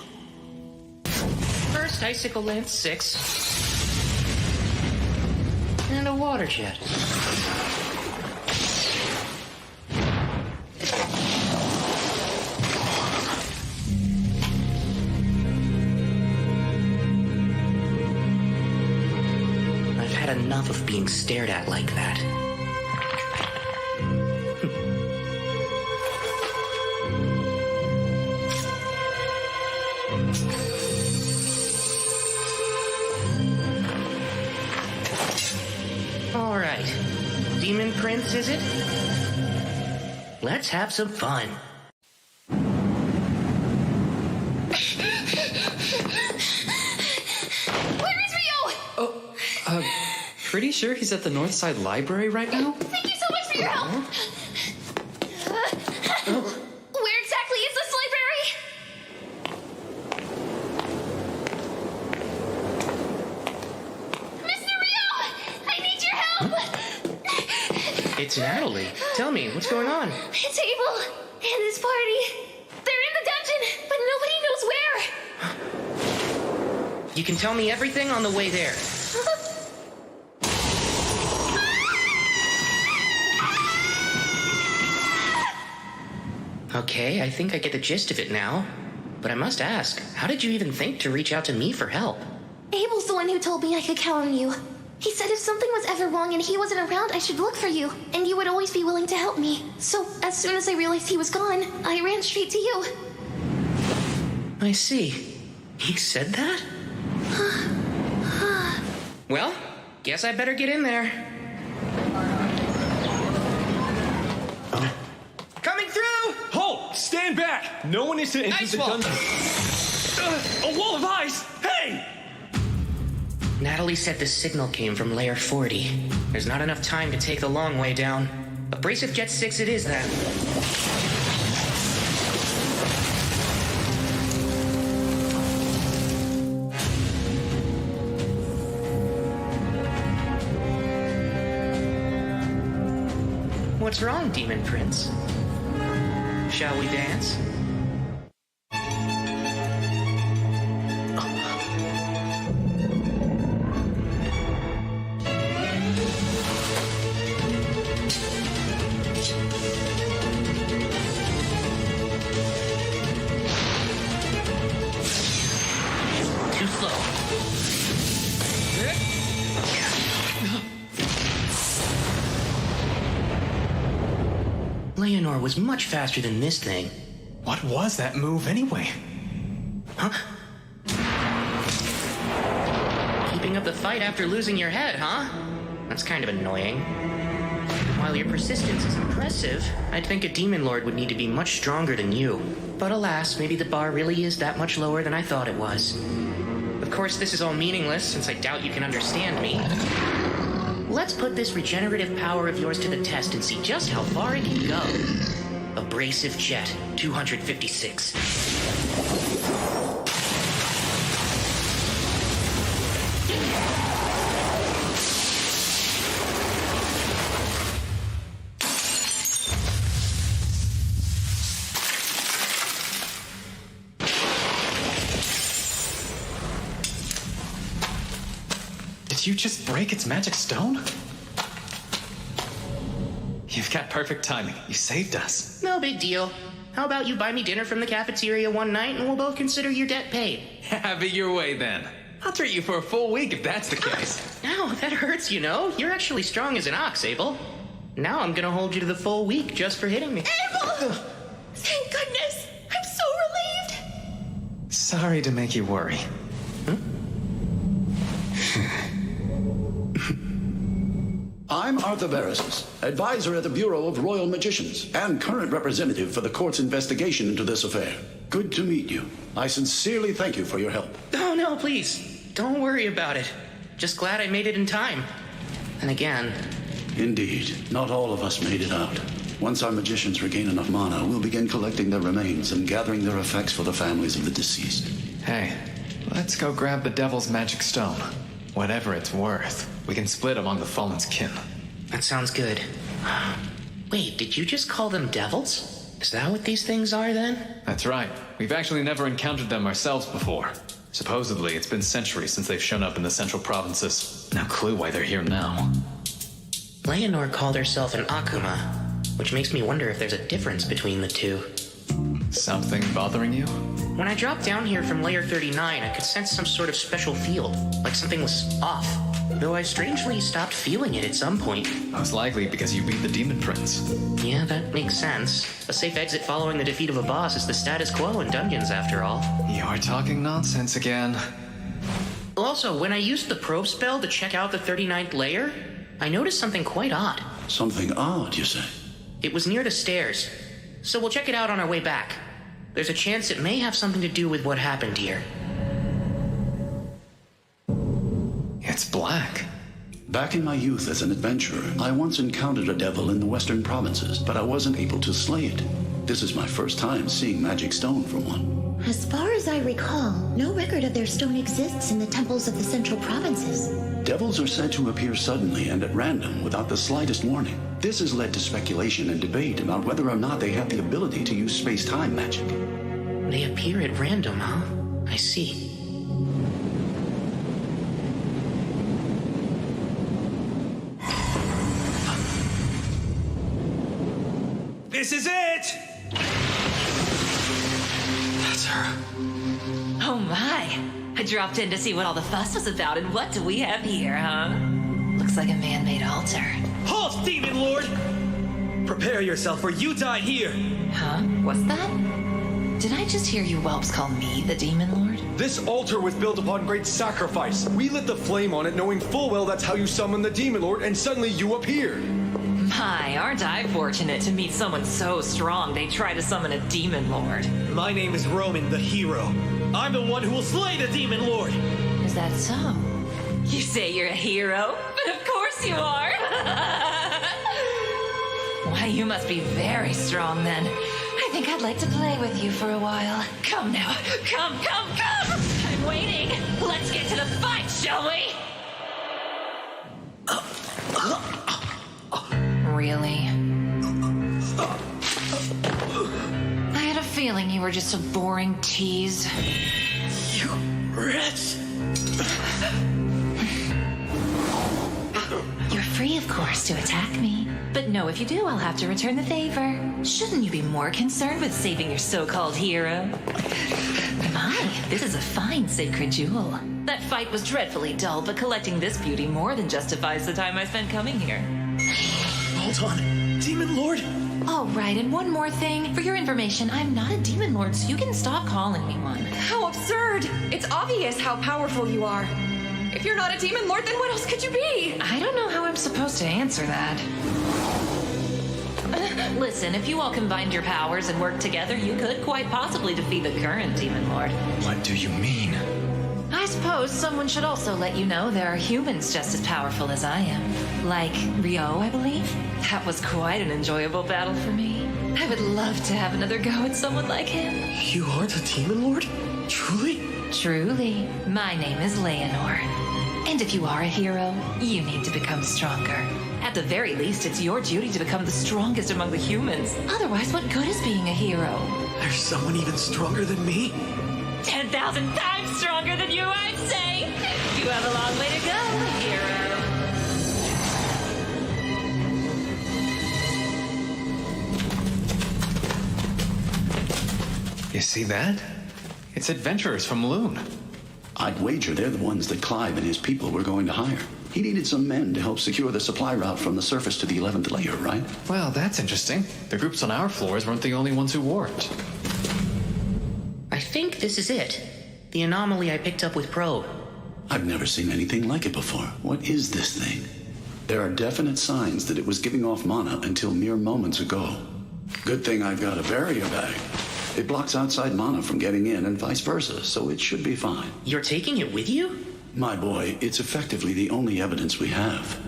First Icicle Lance 6. And a water jet. I've had enough of being stared at like that. All right. Demon Prince, is it? Let's have some fun. Where is Rio? Pretty sure he's at the Northside Library right now? Thank you so much for your help. Where exactly is this library? Mr. Rio! I need your help! It's Natalie. Tell me, what's going on? It's Abel and his party. They're in the dungeon, but nobody knows where. You can tell me everything on the way there. Okay, I think I get the gist of it now. But I must ask, how did you even think to reach out to me for help? Abel's the one who told me I could count on you. He said if something was ever wrong and he wasn't around, I should look for you, and you would always be willing to help me. So, as soon as I realized he was gone, I ran straight to you. I see. He said that? Well, guess I better get in there. Coming through! Halt! Stand back! No one is to enter the dungeon. A wall of ice! Hey! Natalie said the signal came from Layer 40. There's not enough time to take the long way down. Abrasive Jet 6 it is then. What's wrong, Demon Prince? Shall we dance? Too slow. Leonor was much faster than this thing. What was that move anyway? Huh? Keeping up the fight after losing your head, huh? That's kind of annoying. While your persistence is impressive, I'd think a demon lord would need to be much stronger than you. But alas, maybe the bar really is that much lower than I thought it was. Of course, this is all meaningless, since I doubt you can understand me. Let's put this regenerative power of yours to the test and see just how far it can go. Abrasive Jet 256. Did you just break its magic stone? You've got perfect timing. You saved us. No big deal. How about you buy me dinner from the cafeteria one night and we'll both consider your debt paid? Have it your way then. I'll treat you for a full week if that's the case. Ow, that hurts, you know. You're actually strong as an ox, Abel. Now I'm gonna hold you to the full week just for hitting me. Abel! Thank goodness! I'm so relieved! Sorry to make you worry. I'm Arthur Barris, advisor at the Bureau of Royal Magicians, and current representative for the court's investigation into this affair. Good to meet you. I sincerely thank you for your help. Oh, no, please. Don't worry about it. Just glad I made it in time. And again... Indeed, not all of us made it out. Once our magicians regain enough mana, we'll begin collecting their remains and gathering their effects for the families of the deceased. Hey, let's go grab the Devil's Magic Stone. Whatever it's worth, we can split among the Fallen's kin. That sounds good. Wait, did you just call them devils? Is that what these things are, then? That's right. We've actually never encountered them ourselves before. Supposedly, it's been centuries since they've shown up in the central provinces. No clue why they're here now. Leonor called herself an Akuma, which makes me wonder if there's a difference between the two. Something bothering you? When I dropped down here from Layer 39, I could sense some sort of special field, like something was off. Though I strangely stopped feeling it at some point. Most likely because you beat the Demon Prince. Yeah, that makes sense. A safe exit following the defeat of a boss is the status quo in dungeons, after all. You're talking nonsense again. Also, when I used the probe spell to check out the 39th layer, I noticed something quite odd. Something odd, you say? It was near the stairs, so we'll check it out on our way back. There's a chance it may have something to do with what happened here. It's black. Back in my youth as an adventurer, I once encountered a devil in the western provinces, but I wasn't able to slay it. This is my first time seeing magic stone from one. As far as I recall, no record of their stone exists in the temples of the central provinces. Devils are said to appear suddenly and at random without the slightest warning. This has led to speculation and debate about whether or not they have the ability to use space-time magic. They appear at random, huh? I see. This is it! That's her. Oh my! I dropped in to see what all the fuss was about, and what do we have here, huh? Looks like a man-made altar. Halt, Demon Lord! Prepare yourself, or you die here! Huh? What's that? Did I just hear you whelps call me the Demon Lord? This altar was built upon great sacrifice. We lit the flame on it, knowing full well that's how you summon the Demon Lord, and suddenly you appeared. My, aren't I fortunate to meet someone so strong they try to summon a Demon Lord. My name is Roman the Hero. I'm the one who will slay the Demon Lord! Is that so? You say you're a hero? But of course you are! Why, you must be very strong then. I think I'd like to play with you for a while. Come now. Come! I'm waiting. Let's get to the fight, shall we? Really? I had a feeling you were just a boring tease. You rats! You're free, of course, to attack me. But no, if you do, I'll have to return the favor. Shouldn't you be more concerned with saving your so-called hero? My, this is a fine sacred jewel. That fight was dreadfully dull, but collecting this beauty more than justifies the time I spent coming here. Hold on. Demon Lord? Oh, right, and one more thing. For your information, I'm not a Demon Lord, so you can stop calling me one. How absurd! It's obvious how powerful you are. If you're not a Demon Lord, then what else could you be? I don't know how I'm supposed to answer that. Listen, if you all combined your powers and worked together, you could quite possibly defeat the current Demon Lord. What do you mean? I suppose someone should also let you know there are humans just as powerful as I am. Like Ryo, I believe. That was quite an enjoyable battle for me. I would love to have another go at someone like him. You aren't a Demon Lord? Truly? Truly. My name is Leonor. And if you are a hero, you need to become stronger. At the very least, it's your duty to become the strongest among the humans. Otherwise, what good is being a hero? There's someone even stronger than me? 10,000 times stronger than you, I'd say! You have a long way to go, hero. You see that? It's adventurers from Loon. I'd wager they're the ones that Clive and his people were going to hire. He needed some men to help secure the supply route from the surface to the 11th layer, right? Well, that's interesting. The groups on our floors weren't the only ones who warped. I think this is it. The anomaly I picked up with Probe. I've never seen anything like it before. What is this thing? There are definite signs that it was giving off mana until mere moments ago. Good thing I've got a barrier bag. It blocks outside mana from getting in and vice versa, so it should be fine. You're taking it with you? My boy, it's effectively the only evidence we have.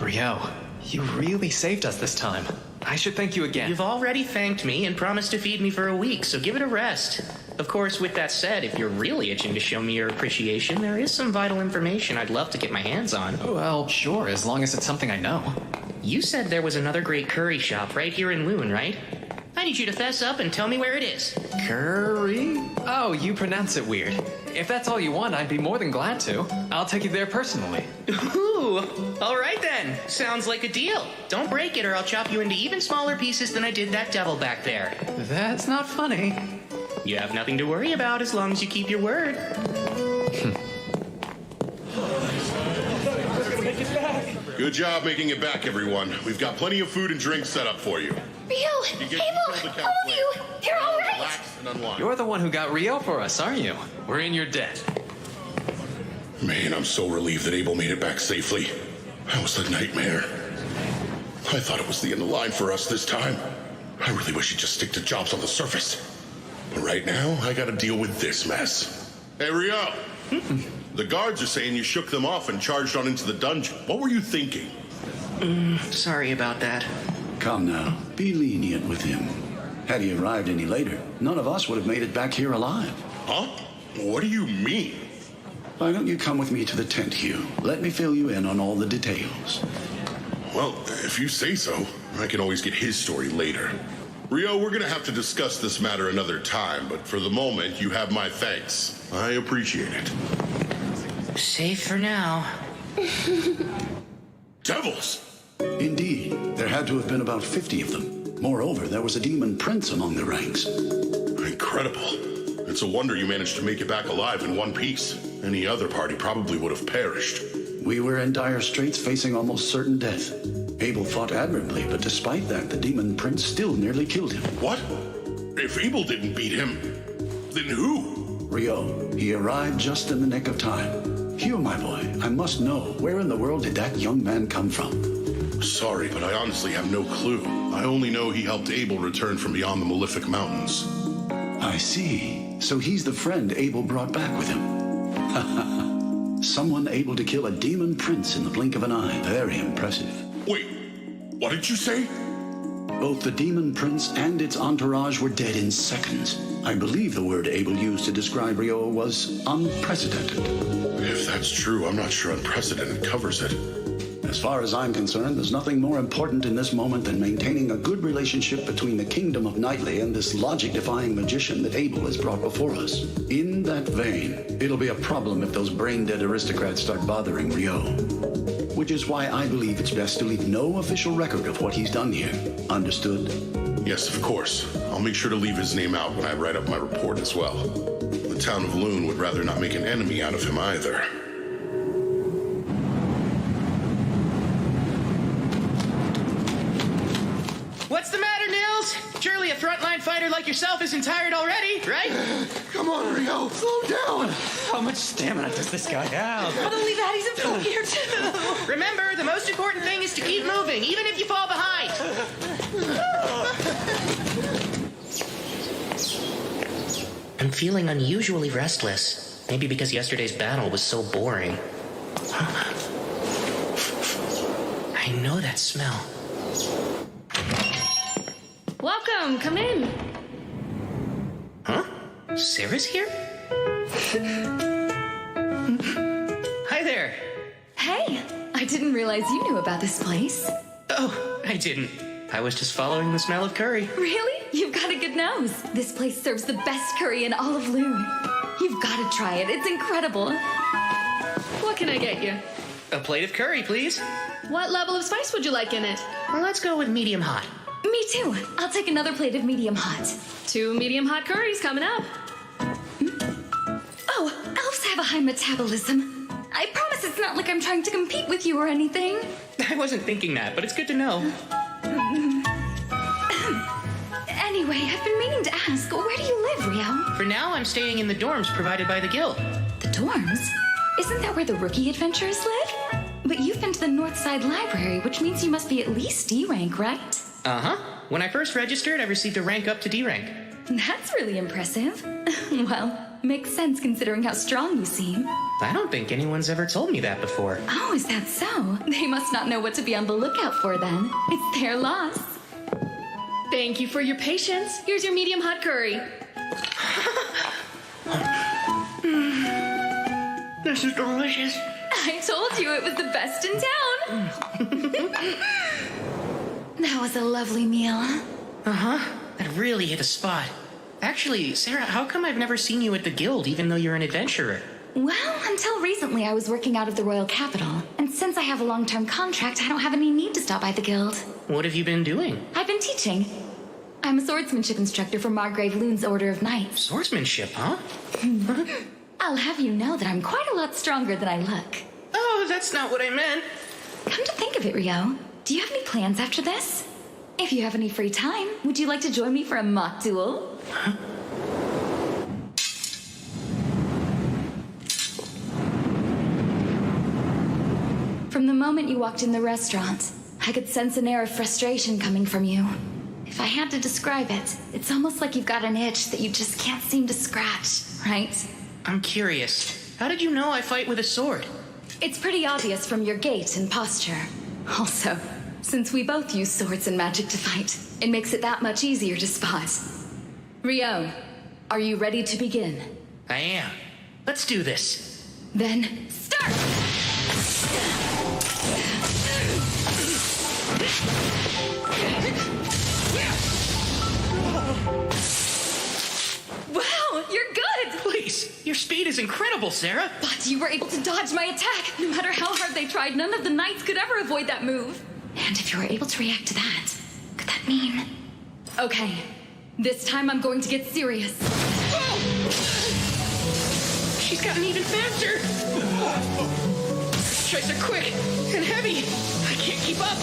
Rio, you really saved us this time. I should thank you again. You've already thanked me and promised to feed me for a week, so give it a rest. Of course, with that said, if you're really itching to show me your appreciation, there is some vital information I'd love to get my hands on. Well, sure, as long as it's something I know. You said there was another great curry shop right here in Loon, right? I need you to fess up and tell me where it is. Curry? Oh, you pronounce it weird. If that's all you want, I'd be more than glad to. I'll take you there personally. Ooh, all right then. Sounds like a deal. Don't break it or I'll chop you into even smaller pieces than I did that devil back there. That's not funny. You have nothing to worry about as long as you keep your word. Good job making it back, everyone. We've got plenty of food and drinks set up for you. Rio, Abel, all of you, you're all right. Relax and unwind. You're the one who got Rio for us, aren't you? We're in your debt. Man, I'm so relieved that Abel made it back safely. That was a nightmare. I thought it was the end of the line for us this time. I really wish he'd just stick to jobs on the surface. But right now, I gotta deal with this mess. Hey, Rio! The guards are saying you shook them off and charged on into the dungeon. What were you thinking? Sorry about that. Come now, be lenient with him. Had he arrived any later, none of us would have made it back here alive. Huh? What do you mean? Why don't you come with me to the tent, Hugh? Let me fill you in on all the details. Well, if you say so, I can always get his story later. Rio, we're gonna have to discuss this matter another time, but for the moment, you have my thanks. I appreciate it. Safe for now. Devils! Indeed, there had to have been about 50 of them. Moreover, there was a demon prince among the ranks. Incredible. It's a wonder you managed to make it back alive in one piece. Any other party probably would have perished. We were in dire straits, facing almost certain death. Abel fought admirably, but despite that, the demon prince still nearly killed him. What? If Abel didn't beat him, then who? Rio, he arrived just in the nick of time. Hugh, my boy, I must know, where in the world did that young man come from? Sorry, but I honestly have no clue. I only know he helped Abel return from beyond the Malefic Mountains. I see. So he's the friend Abel brought back with him. Someone able to kill a demon prince in the blink of an eye. Very impressive. Wait, what did you say? Both the demon prince and its entourage were dead in seconds. I believe the word Abel used to describe Rio was unprecedented. If that's true, I'm not sure unprecedented covers it. As far as I'm concerned, there's nothing more important in this moment than maintaining a good relationship between the kingdom of Knightley and this logic-defying magician that Abel has brought before us. In that vein, it'll be a problem if those brain-dead aristocrats start bothering Rio. Which is why I believe it's best to leave no official record of what he's done here. Understood? Yes, of course. I'll make sure to leave his name out when I write up my report as well. The town of Loon would rather not make an enemy out of him either. What's the matter, Nils? Surely a frontline fighter like yourself isn't tired already, right? Come on, Rio, slow down. How much stamina does this guy have? Not only that, he's in full gear too. Remember, the most important thing is to keep moving, even if you fall behind. I'm feeling unusually restless. Maybe because yesterday's battle was so boring. I know that smell. Welcome, come in. Huh? Sarah's here? Hi there. Hey, I didn't realize you knew about this place. Oh, I didn't. I was just following the smell of curry. Really? You've got a good nose. This place serves the best curry in all of Loon. You've got to try it. It's incredible. What can I get you? A plate of curry, please. What level of spice would you like in it? Well, let's go with medium hot. Me too. I'll take another plate of medium hot. 2 medium hot curries coming up. Oh, elves have a high metabolism. I promise it's not like I'm trying to compete with you or anything. I wasn't thinking that, but it's good to know. Anyway, way, I've been meaning to ask, where do you live, Rio? For now, I'm staying in the dorms provided by the guild. The dorms? Isn't that where the rookie adventurers live? But you've been to the Northside Library, which means you must be at least D rank, right? Uh-huh. When I first registered, I received a rank up to D rank. That's really impressive. Well, makes sense considering how strong you seem. I don't think anyone's ever told me that before. Oh, is that so? They must not know what to be on the lookout for then. It's their loss. Thank you for your patience. Here's your medium hot curry. This is delicious. I told you it was the best in town. That was a lovely meal. Uh-huh. That really hit a spot. Actually, Sarah, how come I've never seen you at the guild, even though you're an adventurer? Well, until recently I was working out of the Royal Capital. And since I have a long-term contract, I don't have any need to stop by the guild. What have you been doing? I've been teaching. I'm a swordsmanship instructor for Margrave Loon's Order of Knights. Swordsmanship, huh? I'll have you know that I'm quite a lot stronger than I look. Oh, that's not what I meant. Come to think of it, Rio, do you have any plans after this? If you have any free time, would you like to join me for a mock duel? Huh? From the moment you walked in the restaurant, I could sense an air of frustration coming from you. If I had to describe it, it's almost like you've got an itch that you just can't seem to scratch, right? I'm curious. How did you know I fight with a sword? It's pretty obvious from your gait and posture. Also, since we both use swords and magic to fight, it makes it that much easier to spot. Rio, are you ready to begin? I am. Let's do this. Then, start! Wow, you're good! Please, your speed is incredible, Sarah. But you were able to dodge my attack. No matter how hard they tried, none of the knights could ever avoid that move. And if you were able to react to that, could that mean... Okay, this time I'm going to get serious. Oh! She's gotten even faster. Strikes are quick and heavy. I can't keep up.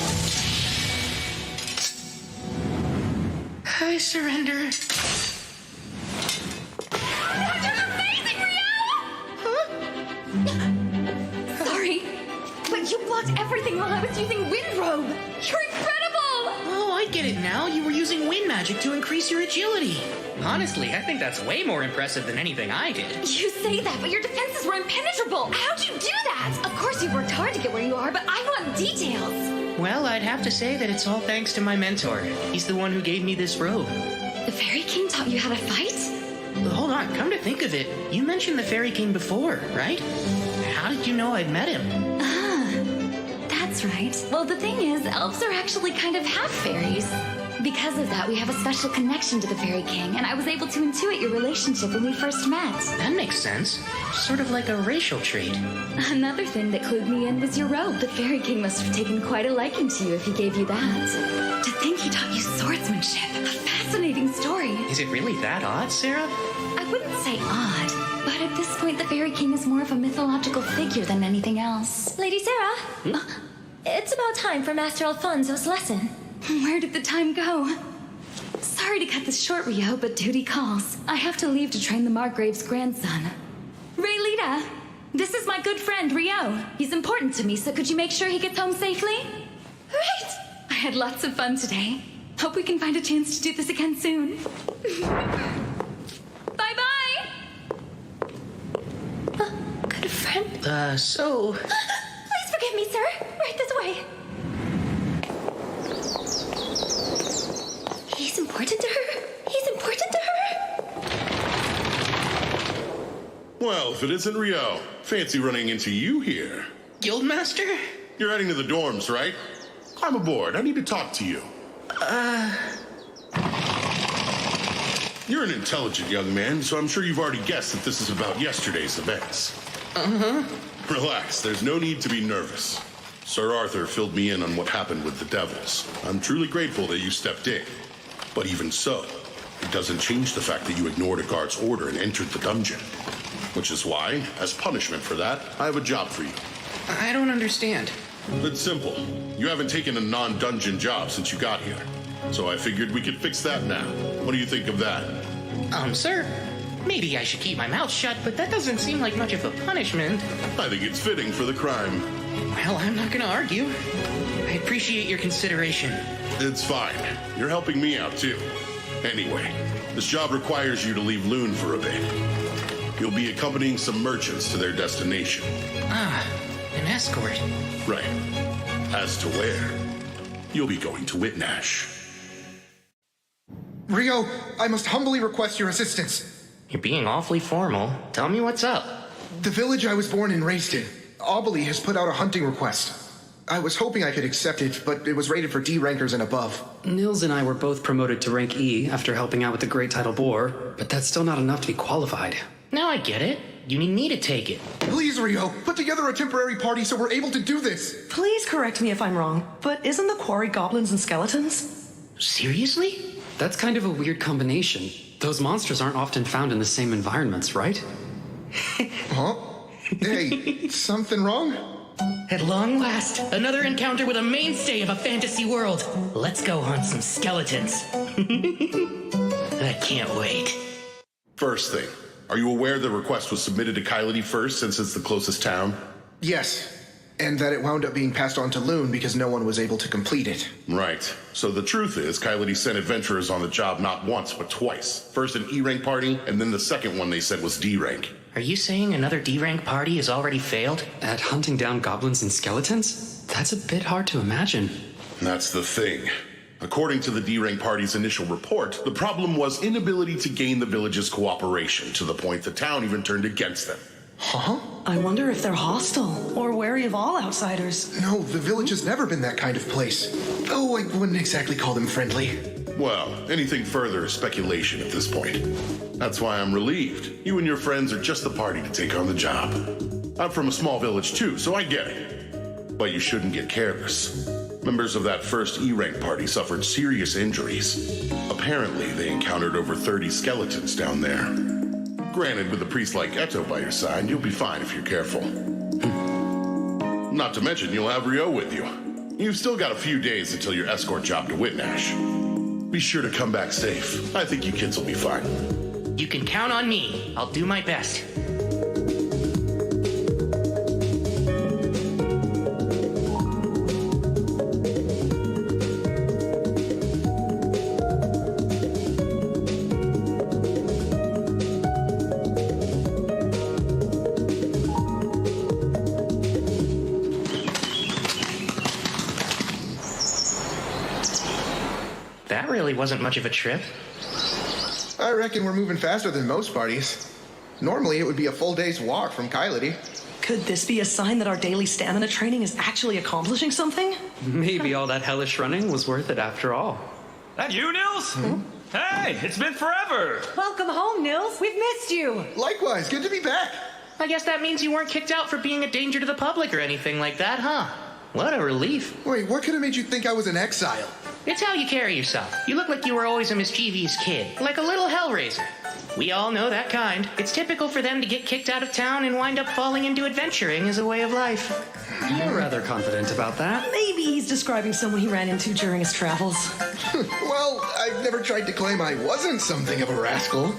I surrender. That's amazing, Rio! Huh? Sorry, but you blocked everything while I was using Wind Robe. You're incredible! Oh, I get it now. You were using wind magic to increase your agility. Honestly, I think that's way more impressive than anything I did. You say that, but your defenses were impenetrable. How'd you do that? Of course you worked hard to get where you are, but I want details. Well, I'd have to say that it's all thanks to my mentor. He's the one who gave me this robe. The Fairy King taught you how to fight? Hold on, come to think of it, you mentioned the Fairy King before, right? How did you know I'd met him? That's right. Well, the thing is, elves are actually kind of half fairies. Because of that, we have a special connection to the Fairy King, and I was able to intuit your relationship when we first met. That makes sense. Sort of like a racial trait. Another thing that clued me in was your robe. The Fairy King must have taken quite a liking to you if he gave you that. To think he taught you swordsmanship. A fascinating story. Is it really that odd, Sarah? I wouldn't say odd, but at this point, the Fairy King is more of a mythological figure than anything else. Lady Sarah, it's about time for Master Alfonso's lesson. Where did the time go? Sorry to cut this short, Rio, but duty calls. I have to leave to train the Margrave's grandson. Raylita, this is my good friend, Rio. He's important to me, so could you make sure he gets home safely? Right! I had lots of fun today. Hope we can find a chance to do this again soon. Bye-bye! Good friend. So... Please forgive me, sir. Right this way. He's important to her. He's important to her. Well, if it isn't Rio, fancy running into you here. Guildmaster? You're heading to the dorms, right? Climb aboard. I need to talk to you. You're an intelligent young man, so I'm sure you've already guessed that this is about yesterday's events. Uh-huh. Relax, there's no need to be nervous. Sir Arthur filled me in on what happened with the devils. I'm truly grateful that you stepped in. But even so, it doesn't change the fact that you ignored a guard's order and entered the dungeon. Which is why, as punishment for that, I have a job for you. I don't understand. It's simple. You haven't taken a non-dungeon job since you got here. So I figured we could fix that now. What do you think of that? Sir, maybe I should keep my mouth shut, but that doesn't seem like much of a punishment. I think it's fitting for the crime. Well, I'm not gonna argue. I appreciate your consideration. It's fine. You're helping me out, too. Anyway, this job requires you to leave Loon for a bit. You'll be accompanying some merchants to their destination. Ah, an escort. Right. As to where, you'll be going to Whitnash. Rio, I must humbly request your assistance. You're being awfully formal. Tell me what's up. The village I was born and raised in, Aubely, has put out a hunting request. I was hoping I could accept it, but it was rated for D rankers and above. Nils and I were both promoted to rank E after helping out with the Great Tidal Bore, but that's still not enough to be qualified. Now I get it. You need me to take it. Please, Rio, put together a temporary party so we're able to do this. Please correct me if I'm wrong, but isn't the quarry goblins and skeletons? Seriously? That's kind of a weird combination. Those monsters aren't often found in the same environments, right? Huh? Hey, something wrong? At long last, another encounter with a mainstay of a fantasy world. Let's go hunt some skeletons. I can't wait. First thing, are you aware the request was submitted to Kylity first since it's the closest town? Yes, and that it wound up being passed on to Loon because no one was able to complete it. Right. So the truth is, Kylity sent adventurers on the job not once, but twice. First an E-rank party, and then the second one they said was D-rank. Are you saying another D-rank party has already failed? At hunting down goblins and skeletons? That's a bit hard to imagine. That's the thing. According to the D-rank party's initial report, the problem was inability to gain the village's cooperation, to the point the town even turned against them. Huh? I wonder if they're hostile or wary of all outsiders. No, the village has never been that kind of place. Though I wouldn't exactly call them friendly. Well, anything further is speculation at this point. That's why I'm relieved. You and your friends are just the party to take on the job. I'm from a small village too, so I get it. But you shouldn't get careless. Members of that first E-rank party suffered serious injuries. Apparently, they encountered over 30 skeletons down there. Granted, with a priest like Eto by your side, you'll be fine if you're careful. Not to mention, you'll have Rio with you. You've still got a few days until your escort job to Whitnash. Be sure to come back safe. I think you kids will be fine. You can count on me. I'll do my best. That really wasn't much of a trip. I reckon we're moving faster than most parties. Normally, it would be a full day's walk from Kylity. Could this be a sign that our daily stamina training is actually accomplishing something? Maybe all that hellish running was worth it after all. That you, Nils? Hey, it's been forever. Welcome home, Nils. We've missed you. Likewise, good to be back. I guess that means you weren't kicked out for being a danger to the public or anything like that, huh? What a relief. Wait, what could have made you think I was an exile? It's how you carry yourself. You look like you were always a mischievous kid, like a little hellraiser. We all know that kind. It's typical for them to get kicked out of town and wind up falling into adventuring as a way of life. You're rather confident about that. Maybe he's describing someone he ran into during his travels. Well, I've never tried to claim I wasn't something of a rascal.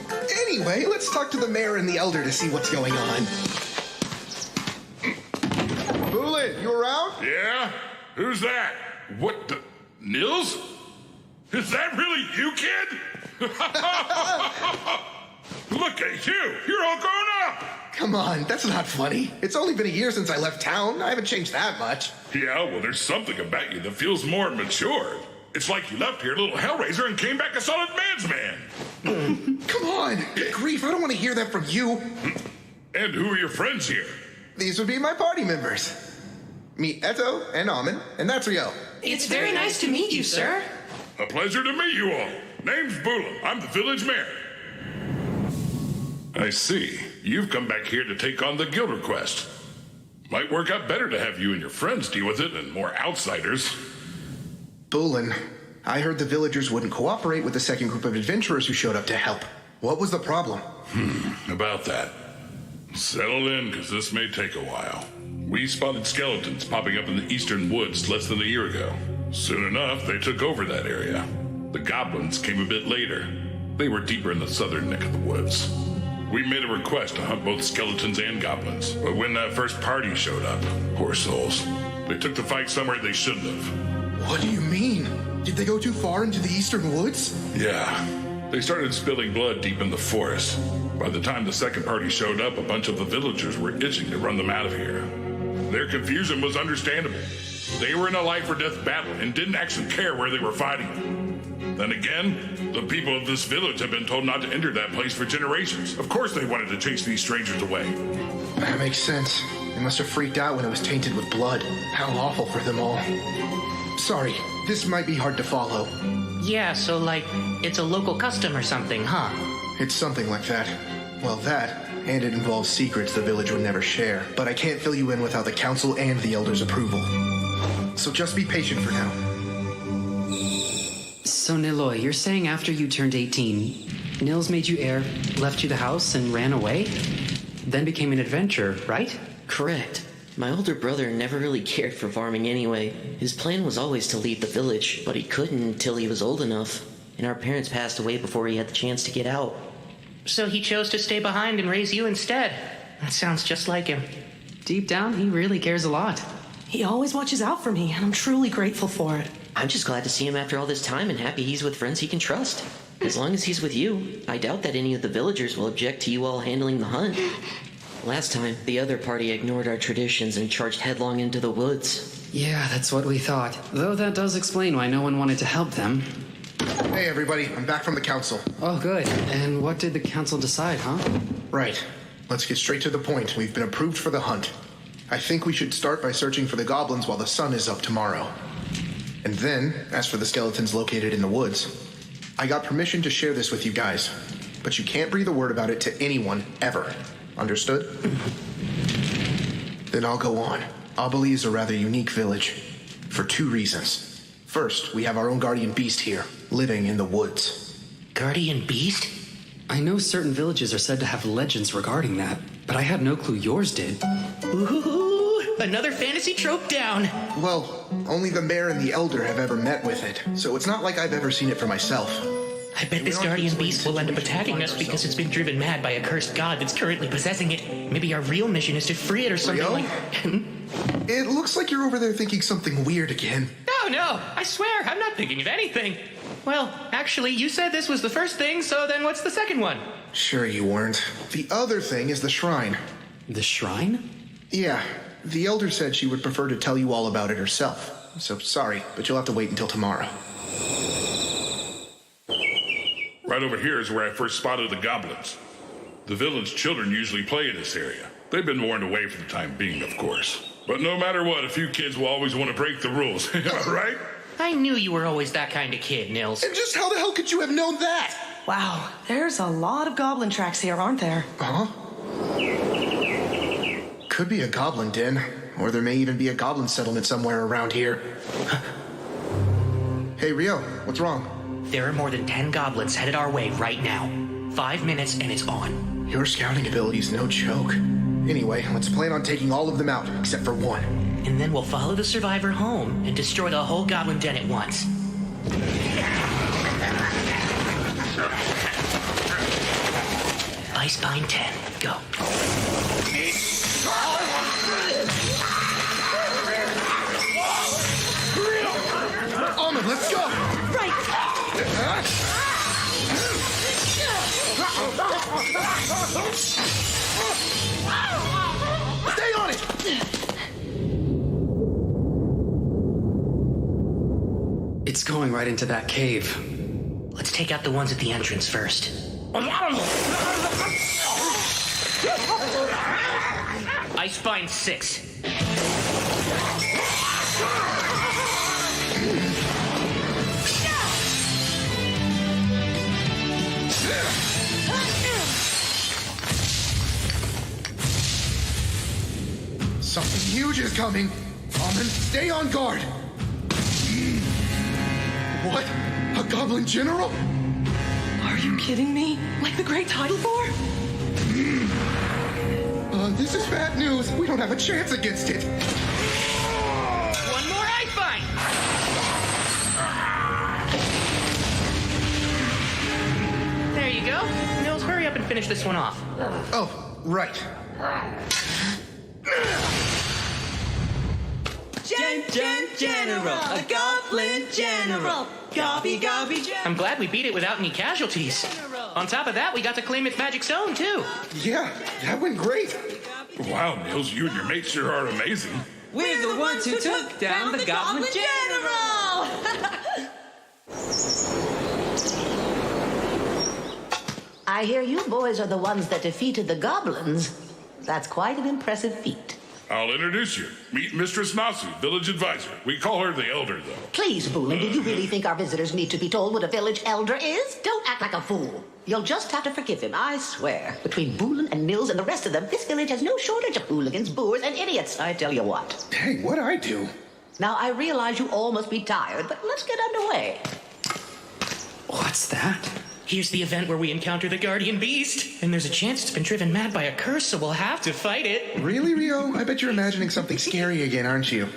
Anyway, let's talk to the mayor and the elder to see what's going on. Bullet, you around? Yeah? Who's that? What the... Nils? Is that really you, kid? Look at you! You're all grown up! Come on, that's not funny. It's only been a year since I left town. I haven't changed that much. Yeah, well, there's something about you that feels more mature. It's like you left here a little hellraiser and came back a solid man's man. Come on! Good grief, I don't want to hear that from you. And who are your friends here? These would be my party members. Meet Eto and Amin, and that's Rio. It's very nice to meet you, sir. A pleasure to meet you all. Name's Bula. I'm the village mayor. I see. You've come back here to take on the guild request. Might work out better to have you and your friends deal with it than more outsiders. Bulin, I heard the villagers wouldn't cooperate with the second group of adventurers who showed up to help. What was the problem? About that. Settle in, because this may take a while. We spotted skeletons popping up in the eastern woods less than a year ago. Soon enough, they took over that area. The goblins came a bit later. They were deeper in the southern neck of the woods. We made a request to hunt both skeletons and goblins, but when that first party showed up, poor souls, they took the fight somewhere they shouldn't have. What do you mean? Did they go too far into the eastern woods? Yeah. They started spilling blood deep in the forest. By the time the second party showed up, a bunch of the villagers were itching to run them out of here. Their confusion was understandable. They were in a life-or-death battle and didn't actually care where they were fighting. Then again, the people of this village have been told not to enter that place for generations. Of course they wanted to chase these strangers away. That makes sense. They must have freaked out when it was tainted with blood. How awful for them all. Sorry, this might be hard to follow. Yeah, so like, it's a local custom or something, huh? It's something like that. Well, that, and it involves secrets the village would never share. But I can't fill you in without the council and the elders' approval. So just be patient for now. So, Niloy, you're saying after you turned 18, Nils made you heir, left you the house, and ran away? Then became an adventurer, right? Correct. My older brother never really cared for farming anyway. His plan was always to leave the village, but he couldn't until he was old enough, and our parents passed away before he had the chance to get out. So he chose to stay behind and raise you instead. That sounds just like him. Deep down, he really cares a lot. He always watches out for me, and I'm truly grateful for it. I'm just glad to see him after all this time and happy he's with friends he can trust. As long as he's with you, I doubt that any of the villagers will object to you all handling the hunt. Last time, the other party ignored our traditions and charged headlong into the woods. Yeah, that's what we thought. Though that does explain why no one wanted to help them. Hey everybody, I'm back from the council. Oh, good. And what did the council decide, huh? Right. Let's get straight to the point. We've been approved for the hunt. I think we should start by searching for the goblins while the sun is up tomorrow. And then, as for the skeletons located in the woods, I got permission to share this with you guys. But you can't breathe a word about it to anyone, ever. Understood? Then I'll go on. Aubeli is a rather unique village. For 2 reasons. First, we have our own guardian beast here, living in the woods. Guardian beast? I know certain villages are said to have legends regarding that, but I had no clue yours did. Ooh, another fantasy trope down. Well, only the mayor and the elder have ever met with it, so it's not like I've ever seen it for myself. I bet this guardian beast will end up attacking us because it's been driven mad by a cursed god that's currently possessing it. Maybe our real mission is to free it or something Rio? like... It looks like you're over there thinking something weird again. No, I swear, I'm not thinking of anything. Well, actually, you said this was the first thing, so then what's the second one? Sure you weren't. The other thing is the shrine. The shrine? Yeah, the elder said she would prefer to tell you all about it herself. So sorry, but you'll have to wait until tomorrow. Right over here is where I first spotted the goblins. The village children usually play in this area. They've been warned away for the time being, of course. But no matter what, a few kids will always want to break the rules, right? I knew you were always that kind of kid, Nils. And just how the hell could you have known that? Wow, there's a lot of goblin tracks here, aren't there? Huh? Could be a goblin den, or there may even be a goblin settlement somewhere around here. Hey, Rio, what's wrong? There are more than 10 goblins headed our way right now. 5 minutes and it's on. Your scouting ability's no joke. Anyway, let's plan on taking all of them out, except for one. And then we'll follow the survivor home and destroy the whole goblin den at once. Icepine 10, go. Almond, let's go! Stay on it! It's going right into that cave. Let's take out the ones at the entrance first. Icepine 6. Something huge is coming. Almond, stay on guard. What? A goblin general? Are you kidding me? Like the Great Tidal Boar? This is bad news. We don't have a chance against it. One more Icepine! go. Nils, hurry up and finish this one off. Oh, right. General, a goblin general. Gobby general. I'm glad we beat it without any casualties. On top of that, we got to claim its magic zone, too. Yeah, that went great. Wow, Nils, you and your mates sure are amazing. We're the ones who took down the goblin general. I hear you boys are the ones that defeated the goblins. That's quite an impressive feat. I'll introduce you. Meet Mistress Nasu, village advisor. We call her the Elder, though. Please, Boolin, do you really think our visitors need to be told what a village elder is? Don't act like a fool. You'll just have to forgive him, I swear. Between Boolin and Nils and the rest of them, this village has no shortage of hooligans, boors, and idiots, I tell you what. Hey, what'd I do? Now, I realize you all must be tired, but let's get underway. What's that? Here's the event where we encounter the Guardian Beast. And there's a chance it's been driven mad by a curse, so we'll have to fight it. Really, Rio? I bet you're imagining something scary again, aren't you?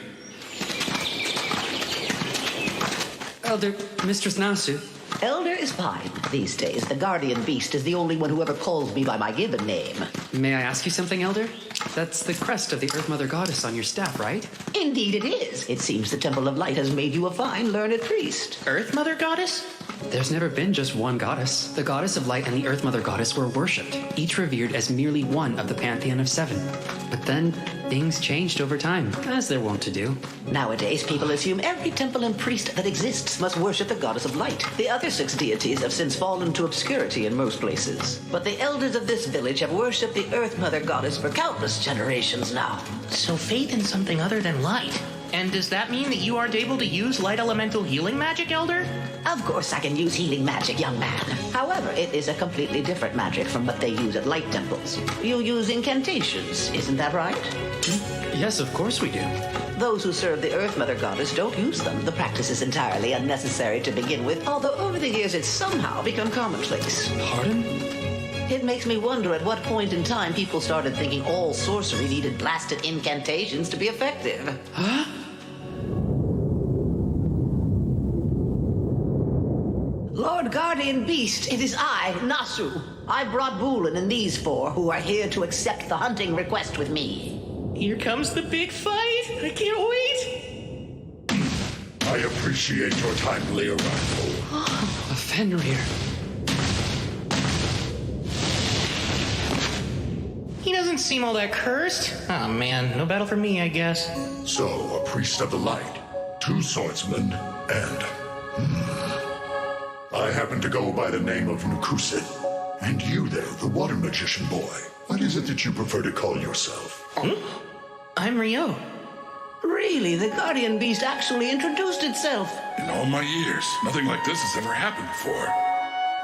Elder, Mistress Nasu. Elder is fine. These days, the Guardian Beast is the only one who ever calls me by my given name. May I ask you something, Elder? That's the crest of the Earth Mother Goddess on your staff, right? Indeed it is. It seems the Temple of Light has made you a fine, learned priest. Earth Mother Goddess? There's never been just one goddess. The Goddess of Light and the Earth Mother Goddess were worshipped, each revered as merely one of the Pantheon of Seven. But then, things changed over time, as they're wont to do. Nowadays, people assume every temple and priest that exists must worship the Goddess of Light. The other 6 deities have since fallen to obscurity in most places. But the elders of this village have worshipped the Earth Mother Goddess for countless generations now. So faith in something other than light. And does that mean that you aren't able to use light elemental healing magic, Elder? Of course I can use healing magic, young man. However, it is a completely different magic from what they use at light temples. You use incantations, isn't that right? Yes, of course we do. Those who serve the Earth Mother Goddess don't use them. The practice is entirely unnecessary to begin with, although over the years it's somehow become commonplace. Pardon? It makes me wonder at what point in time people started thinking all sorcery needed blasted incantations to be effective. Huh? Lord Guardian Beast, it is I, Nasu. I brought Boolin and these 4 who are here to accept the hunting request with me. Here comes the big fight. I can't wait. I appreciate your timely arrival. A Fenrir. He doesn't seem all that cursed. Oh man, no battle for me, I guess. So, a priest of the light, 2 swordsmen, and... I happen to go by the name of Nukusit. And you there, the water magician boy. What is it that you prefer to call yourself? I'm Rio. Really? The Guardian Beast actually introduced itself. In all my years, nothing like this has ever happened before.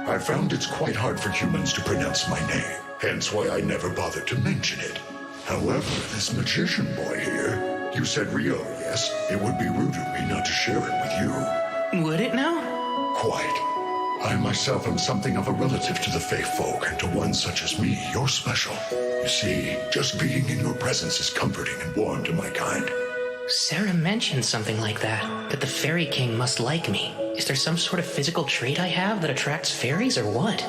I found it's quite hard for humans to pronounce my name, hence why I never bothered to mention it. However, this magician boy here, you said Rio, yes? It would be rude of me not to share it with you. Would it now? Quite. I myself am something of a relative to the Fae folk, and to one such as me, you're special. You see, just being in your presence is comforting and warm to my kind. Sarah mentioned something like that the Fairy King must like me. Is there some sort of physical trait I have that attracts fairies or what?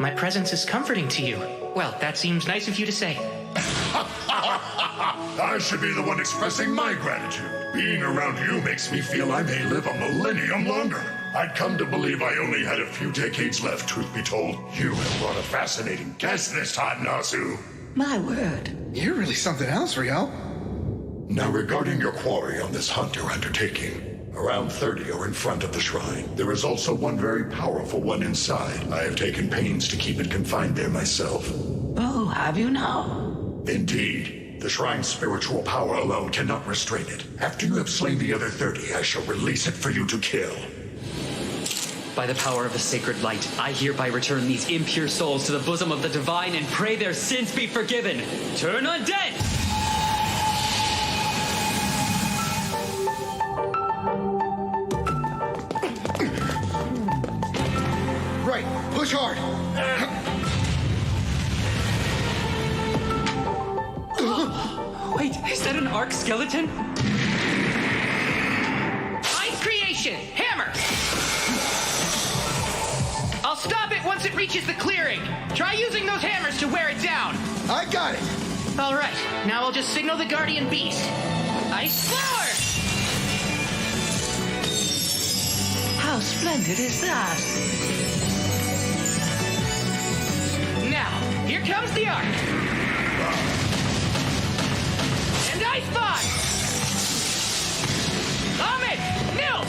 My presence is comforting to you. Well, that seems nice of you to say. I should be the one expressing my gratitude. Being around you makes me feel I may live a millennium longer. I'd come to believe I only had a few decades left, truth be told. You have brought a fascinating guest this time, Nasu. My word. You're really something else, Rio. Now, regarding your quarry on this hunt you're undertaking, around 30 are in front of the shrine. There is also one very powerful one inside. I have taken pains to keep it confined there myself. Oh, have you now? Indeed. The shrine's spiritual power alone cannot restrain it. After you have slain the other 30, I shall release it for you to kill. By the power of the sacred light, I hereby return these impure souls to the bosom of the divine and pray their sins be forgiven. Turn undead! Right, push hard. Wait, is that an arc skeleton? Ice creation! Hammer! I'll Stop it once it reaches the clearing! Try using those hammers to wear it down! I got it! Alright, now I'll just signal the Guardian Beast. Ice Flower! How splendid is that? Now, here comes the Arc! And Ice Bond! Ahmed! Nils!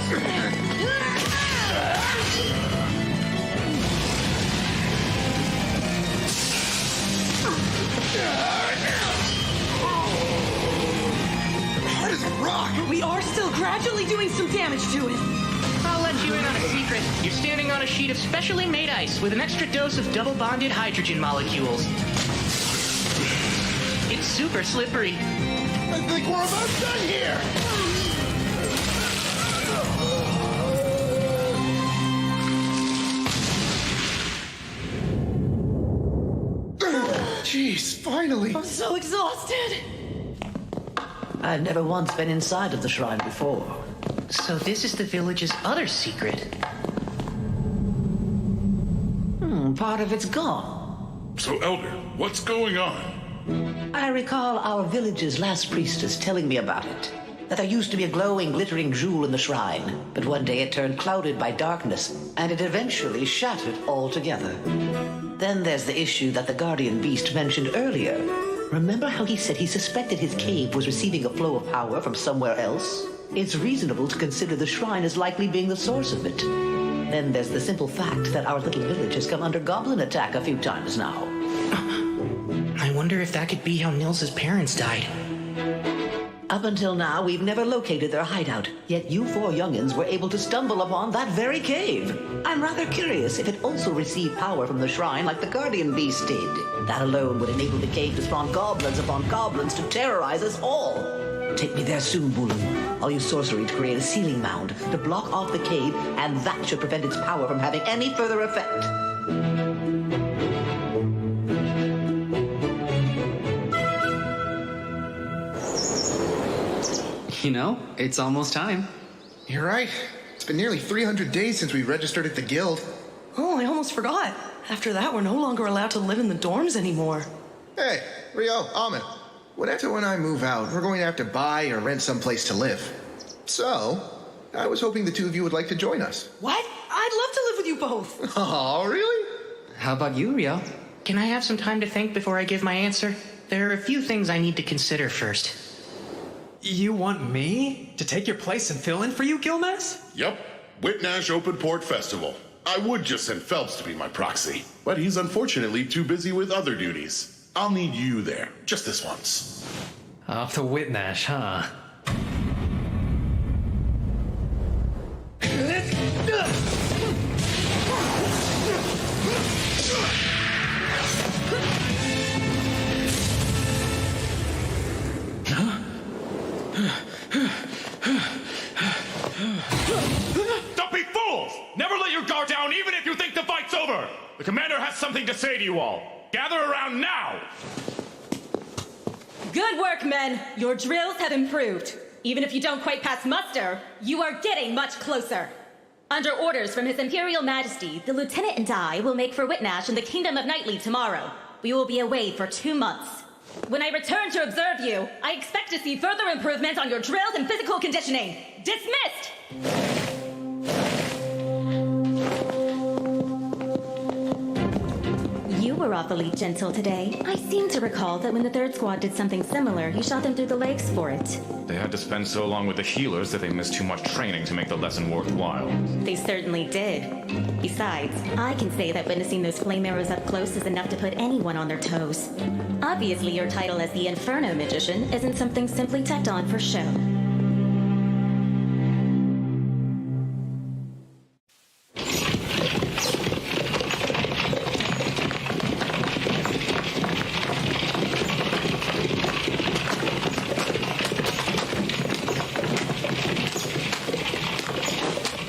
Hard as a rock! We are still gradually doing some damage to it. I'll let you in on a secret. You're standing on a sheet of specially made ice with an extra dose of double-bonded hydrogen molecules. It's super slippery. I think we're about done here! Jeez, finally! I'm so exhausted. I've never once been inside of the shrine before. So this is the village's other secret. Part of it's gone. So, Elder, what's going on? I recall our village's last priestess telling me about it. That there used to be a glowing, glittering jewel in the shrine, but one day it turned clouded by darkness, and it eventually shattered altogether. Then there's the issue that the Guardian Beast mentioned earlier. Remember how he said he suspected his cave was receiving a flow of power from somewhere else? It's reasonable to consider the shrine as likely being the source of it. Then there's the simple fact that our little village has come under goblin attack a few times now. I wonder if that could be how Nils's parents died. Up until now, we've never located their hideout, yet you four youngins were able to stumble upon that very cave. I'm rather curious if it also received power from the shrine like the Guardian Beast did. That alone would enable the cave to spawn goblins upon goblins to terrorize us all. Take me there soon, Bulun. I'll use sorcery to create a sealing mound to block off the cave, and that should prevent its power from having any further effect. You know, it's almost time. You're right. It's been nearly 300 days since we registered at the guild. Oh, I almost forgot. After that, we're no longer allowed to live in the dorms anymore. Hey, Rio, Ahmed. Whenever when I move out, we're going to have to buy or rent someplace to live. So, I was hoping the two of you would like to join us. What? I'd love to live with you both. Oh, really? How about you, Rio? Can I have some time to think before I give my answer? There are a few things I need to consider first. You want me to take your place and fill in for you, Gilmas? Yep. Whitnash Open Port Festival. I would just send Phelps to be my proxy, but he's unfortunately too busy with other duties. I'll need you there, just this once. Off to Whitnash, huh? Don't be fools! Never let your guard down even if you think the fight's over! The commander has something to say to you all. Gather around now! Good work, men! Your drills have improved. Even if you don't quite pass muster, you are getting much closer. Under orders from His Imperial Majesty, the Lieutenant and I will make for Whitnash in the Kingdom of Knightly tomorrow. We will be away for 2 months. When I return to observe you, I expect to see further improvement on your drills and physical conditioning. Dismissed! You were awfully gentle today. I seem to recall that when the third squad did something similar, you shot them through the legs for it. They had to spend so long with the healers that they missed too much training to make the lesson worthwhile. They certainly did. Besides, I can say that witnessing those flame arrows up close is enough to put anyone on their toes. Obviously, your title as the Inferno Magician isn't something simply tacked on for show.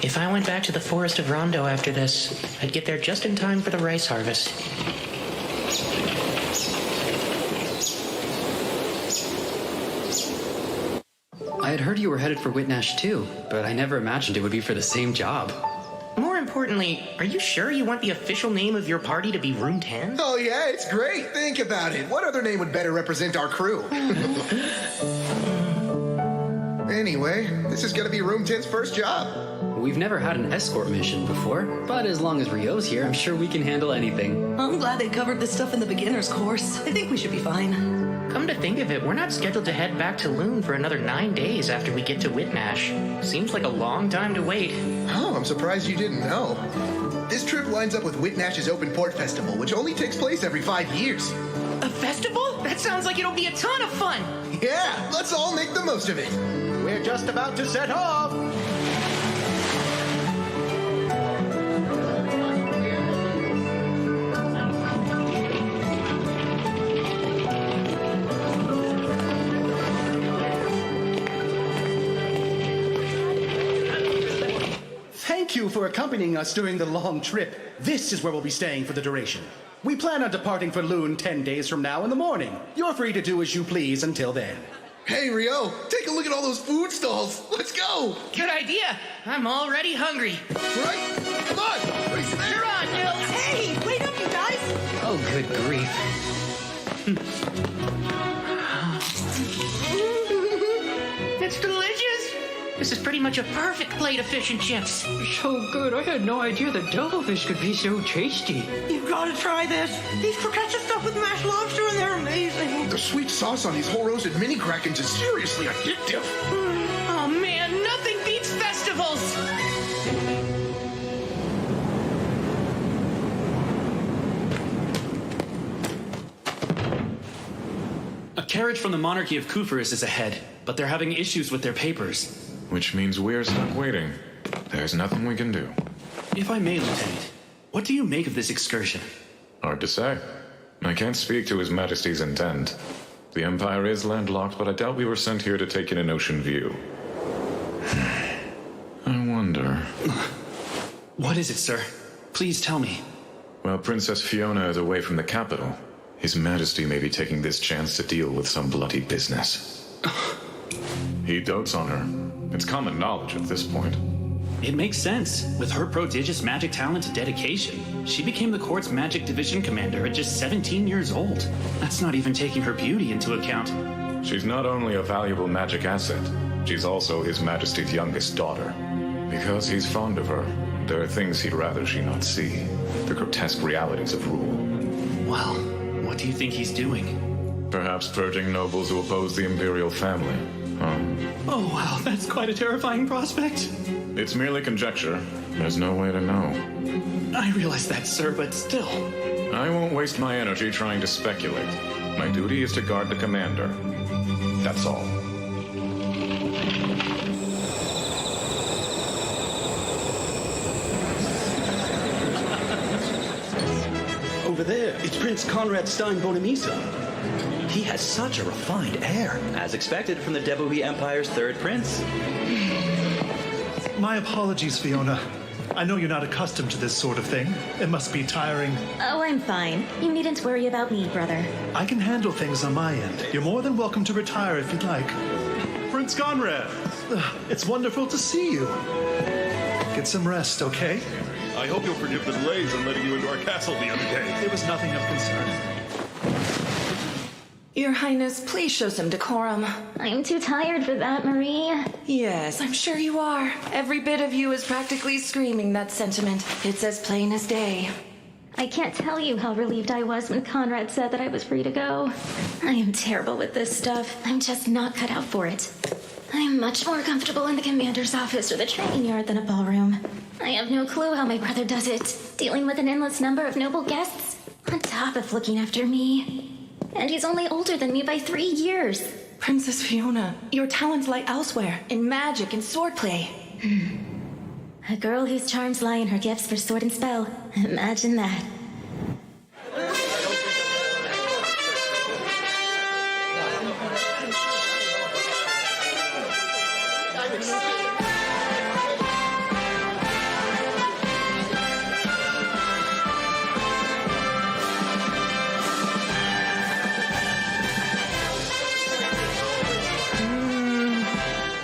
If I went back to the Forest of Rondo after this, I'd get there just in time for the rice harvest. I had heard you were headed for Whitnash too, but I never imagined it would be for the same job. More importantly, are you sure you want the official name of your party to be Room 10? Oh yeah, it's great. Think about it. What other name would better represent our crew? Anyway, this is gonna be Room 10's first job. We've never had an escort mission before, but as long as Rio's here, I'm sure we can handle anything. I'm glad they covered this stuff in the beginner's course. I think we should be fine. Come to think of it, we're not scheduled to head back to Loon for another 9 days after we get to Whitnash. Seems like a long time to wait. Oh, I'm surprised you didn't know. This trip lines up with Whitnash's Open Port Festival, which only takes place every 5 years. A festival? That sounds like it'll be a ton of fun! Yeah, let's all make the most of it. We're just about to set off. Thank you for accompanying us during the long trip. This is where we'll be staying for the duration. We plan on departing for Loon 10 days from now in the morning. You're free to do as you please until then. Hey, Rio, take a look at all those food stalls. Let's go. Good idea. I'm already hungry. Right? Come on. Race there. You're on, Nils. Hey, wait up, you guys. Oh, good grief. It's delicious. This is pretty much a perfect plate of fish and chips. So good. I had no idea that devilfish could be so tasty. You've got to try this. These croquettes are stuffed with mashed lobster and they're amazing. The sweet sauce on these whole roasted mini krakens is seriously addictive. Oh man, nothing beats festivals. A carriage from the monarchy of Kufuris is ahead, but they're having issues with their papers. Which means we're stuck waiting. There's nothing we can do. If I may, Lieutenant, what do you make of this excursion? Hard to say. I can't speak to His Majesty's intent. The Empire is landlocked, but I doubt we were sent here to take in an ocean view. I wonder... What is it, sir? Please tell me. While Princess Fiona is away from the capital, His Majesty may be taking this chance to deal with some bloody business. He dotes on her. It's common knowledge at this point. It makes sense. With her prodigious magic talent and dedication, she became the court's magic division commander at just 17 years old. That's not even taking her beauty into account. She's not only a valuable magic asset, she's also His Majesty's youngest daughter. Because he's fond of her, there are things he'd rather she not see. The grotesque realities of rule. Well, what do you think he's doing? Perhaps purging nobles who oppose the imperial family. Oh, wow, that's quite a terrifying prospect. It's merely conjecture. There's no way to know. I realize that, sir, but still. I won't waste my energy trying to speculate. My duty is to guard the commander. That's all. Over there, it's Prince Conrad Stein Bonamisa. He has such a refined air, as expected from the Debuhi Empire's third prince. My apologies, Fiona. I know you're not accustomed to this sort of thing. It must be tiring. Oh, I'm fine. You needn't worry about me, brother. I can handle things on my end. You're more than welcome to retire if you'd like. Prince Conrad, it's wonderful to see you. Get some rest, okay? I hope you'll forgive the delays in letting you into our castle the other day. It was nothing of concern. Your Highness, please show some decorum. I'm too tired for that, Marie. Yes, I'm sure you are. Every bit of you is practically screaming that sentiment. It's as plain as day. I can't tell you how relieved I was when Conrad said that I was free to go. I am terrible with this stuff. I'm just not cut out for it. I'm much more comfortable in the commander's office or the training yard than a ballroom. I have no clue how my brother does it, dealing with an endless number of noble guests, on top of looking after me. And he's only older than me by 3 years. Princess Fiona, your talents lie elsewhere, in magic and swordplay. A girl whose charms lie in her gifts for sword and spell. Imagine that.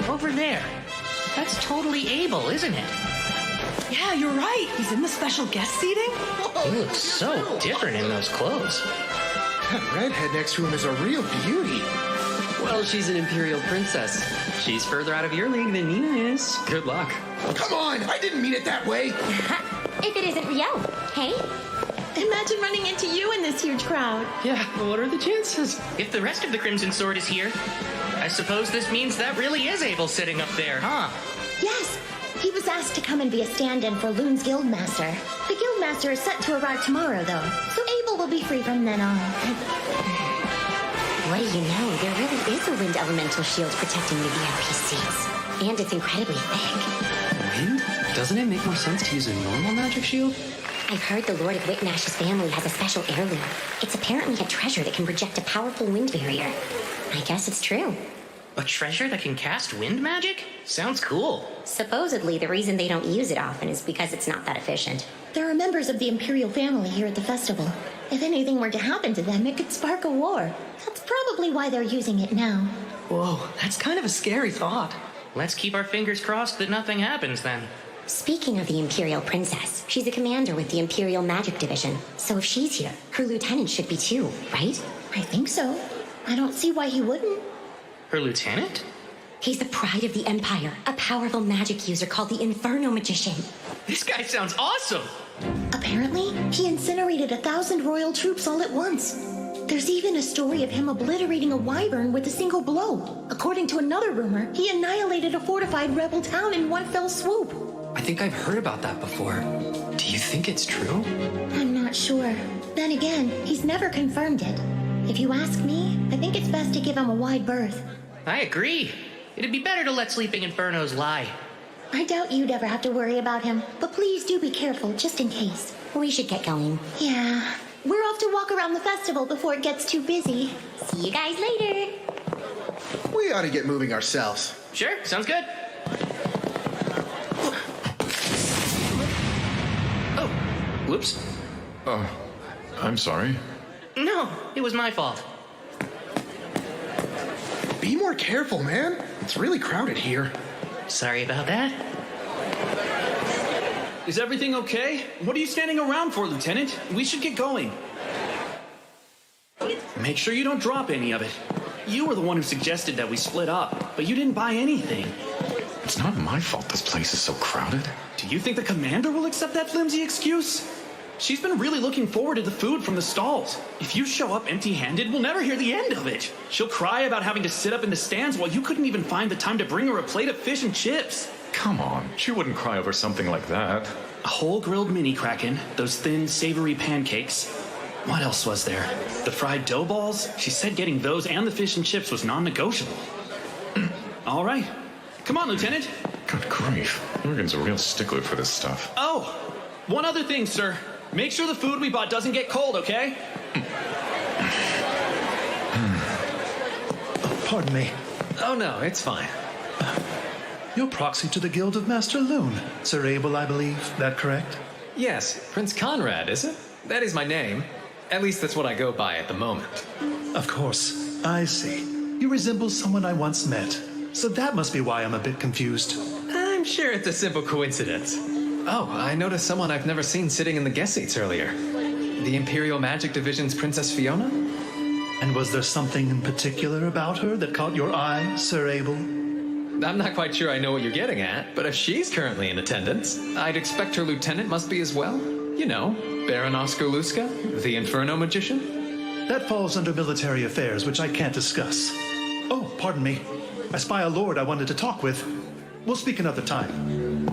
Over there. That's totally Abel, isn't it? Yeah, you're right. He's in the special guest seating. He looks so different in those clothes. That redhead next to him is a real beauty. Well, she's an Imperial princess. She's further out of your league than Nina is. Good luck. Come on, I didn't mean it that way. If it isn't Rio, hey? Imagine running into you in this huge crowd. Yeah, what are the chances? If the rest of the Crimson Sword is here, I suppose this means that really is Abel sitting up there, huh? Yes, he was asked to come and be a stand-in for Loon's Guildmaster. The Guildmaster is set to arrive tomorrow, though, so Abel will be free from then on. What do you know? There really is a wind elemental shield protecting the VIP seats. And it's incredibly thick. Wind? Doesn't it make more sense to use a normal magic shield? I've heard the Lord of Whitnash's family has a special heirloom. It's apparently a treasure that can project a powerful wind barrier. I guess it's true. A treasure that can cast wind magic? Sounds cool. Supposedly, the reason they don't use it often is because it's not that efficient. There are members of the Imperial family here at the festival. If anything were to happen to them, it could spark a war. That's probably why they're using it now. Whoa, that's kind of a scary thought. Let's keep our fingers crossed that nothing happens then. Speaking of the Imperial Princess, she's a commander with the Imperial Magic Division. So if she's here, her lieutenant should be too, right? I think so. I don't see why he wouldn't. Her lieutenant? He's the pride of the Empire, a powerful magic user called the Inferno Magician. This guy sounds awesome! Apparently, he incinerated 1,000 royal troops all at once. There's even a story of him obliterating a wyvern with a single blow. According to another rumor, he annihilated a fortified rebel town in one fell swoop. I think I've heard about that before. Do you think it's true? I'm not sure. Then again, he's never confirmed it. If you ask me, I think it's best to give him a wide berth. I agree. It'd be better to let Sleeping Infernos lie. I doubt you'd ever have to worry about him, but please do be careful, just in case. We should get going. Yeah. We're off to walk around the festival before it gets too busy. See you guys later. We ought to get moving ourselves. Sure, sounds good. Oh, whoops. I'm sorry. No, it was my fault. Be more careful, man. It's really crowded here. Sorry about that. Is everything okay? What are you standing around for, Lieutenant? We should get going. Make sure you don't drop any of it. You were the one who suggested that we split up, but you didn't buy anything. It's not my fault this place is so crowded. Do you think the commander will accept that flimsy excuse? She's been really looking forward to the food from the stalls. If you show up empty-handed, we'll never hear the end of it. She'll cry about having to sit up in the stands while you couldn't even find the time to bring her a plate of fish and chips. Come on, she wouldn't cry over something like that. A whole grilled mini kraken, those thin, savory pancakes. What else was there? The fried dough balls? She said getting those and the fish and chips was non-negotiable. All right. Come on, Lieutenant. Good grief. Morgan's a real stickler for this stuff. Oh, one other thing, sir. Make sure the food we bought doesn't get cold, okay? Pardon me. Oh no, it's fine. You're proxy to the Guild of Master Loon. Sir Abel, I believe. That correct? Yes, Prince Conrad, is it? That is my name. At least that's what I go by at the moment. Of course. I see. You resemble someone I once met. So that must be why I'm a bit confused. I'm sure it's a simple coincidence. Oh, I noticed someone I've never seen sitting in the guest seats earlier. The Imperial Magic Division's Princess Fiona? And was there something in particular about her that caught your eye, Sir Abel? I'm not quite sure I know what you're getting at, but if she's currently in attendance, I'd expect her lieutenant must be as well. You know, Baron Oscar Luska, the Inferno Magician. That falls under military affairs, which I can't discuss. Oh, pardon me. I spy a lord I wanted to talk with. We'll speak another time.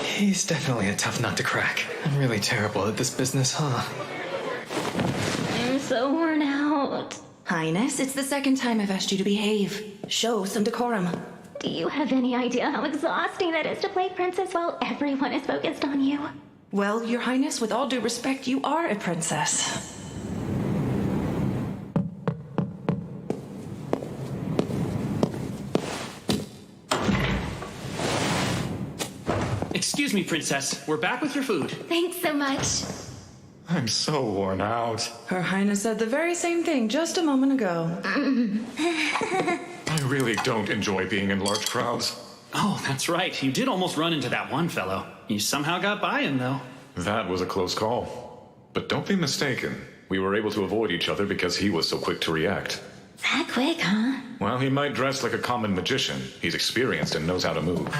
He's definitely a tough nut to crack. I'm really terrible at this business, huh? I'm so worn out. Highness, it's the second time I've asked you to behave. Show some decorum. Do you have any idea how exhausting that is to play princess while everyone is focused on you? Well, Your Highness, with all due respect, you are a princess. Excuse me, Princess. We're back with your food. Thanks so much. I'm so worn out. Her Highness said the very same thing just a moment ago. I really don't enjoy being in large crowds. Oh, that's right. You did almost run into that one fellow. You somehow got by him, though. That was a close call. But don't be mistaken. We were able to avoid each other because he was so quick to react. That quick, huh? While he might dress like a common magician, he's experienced and knows how to move. Enough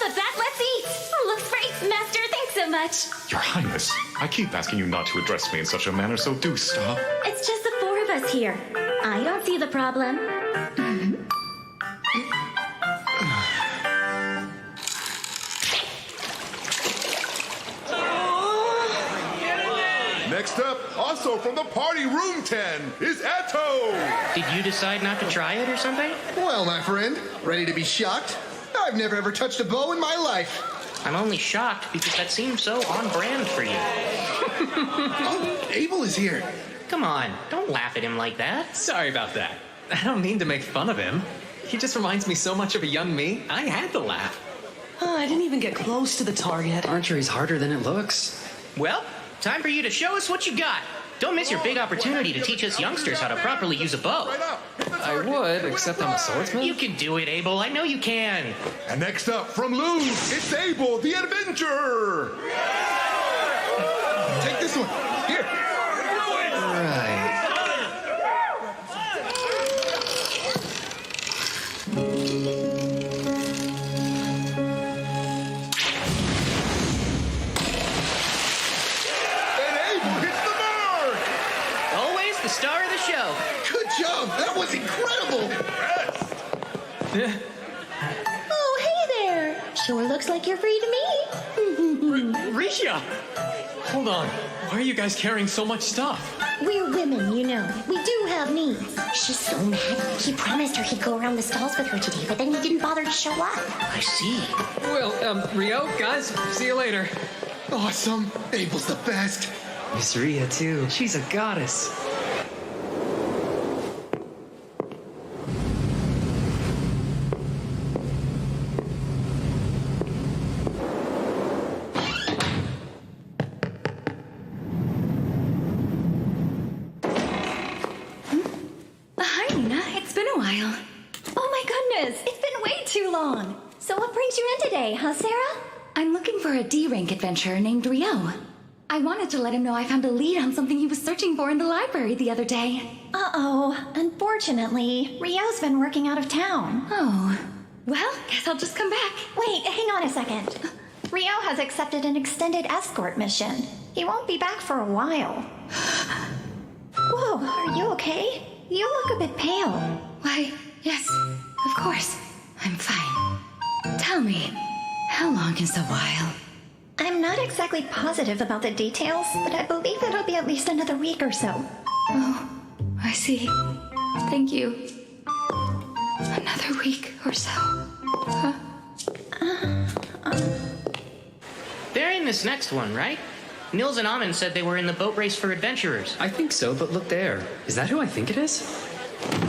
of that, let's eat! Looks great, Master, thanks so much. Your Highness, I keep asking you not to address me in such a manner, so do stop. It's just the four of us here. I don't see the problem. Next up, also from the party room 10, is Atto! Did you decide not to try it or something? Well, my friend, ready to be shocked? I've never ever touched a bow in my life. I'm only shocked because that seems so on brand for you. Oh, Abel is here. Come on, don't laugh at him like that. Sorry about that. I don't mean to make fun of him. He just reminds me so much of a young me, I had to laugh. Oh, I didn't even get close to the target. Archery's harder than it looks. Well, time for you to show us what you got. Don't miss your big opportunity to teach us youngsters how to properly use a bow. I would, except I'm a swordsman. You can do it, Abel. I know you can. And next up, from Loon, it's Abel the Adventurer! Take this one. Here. Right. Star of the show. Good job. That was incredible. Oh, hey there. Sure looks like you're free to meet. Risha! Hold on. Why are you guys carrying so much stuff? We're women, you know. We do have needs. She's so mad. He promised her he'd go around the stalls with her today, but then he didn't bother to show up. I see. Well, Rio, guys, see you later. Awesome. Abel's the best. Miss Rhea, too. She's a goddess. So what brings you in today, huh, Sarah? I'm looking for a D-rank adventurer named Rio. I wanted to let him know I found a lead on something he was searching for in the library the other day. Uh-oh. Unfortunately, Rio's been working out of town. Oh. Well, guess I'll just come back. Wait, hang on a second. Rio has accepted an extended escort mission. He won't be back for a while. Whoa, are you okay? You look a bit pale. Why, yes, of course. I'm fine. Tell me, how long is a while? I'm not exactly positive about the details, but I believe it'll be at least another week or so. Oh, I see. Thank you. Another week or so. Huh? They're in this next one, right? Nils and Amon said they were in the boat race for adventurers. I think so, but look there. Is that who I think it is?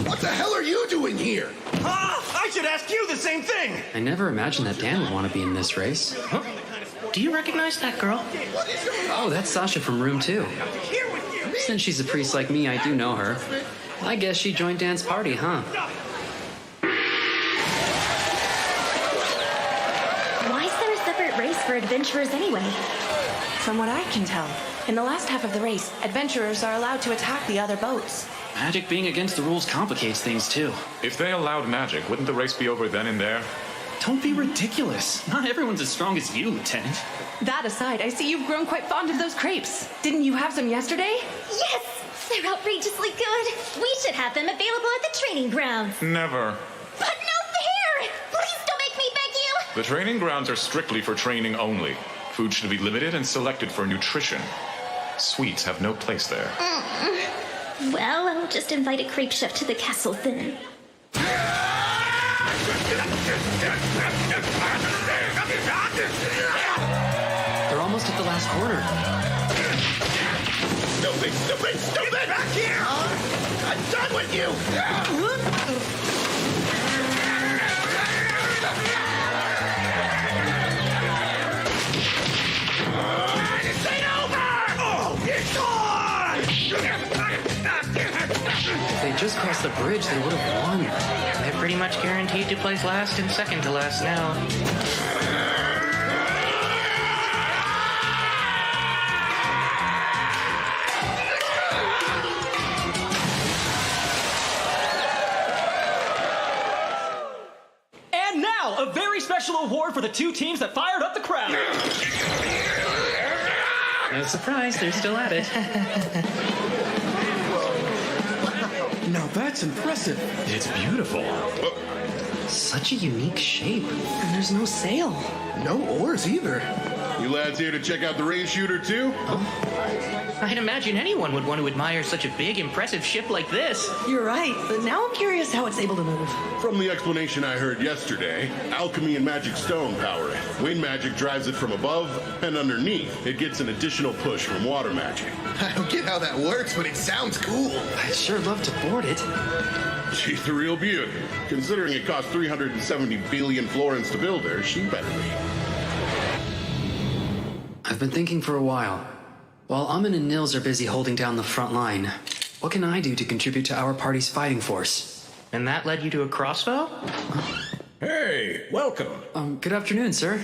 What the hell are you doing here? I should ask you the same thing! I never imagined that Dan would want to be in this race. Huh? Do you recognize that girl? Oh, that's Sasha from Room 2. Since she's a priest like me, I do know her. I guess she joined Dan's party, huh? Why is there a separate race for adventurers anyway? From what I can tell, in the last half of the race, adventurers are allowed to attack the other boats. Magic being against the rules complicates things, too. If they allowed magic, wouldn't the race be over then and there? Don't be ridiculous. Not everyone's as strong as you, Lieutenant. That aside, I see you've grown quite fond of those crepes. Didn't you have some yesterday? Yes! They're outrageously good! We should have them available at the training grounds. Never. But no fair! Please don't make me beg you! The training grounds are strictly for training only. Food should be limited and selected for nutrition. Sweets have no place there. Well, I'll just invite a crepe chef to the castle then. They're almost at the last corner. Stupid! Back here! I'm done with you! This ain't over! Oh, it's on! they just crossed the bridge, they would have won. They're pretty much guaranteed to place last and second to last now. And now, a very special award for the two teams that fired up the crowd. No surprise, they're still at it. Now that's impressive. It's beautiful. Such a unique shape. And there's no sail. No oars either. You lads here to check out the rain shooter too? I'd imagine anyone would want to admire such a big, impressive ship like this. You're right, but now I'm curious how it's able to move. From the explanation I heard yesterday, alchemy and magic stone power it. Wind magic drives it from above, and underneath, it gets an additional push from water magic. I don't get how that works, but it sounds cool. I'd sure love to board it. She's the real beauty. Considering it cost 370 billion florins to build her, she better be. I've been thinking for a while. While Amun and Nils are busy holding down the front line, what can I do to contribute to our party's fighting force? And that led you to a crossbow? Hey, welcome. Good afternoon, sir.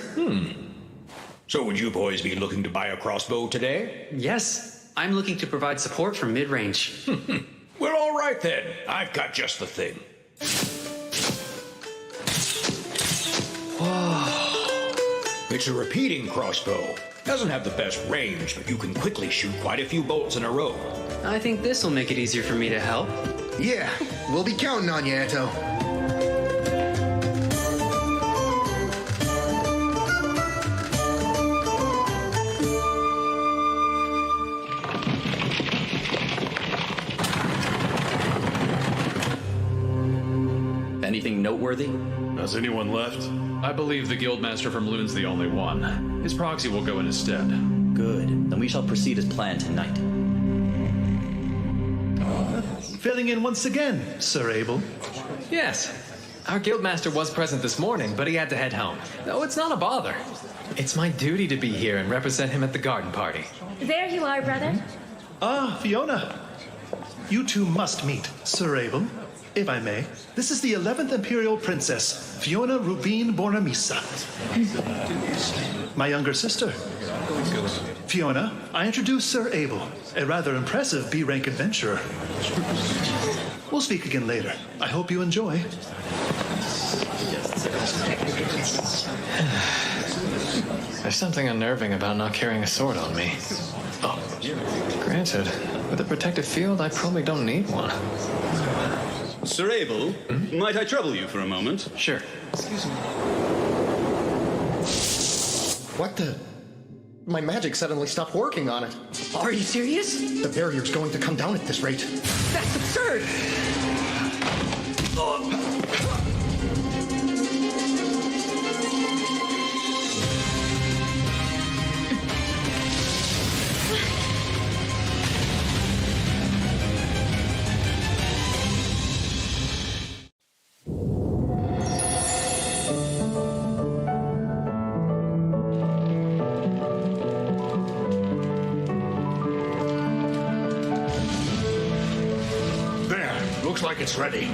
So would you boys be looking to buy a crossbow today? Yes, I'm looking to provide support from mid-range. Well, all right then. I've got just the thing. Whoa. It's a repeating crossbow. Doesn't have the best range, but you can quickly shoot quite a few bolts in a row. I think this will make it easier for me to help. Yeah, we'll be counting on you, Eto. Anything noteworthy? Has anyone left? I believe the Guildmaster from Loon's the only one. His proxy will go in his stead. Good. Then we shall proceed as planned tonight. Filling in once again, Sir Abel. Yes. Our Guildmaster was present this morning, but he had to head home. No, it's not a bother. It's my duty to be here and represent him at the garden party. There you are, brother. Ah, Fiona. You two must meet, Sir Abel. If I may, this is the 11th Imperial Princess, Fiona Rubin Bornamisa. My younger sister. Fiona, I introduce Sir Abel, a rather impressive B-rank adventurer. We'll speak again later. I hope you enjoy. There's something unnerving about not carrying a sword on me. Oh, granted, with a protective field, I probably don't need one. Sir Abel, might I trouble you for a moment? Sure. Excuse me. What the? My magic suddenly stopped working on it. Are you serious? The barrier's going to come down at this rate. That's absurd! Looks like it's ready.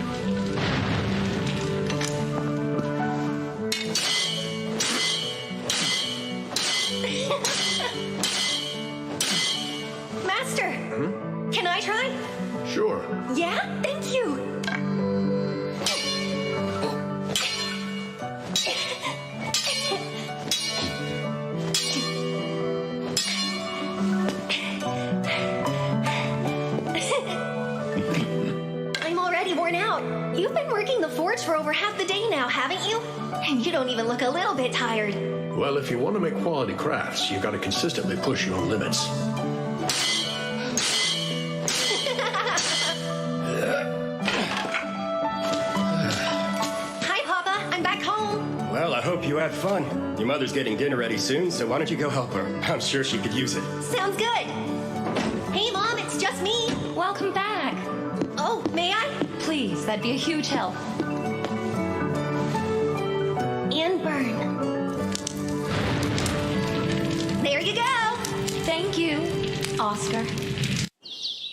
Master, can I try? Sure. Yeah? Thank you. You've been working the forge for over half the day now, haven't you? And you don't even look a little bit tired. Well, if you want to make quality crafts, you've got to consistently push your own limits. Hi, Papa. I'm back home. Well, I hope you had fun. Your mother's getting dinner ready soon, so why don't you go help her? I'm sure she could use it. Sounds good. Hey, Mom, it's just me. Welcome back. Oh, may I? Please, that'd be a huge help. And burn. There you go. Thank you, Oscar.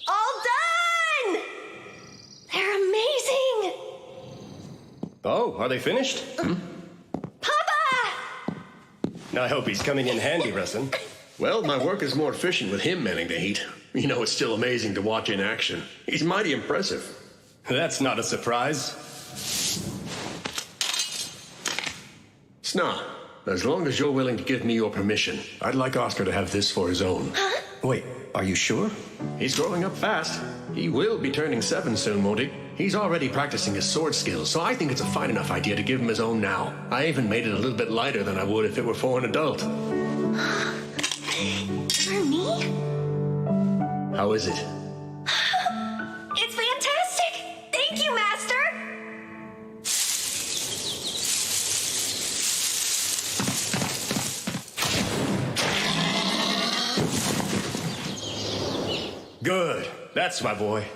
All done! Oh, are they finished? I hope he's coming in handy, Russin. Well, my work is more efficient with him manning the heat. You know, it's still amazing to watch in action. He's mighty impressive. That's not a surprise. Sna, as long as you're willing to give me your permission, I'd like Oscar to have this for his own. Huh? Wait, are you sure? He's growing up fast. He will be turning 7 soon, won't he? He's already practicing his sword skills, so I think it's a fine enough idea to give him his own now. I even made it a little bit lighter than I would if it were for an adult. For me? How is it? It's fantastic! Thank you, Master! Good. That's my boy.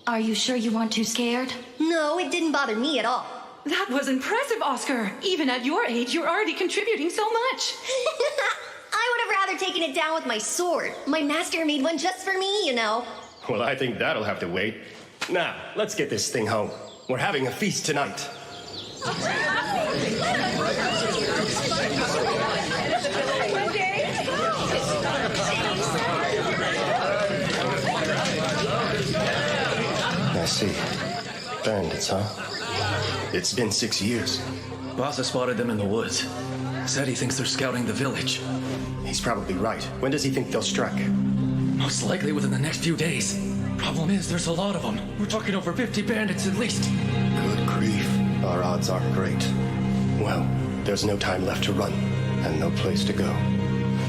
Are you sure you weren't too scared? No, it didn't bother me at all. That was impressive, Oscar. Even at your age, you're already contributing so much. I would have rather taken it down with my sword. My master made one just for me, you know. Well, I think that'll have to wait. Now, let's get this thing home. We're having a feast tonight. I see. Bandits, huh? It's been 6 years. Bassa spotted them in the woods. Said he thinks they're scouting the village. He's probably right. When does he think they'll strike? Most likely within the next few days. Problem is, there's a lot of them. We're talking over 50 bandits at least. Good grief. Our odds aren't great. Well, there's no time left to run, and no place to go.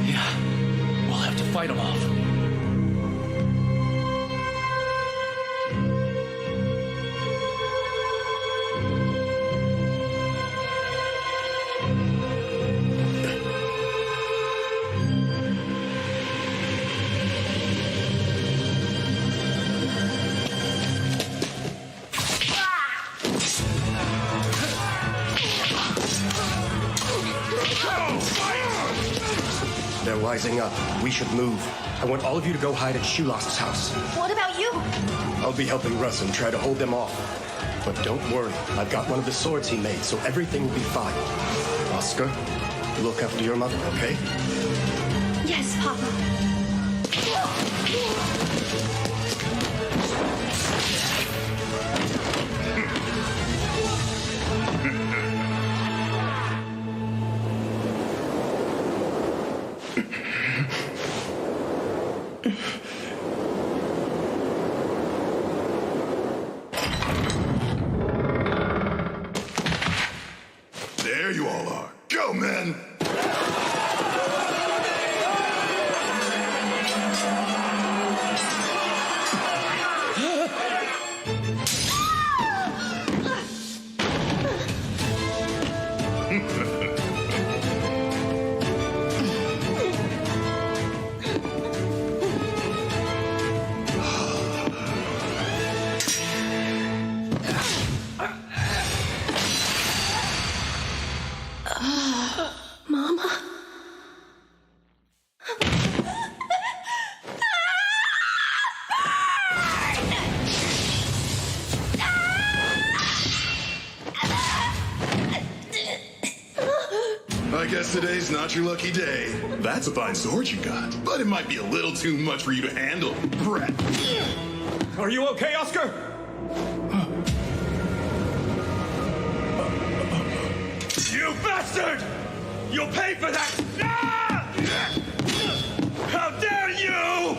Yeah, we'll have to fight them off. They're wising up. We should move. I want all of you to go hide at Shulas's house. What about you? I'll be helping Russ and try to hold them off. But don't worry, I've got one of the swords he made, so everything will be fine. Oscar, look after your mother, okay? Yes, Papa. There you all are. Go, men! Mama? I guess today's not your lucky day. That's a fine sword you got, but it might be a little too much for you to handle, brat. Are you okay, Oscar? You bastard! You'll pay for that! Ah! How dare you!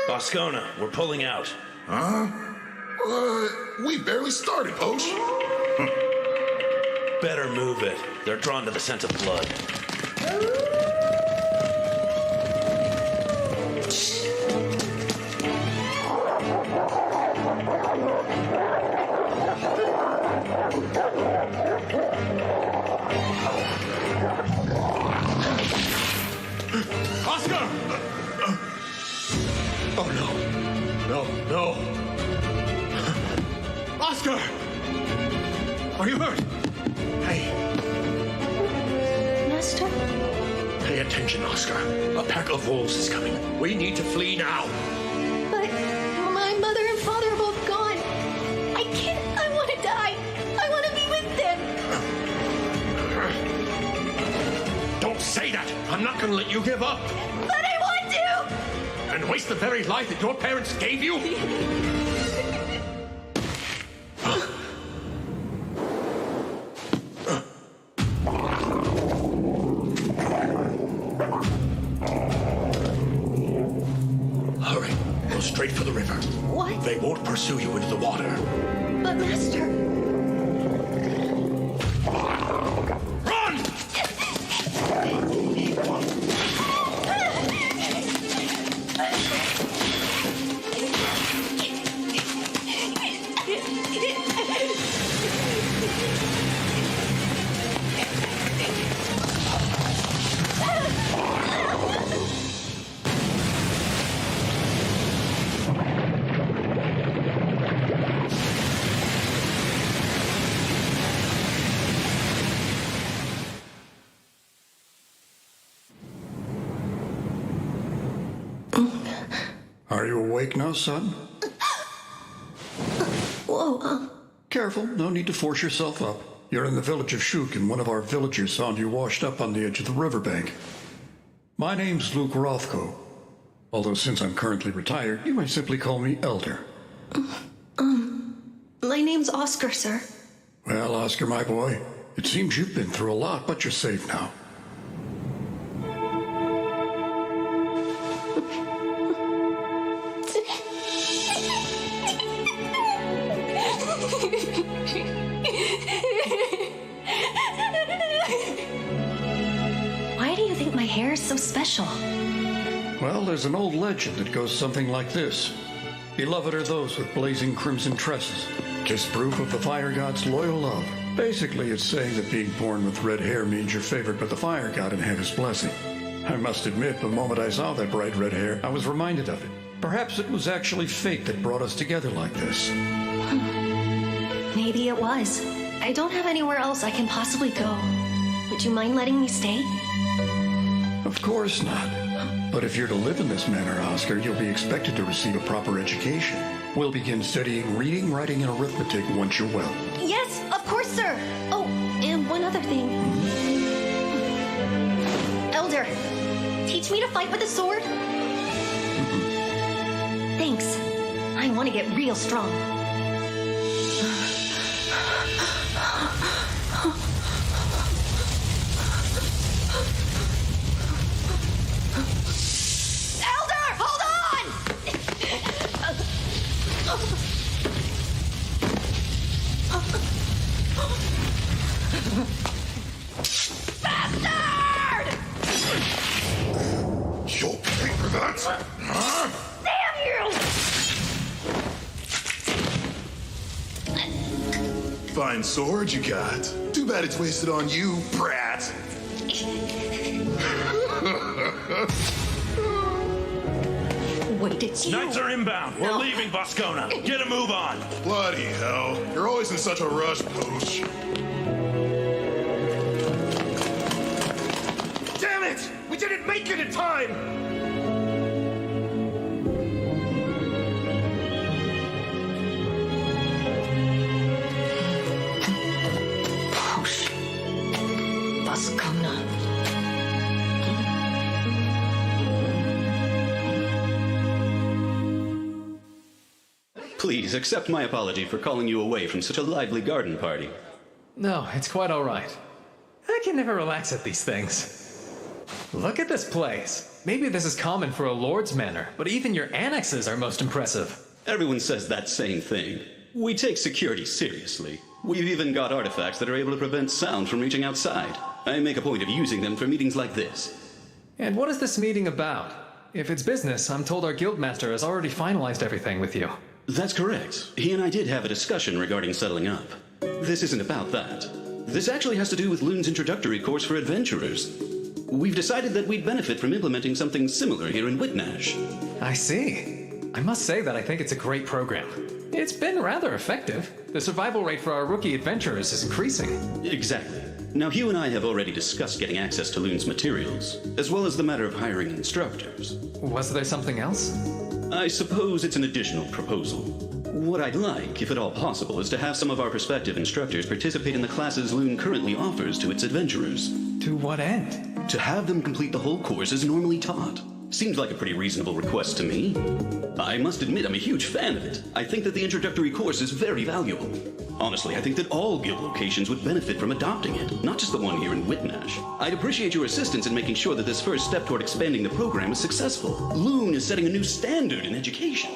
Boscona, we're pulling out. Huh? We barely started, Poach. Better move it. They're drawn to the scent of blood. Oscar! Oh, no. No, no. Oscar! Are you hurt? Hey, Master? pay attention, Oscar. A pack of wolves is coming. We need to flee now. But my mother and father are both gone. I can't. I want to die. I want to be with them. Don't say that. I'm not going to let you give up. But I want to. And waste the very life that your parents gave you? Hurry. Go straight for the river. What? They won't pursue you into the water. But Master. Run! Are you awake now, son? Whoa. Careful, no need to force yourself up. You're in the village of Shuk, and one of our villagers found you washed up on the edge of the riverbank. My name's Luke Rothko. Although since I'm currently retired, you might simply call me Elder. My name's Oscar, sir. Well, Oscar, my boy, it seems you've been through a lot, but you're safe now. Why do you think my hair is so special? Well, there's an old legend that goes something like this. Beloved are those with blazing crimson tresses. 'Tis proof of the fire god's loyal love. Basically, it's saying that being born with red hair means you're favored by the fire god and have his blessing. I must admit, the moment I saw that bright red hair, I was reminded of it. Perhaps it was actually fate that brought us together like this. Maybe it was. I don't have anywhere else I can possibly go. Would you mind letting me stay? Of course not. But if you're to live in this manner, Oscar, you'll be expected to receive a proper education. We'll begin studying reading, writing, and arithmetic once you're well. Yes, of course, sir. Oh, and one other thing. Elder, teach me to fight with a sword? Thanks. I want to get real strong. Elder, hold on! Bastard! You'll pay for that? Huh? Damn you! Fine sword you got. Too bad it's wasted on you, brat. Wait, it's you. Knights are inbound. We're leaving Boscona. Get a move on. Bloody hell. You're always in such a rush, Pooch. Damn it! We didn't make it in time! Boscona. Please accept my apology for calling you away from such a lively garden party. No, it's quite all right. I can never relax at these things. Look at this place. Maybe this is common for a lord's manor, but even your annexes are most impressive. Everyone says that same thing. We take security seriously. We've even got artifacts that are able to prevent sound from reaching outside. I make a point of using them for meetings like this. And what is this meeting about? If it's business, I'm told our guildmaster has already finalized everything with you. That's correct. He and I did have a discussion regarding settling up. This isn't about that. This actually has to do with Loon's introductory course for adventurers. We've decided that we'd benefit from implementing something similar here in Whitnash. I see. I must say that I think it's a great program. It's been rather effective. The survival rate for our rookie adventurers is increasing. Exactly. Now, Hugh and I have already discussed getting access to Loon's materials, as well as the matter of hiring instructors. Was there something else? I suppose it's an additional proposal. What I'd like, if at all possible, is to have some of our prospective instructors participate in the classes Loon currently offers to its adventurers. To what end? To have them complete the whole course as normally taught. Seems like a pretty reasonable request to me. I must admit I'm a huge fan of it. I think that the introductory course is very valuable. Honestly, I think that all guild locations would benefit from adopting it, not just the one here in Whitnash. I'd appreciate your assistance in making sure that this first step toward expanding the program is successful. Loon is setting a new standard in education.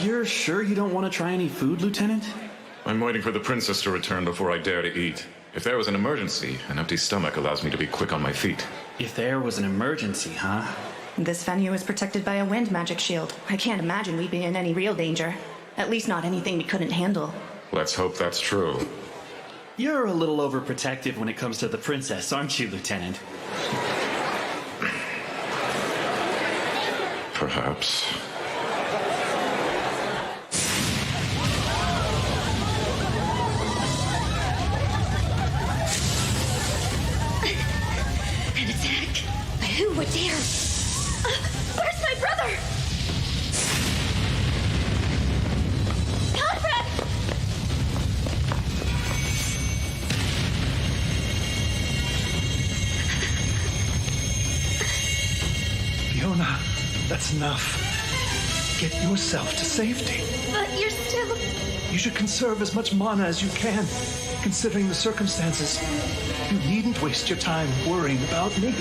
You're sure you don't want to try any food, Lieutenant? I'm waiting for the princess to return before I dare to eat. If there was an emergency, an empty stomach allows me to be quick on my feet. If there was an emergency, huh? This venue is protected by a wind magic shield. I can't imagine we'd be in any real danger. At least not anything we couldn't handle. Let's hope that's true. You're a little overprotective when it comes to the princess, aren't you, Lieutenant? Perhaps. An attack? Who would dare? Where's my brother? Conrad! Fiona, that's enough. Get yourself to safety. But you're still... You should conserve as much mana as you can, considering the circumstances. You needn't waste your time worrying about me.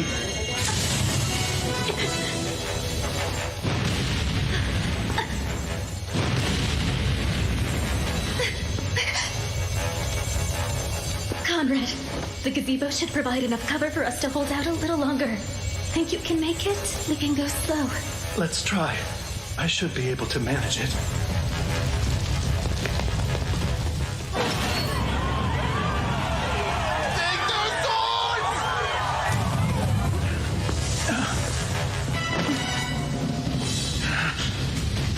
Conrad, the gazebo should provide enough cover for us to hold out a little longer. Think you can make it? We can go slow. Let's try. I should be able to manage it.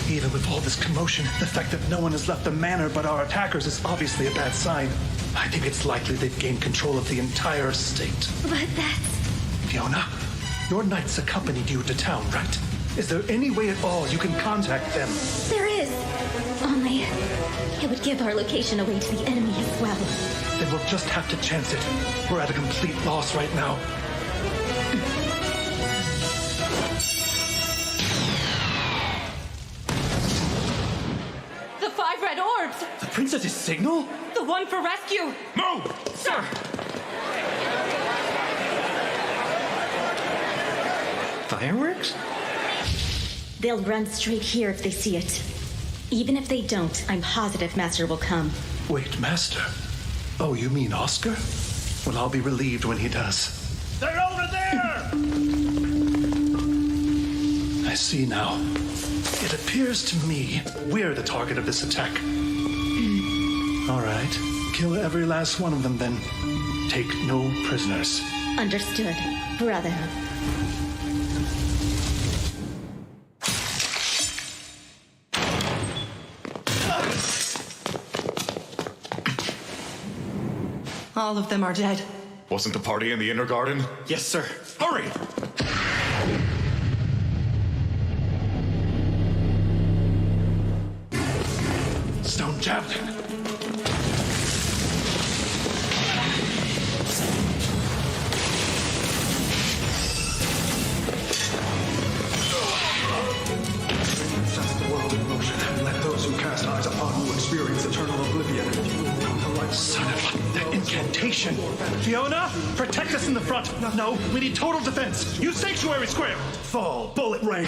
Even with all this commotion, the fact that no one has left the manor but our attackers is obviously a bad sign. I think it's likely they've gained control of the entire estate. But that's... Fiona, your knights accompanied you to town, right? Is there any way at all you can contact them? There is. Only... it would give our location away to the enemy as well. Then we'll just have to chance it. We're at a complete loss right now. The 5 red orbs! The princess's signal? The one for rescue! Move! Sir! Fireworks? They'll run straight here if they see it. Even if they don't, I'm positive Master will come. Wait, Master? Oh, you mean Oscar? Well, I'll be relieved when he does. They're over there! I see now. It appears to me we're the target of this attack. All right. Kill every last one of them, then. Take no prisoners. Understood, Brotherhood. All of them are dead. Wasn't the party in the inner garden? Yes, sir. Hurry! Stone javelin. Sets the world in motion, and let those who cast eyes upon you experience eternal oblivion. Son of that incantation. Fiona, protect us in the front. No, we need total defense. Use Sanctuary Square. Fall, bullet rain.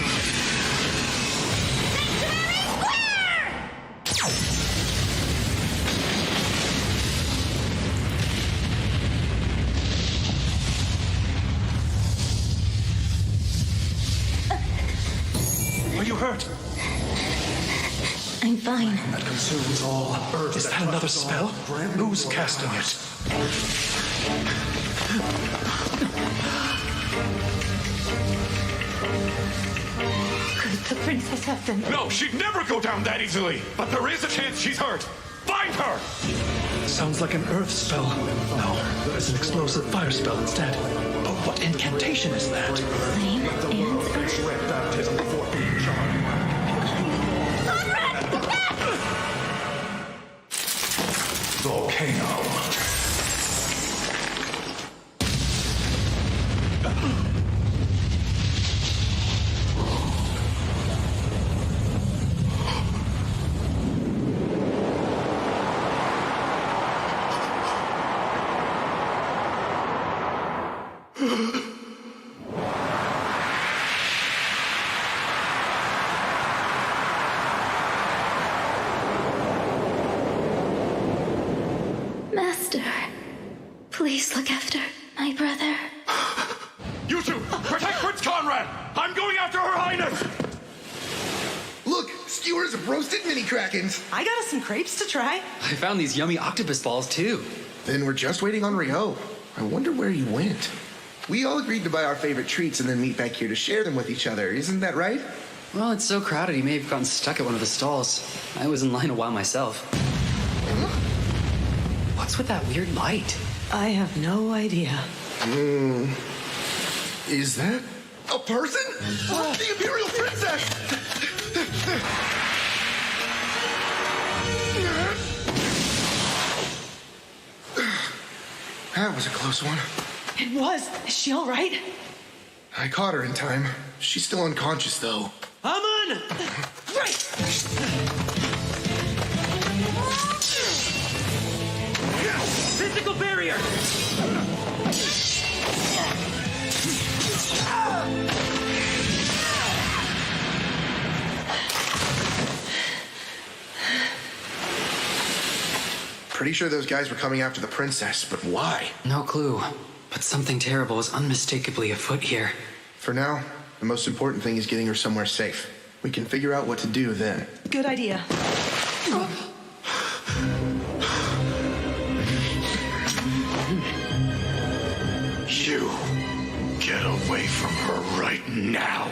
Are you hurt? I'm fine. That consumes all earth. Is that another spell? Who's casting it? Could the Princess Hefton. No, she'd never go down that easily. But there is a chance she's hurt. Find her! Sounds like an earth spell. No, it's an explosive fire spell instead. But what incantation is that? Flame and earth. Baptism before being charged. Volcano. Master, please look after my brother. You two, protect Prince Conrad! I'm going after Her Highness! Look, skewers of roasted mini krakens. I got us some crepes to try. I found these yummy octopus balls too. Then we're just waiting on Rio. I wonder where he went. We all agreed to buy our favorite treats and then meet back here to share them with each other. Isn't that right? Well, it's so crowded he may have gotten stuck at one of the stalls. I was in line a while myself. What's with that weird light? I have no idea. Is that a person? The Imperial Princess! That was a close one. It was. Is she all right? I caught her in time. She's still unconscious, though. Amun! Right! Physical barrier! Pretty sure those guys were coming after the princess, but why? No clue. But something terrible is unmistakably afoot here. For now, the most important thing is getting her somewhere safe. We can figure out what to do then. Good idea. You get away from her right now.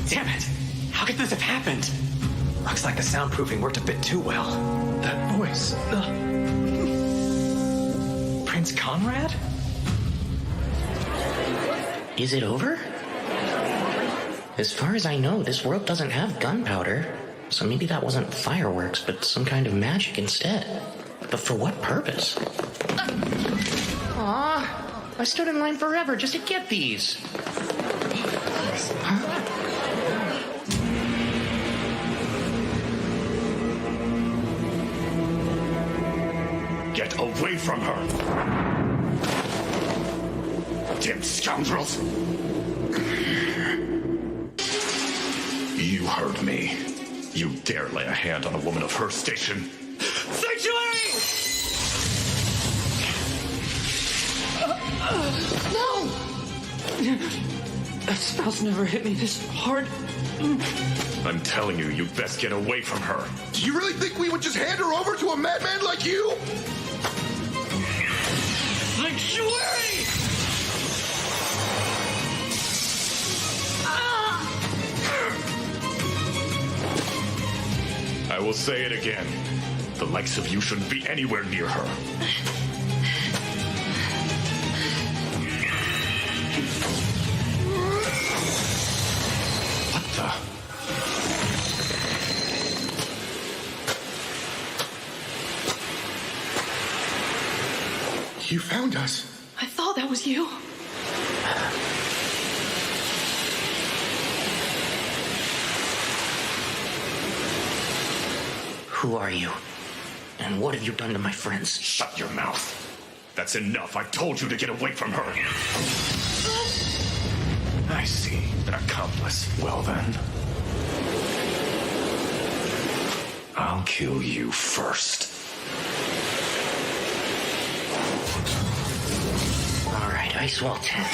Damn it! How could this have happened? Looks like the soundproofing worked a bit too well. That voice. Prince Conrad? Is it over? As far as I know, this world doesn't have gunpowder. So maybe that wasn't fireworks, but some kind of magic instead. But for what purpose? Aw, I stood in line forever just to get these. Huh? Get away from her! Damn scoundrels! You heard me. You dare lay a hand on a woman of her station? Sanctuary! No! That spell's never hit me this hard. I'm telling you, you'd best get away from her. Do you really think we would just hand her over to a madman like you? Sanctuary! I will say it again. The likes of you shouldn't be anywhere near her. What the? You found us. I thought that was you. Who are you? And what have you done to my friends? Shut your mouth. That's enough. I told you to get away from her. I see. An accomplice. Well then. I'll kill you first. All right, Ice Walton.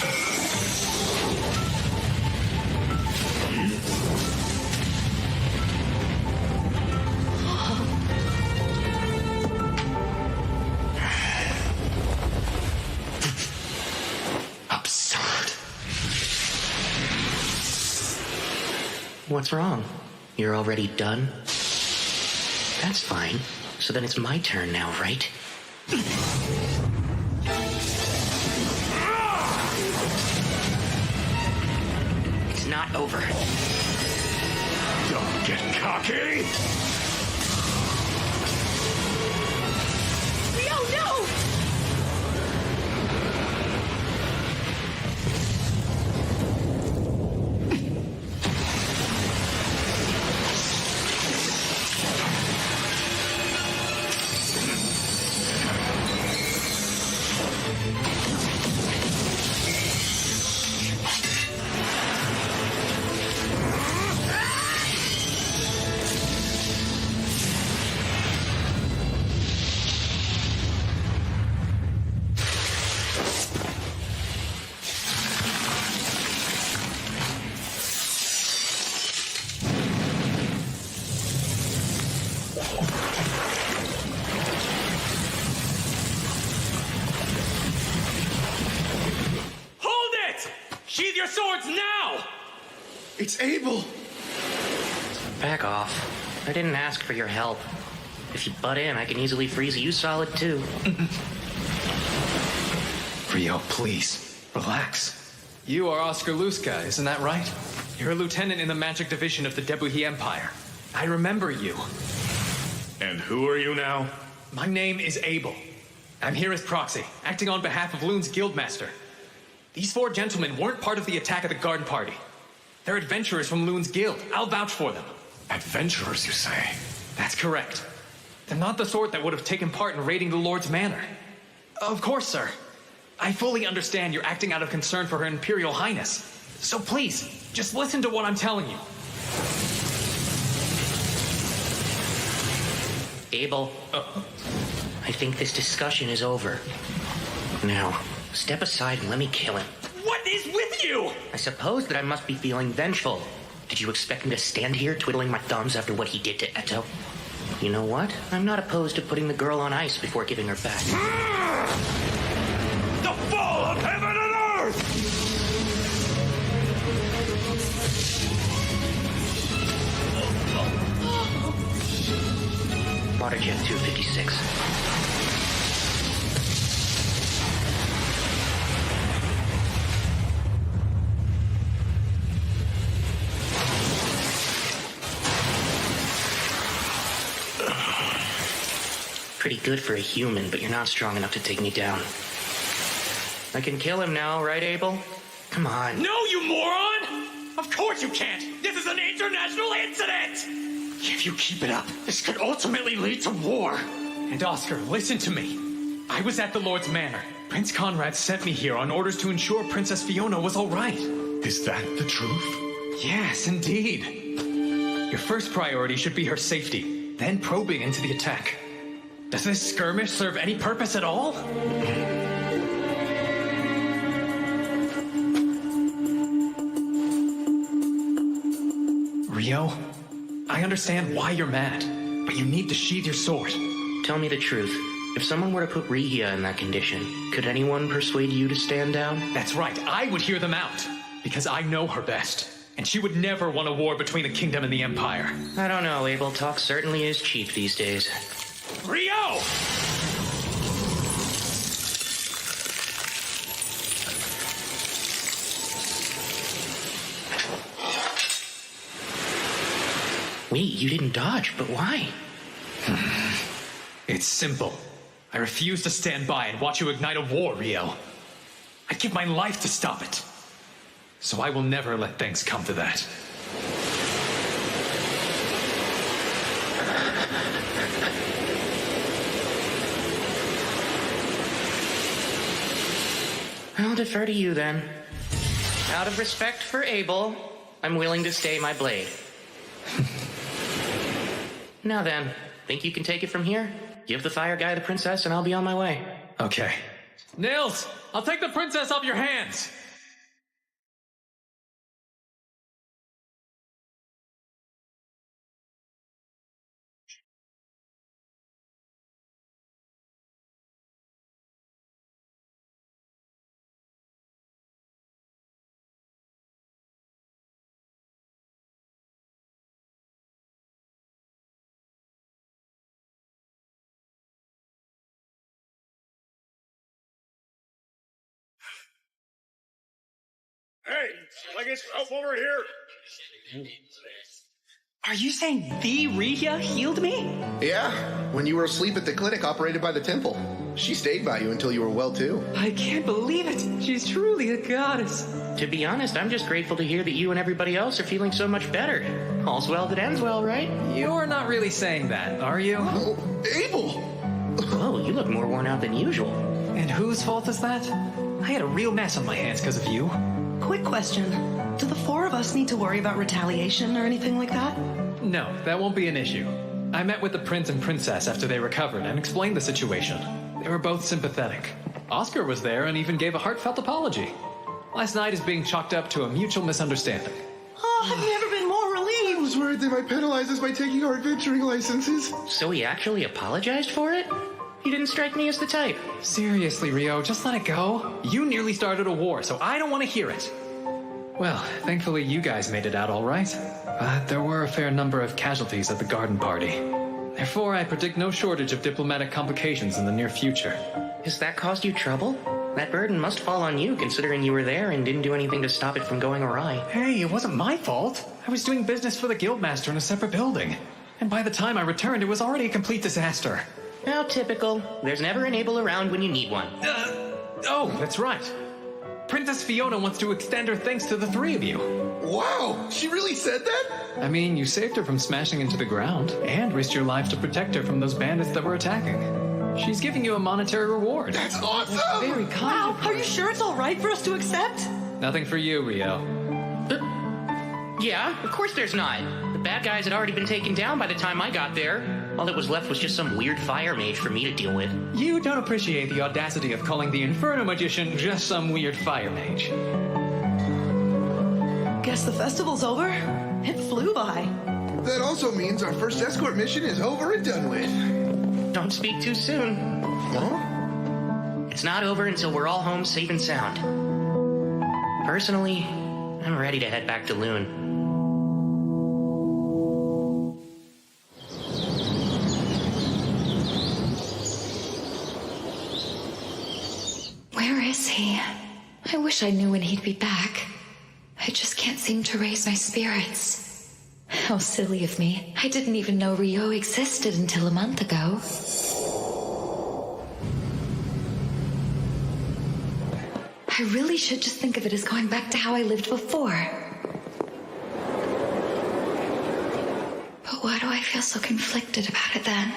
What's wrong? You're already done? That's fine. So then it's my turn now, right? It's not over. Don't get cocky! Rio, no! Hold it! Sheathe your swords now! It's Abel! Back off. I didn't ask for your help. If you butt in, I can easily freeze you solid too. Rio, please. Relax. You are Oscar Luska, isn't that right? You're a lieutenant in the magic division of the Debuhi Empire. I remember you. And who are you now? My name is Abel. I'm here as proxy, acting on behalf of Loon's guildmaster. These four gentlemen weren't part of the attack of the garden party. They're adventurers from Loon's guild. I'll vouch for them. Adventurers, you say? That's correct. They're not the sort that would have taken part in raiding the Lord's manor. Of course, sir. I fully understand you're acting out of concern for Her Imperial Highness. So please, just listen to what I'm telling you. Abel, I think this discussion is over. Now, step aside and let me kill him. What is with you? I suppose that I must be feeling vengeful. Did you expect me to stand here twiddling my thumbs after what he did to Eto? You know what? I'm not opposed to putting the girl on ice before giving her back. The fall of heaven and earth! Waterjet 256. Pretty good for a human, but you're not strong enough to take me down. I can kill him now, right, Abel? Come on. No, you moron! Of course you can't! This is an international incident! If you keep it up, this could ultimately lead to war. And Oscar, listen to me. I was at the Lord's manor. Prince Conrad sent me here on orders to ensure Princess Fiona was all right. Is that the truth? Yes, indeed. Your first priority should be her safety, then probing into the attack. Does this skirmish serve any purpose at all? Rio, I understand why you're mad, but you need to sheathe your sword. Tell me the truth. If someone were to put Rihia in that condition, could anyone persuade you to stand down? That's right, I would hear them out, because I know her best, and she would never want a war between the kingdom and the empire. I don't know, Abel. Talk certainly is cheap these days. Rio! Wait, you didn't dodge, but why? It's simple. I refuse to stand by and watch you ignite a war, Rio. I'd give my life to stop it. So I will never let things come to that. I'll defer to you then. Out of respect for Abel, I'm willing to stay my blade. Now then, think you can take it from here? Give the fire guy the princess and I'll be on my way. Okay. Nils, I'll take the princess off your hands. Hey, I get help over here. Are you saying the Rhea healed me? Yeah, when you were asleep at the clinic operated by the temple. She stayed by you until you were well, too. I can't believe it. She's truly a goddess. To be honest, I'm just grateful to hear that you and everybody else are feeling so much better. All's well that ends well, right? You're not really saying that, are you? Oh, Abel! Whoa, you look more worn out than usual. And whose fault is that? I had a real mess on my hands because of you. Quick question. Do the four of us need to worry about retaliation or anything like that? No, that won't be an issue. I met with the prince and princess after they recovered and explained the situation. They were both sympathetic. Oscar was there and even gave a heartfelt apology. Last night is being chalked up to a mutual misunderstanding. Oh, I've never been more relieved. I was worried they might penalize us by taking our adventuring licenses. So he actually apologized for it? He didn't strike me as the type. Seriously, Rio, just let it go. You nearly started a war, so I don't want to hear it. Well, thankfully you guys made it out all right. But there were a fair number of casualties at the garden party. Therefore, I predict no shortage of diplomatic complications in the near future. Has that caused you trouble? That burden must fall on you, considering you were there and didn't do anything to stop it from going awry. Hey, it wasn't my fault. I was doing business for the guildmaster in a separate building. And by the time I returned, it was already a complete disaster. How typical. There's never an Abel around when you need one. Oh, that's right. Princess Fiona wants to extend her thanks to the three of you. Wow, she really said that? I mean, you saved her from smashing into the ground and risked your lives to protect her from those bandits that were attacking. She's giving you a monetary reward. That's awesome! That's very kind of her. Are you sure it's all right for us to accept? Nothing for you, Rio. Yeah, of course there's not. The bad guys had already been taken down by the time I got there. All that was left was just some weird fire mage for me to deal with. You don't appreciate the audacity of calling the Inferno Magician just some weird fire mage. Guess the festival's over. It flew by. That also means our first escort mission is over and done with. Don't speak too soon. Huh? It's not over until we're all home safe and sound. Personally, I'm ready to head back to Loon. Where is he? I wish I knew when he'd be back. I just can't seem to raise my spirits. How silly of me. I didn't even know Rio existed until a month ago. I really should just think of it as going back to how I lived before. But why do I feel so conflicted about it then?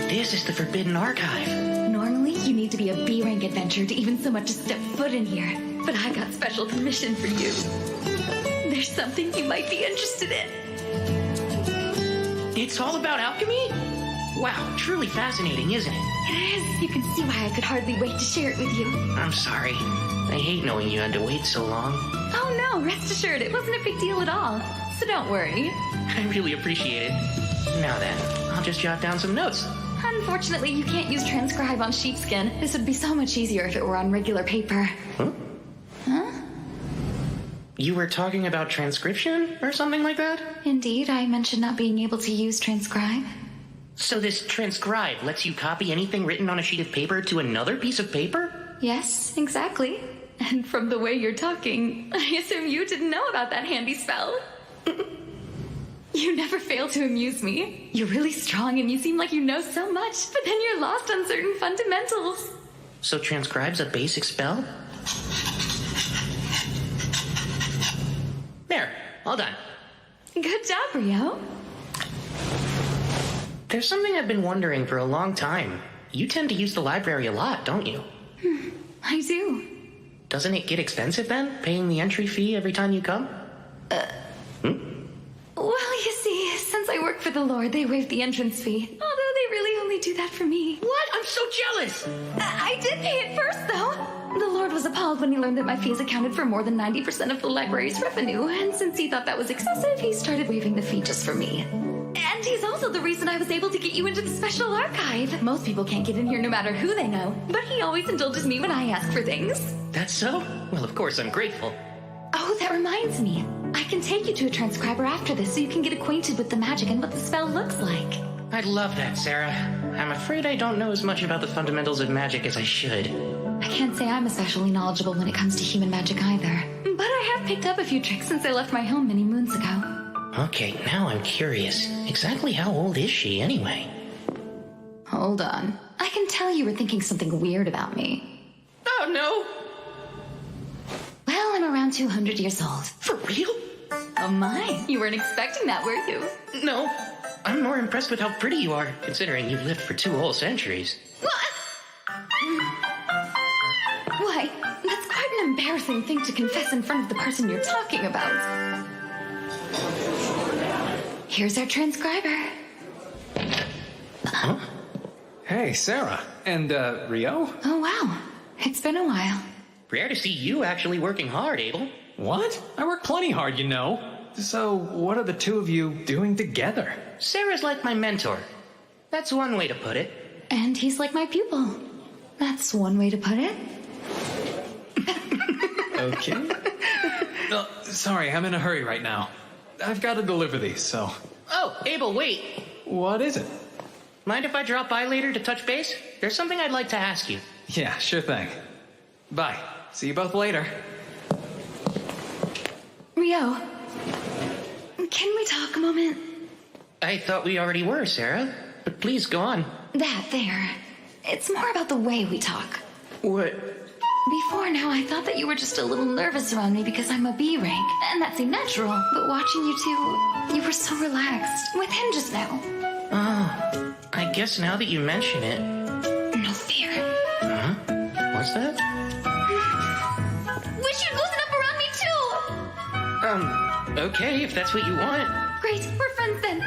This is the Forbidden Archive. Normally, you need to be a B-rank adventurer to even so much as step foot in here. But I got special permission for you. There's something you might be interested in. It's all about alchemy? Wow, truly fascinating, isn't it? It is. You can see why I could hardly wait to share it with you. I'm sorry. I hate knowing you had to wait so long. Oh no, rest assured, it wasn't a big deal at all. So don't worry. I really appreciate it. Now then, I'll just jot down some notes. Unfortunately, you can't use transcribe on sheepskin. This would be so much easier if it were on regular paper. Huh? Huh? You were talking about transcription or something like that? Indeed, I mentioned not being able to use transcribe. So this transcribe lets you copy anything written on a sheet of paper to another piece of paper? Yes, exactly. And from the way you're talking, I assume you didn't know about that handy spell. You never fail to amuse me. You're really strong and you seem like you know so much, but then you're lost on certain fundamentals. So transcribe's a basic spell? There, all done. Good job, Rio. There's something I've been wondering for a long time. You tend to use the library a lot, don't you? I do. Doesn't it get expensive then, paying the entry fee every time you come? Well, you see, since I work for the Lord, they waive the entrance fee. Although they really only do that for me. What? I'm so jealous! I did pay it first, though. The Lord was was appalled when he learned that my fees accounted for more than 90% of the library's revenue, and since he thought that was excessive, he started waiving the fee just for me. And he's also the reason I was able to get you into the special archive. Most people can't get in here no matter who they know, but he always indulges me when I ask for things. That's so? Well, of course, I'm grateful. Oh, that reminds me. I can take you to a transcriber after this so you can get acquainted with the magic and what the spell looks like. I'd love that, Sarah. I'm afraid I don't know as much about the fundamentals of magic as I should. I can't say I'm especially knowledgeable when it comes to human magic either, but I have picked up a few tricks since I left my home many moons ago. Okay, now I'm curious. Exactly how old is she, anyway? Hold on. I can tell you were thinking something weird about me. Oh, no! Well, I'm around 200 years old. For real? Oh my, you weren't expecting that, were you? No. I'm more impressed with how pretty you are, considering you've lived for 2 whole centuries. Why, that's quite an embarrassing thing to confess in front of the person you're talking about. Here's our transcriber. Huh? Hey, Sarah. And, Rio? Oh, wow. It's been a while. Rare to see you actually working hard, Abel. What? I work plenty hard, you know. So, what are the two of you doing together? Sarah's like my mentor. That's one way to put it. And he's like my pupil. That's one way to put it. Okay. No, sorry, I'm in a hurry right now. I've got to deliver these, so... Oh, Abel, wait. What is it? Mind if I drop by later to touch base? There's something I'd like to ask you. Yeah, sure thing. Bye. See you both later. Rio, can we talk a moment? I thought we already were, Sarah. But please go on. That there. It's more about the way we talk. What? Before now, I thought that you were just a little nervous around me because I'm a B rank, and that seemed natural. But watching you two, you were so relaxed. With him just now. Oh, I guess now that you mention it... No fear. Huh? What's that? Wish you'd loosen up around me too! Okay, if that's what you want. Great, we're friends then.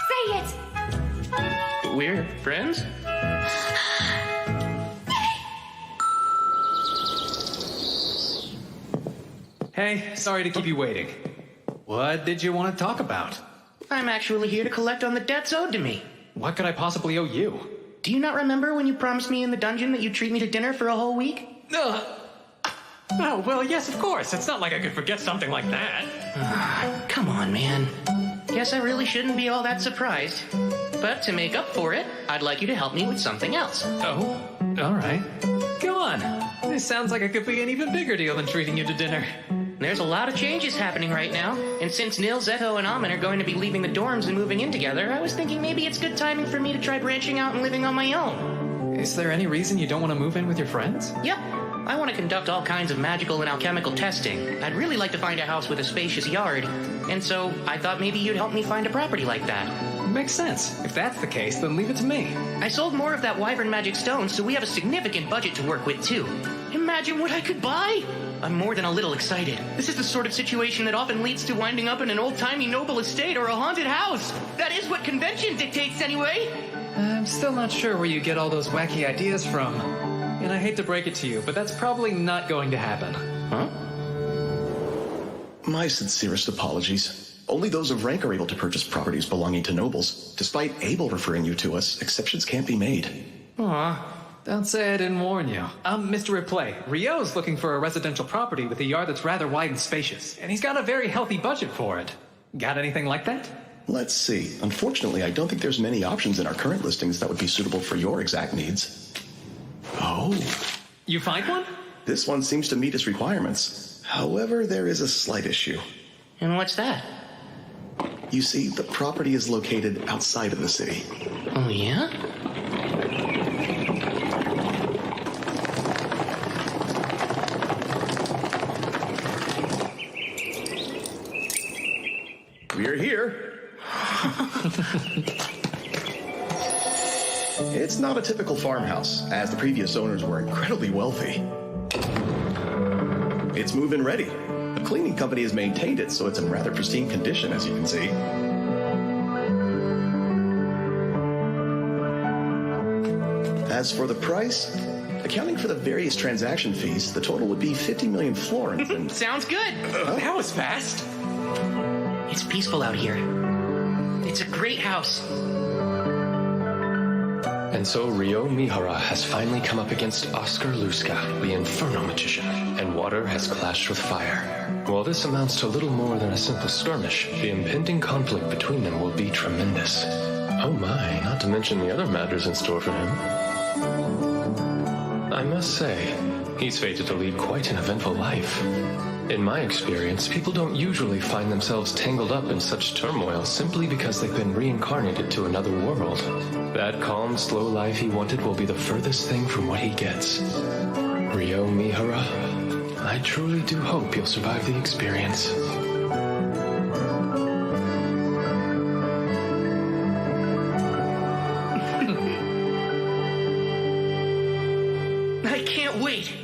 Say it! We're friends? Hey, sorry to keep you waiting. What did you want to talk about? I'm actually here to collect on the debts owed to me. What could I possibly owe you? Do you not remember when you promised me in the dungeon that you'd treat me to dinner for a whole week? Oh, well, yes, of course. It's not like I could forget something like that. Come on, man. Guess I really shouldn't be all that surprised. But to make up for it, I'd like you to help me with something else. Oh, all right. Go on. This sounds like it could be an even bigger deal than treating you to dinner. There's a lot of changes happening right now, and since Nil, Zeto, and Amin are going to be leaving the dorms and moving in together, I was thinking maybe it's good timing for me to try branching out and living on my own. Is there any reason you don't want to move in with your friends? Yep. I want to conduct all kinds of magical and alchemical testing. I'd really like to find a house with a spacious yard, and so I thought maybe you'd help me find a property like that. Makes sense. If that's the case, then leave it to me. I sold more of that Wyvern magic stone, so we have a significant budget to work with, too. Imagine what I could buy! I'm more than a little excited. This is the sort of situation that often leads to winding up in an old-timey noble estate or a haunted house. That is what convention dictates, anyway. I'm still not sure where you get all those wacky ideas from. And I hate to break it to you, but that's probably not going to happen. Huh? My sincerest apologies. Only those of rank are able to purchase properties belonging to nobles. Despite Abel referring you to us, exceptions can't be made. Aw, don't say I didn't warn you. Mr. Replay, Rio's looking for a residential property with a yard that's rather wide and spacious, and he's got a very healthy budget for it. Got anything like that? Let's see. Unfortunately, I don't think there's many options in our current listings that would be suitable for your exact needs. Oh. You find one? This one seems to meet its requirements. However, there is a slight issue. And what's that? You see, the property is located outside of the city. Oh, yeah? We're here. It's not a typical farmhouse, as the previous owners were incredibly wealthy. It's move-in ready. A cleaning company has maintained it, so it's in rather pristine condition, as you can see. As for the price, I Accounting for the various transaction fees, the total would be 50 million florins and... Sounds good. That was fast. It's peaceful out here. It's a great house. And so Ryo Mihara has finally come up against Oscar Luska, the Inferno Magician, and water has clashed with fire. While this amounts to little more than a simple skirmish, the impending conflict between them will be tremendous. Oh my, not to mention the other matters in store for him. I must say, he's fated to lead quite an eventful life. In my experience, people don't usually find themselves tangled up in such turmoil simply because they've been reincarnated to another world. That calm, slow life he wanted will be the furthest thing from what he gets. Ryo Mihara, I truly do hope you'll survive the experience. I can't wait.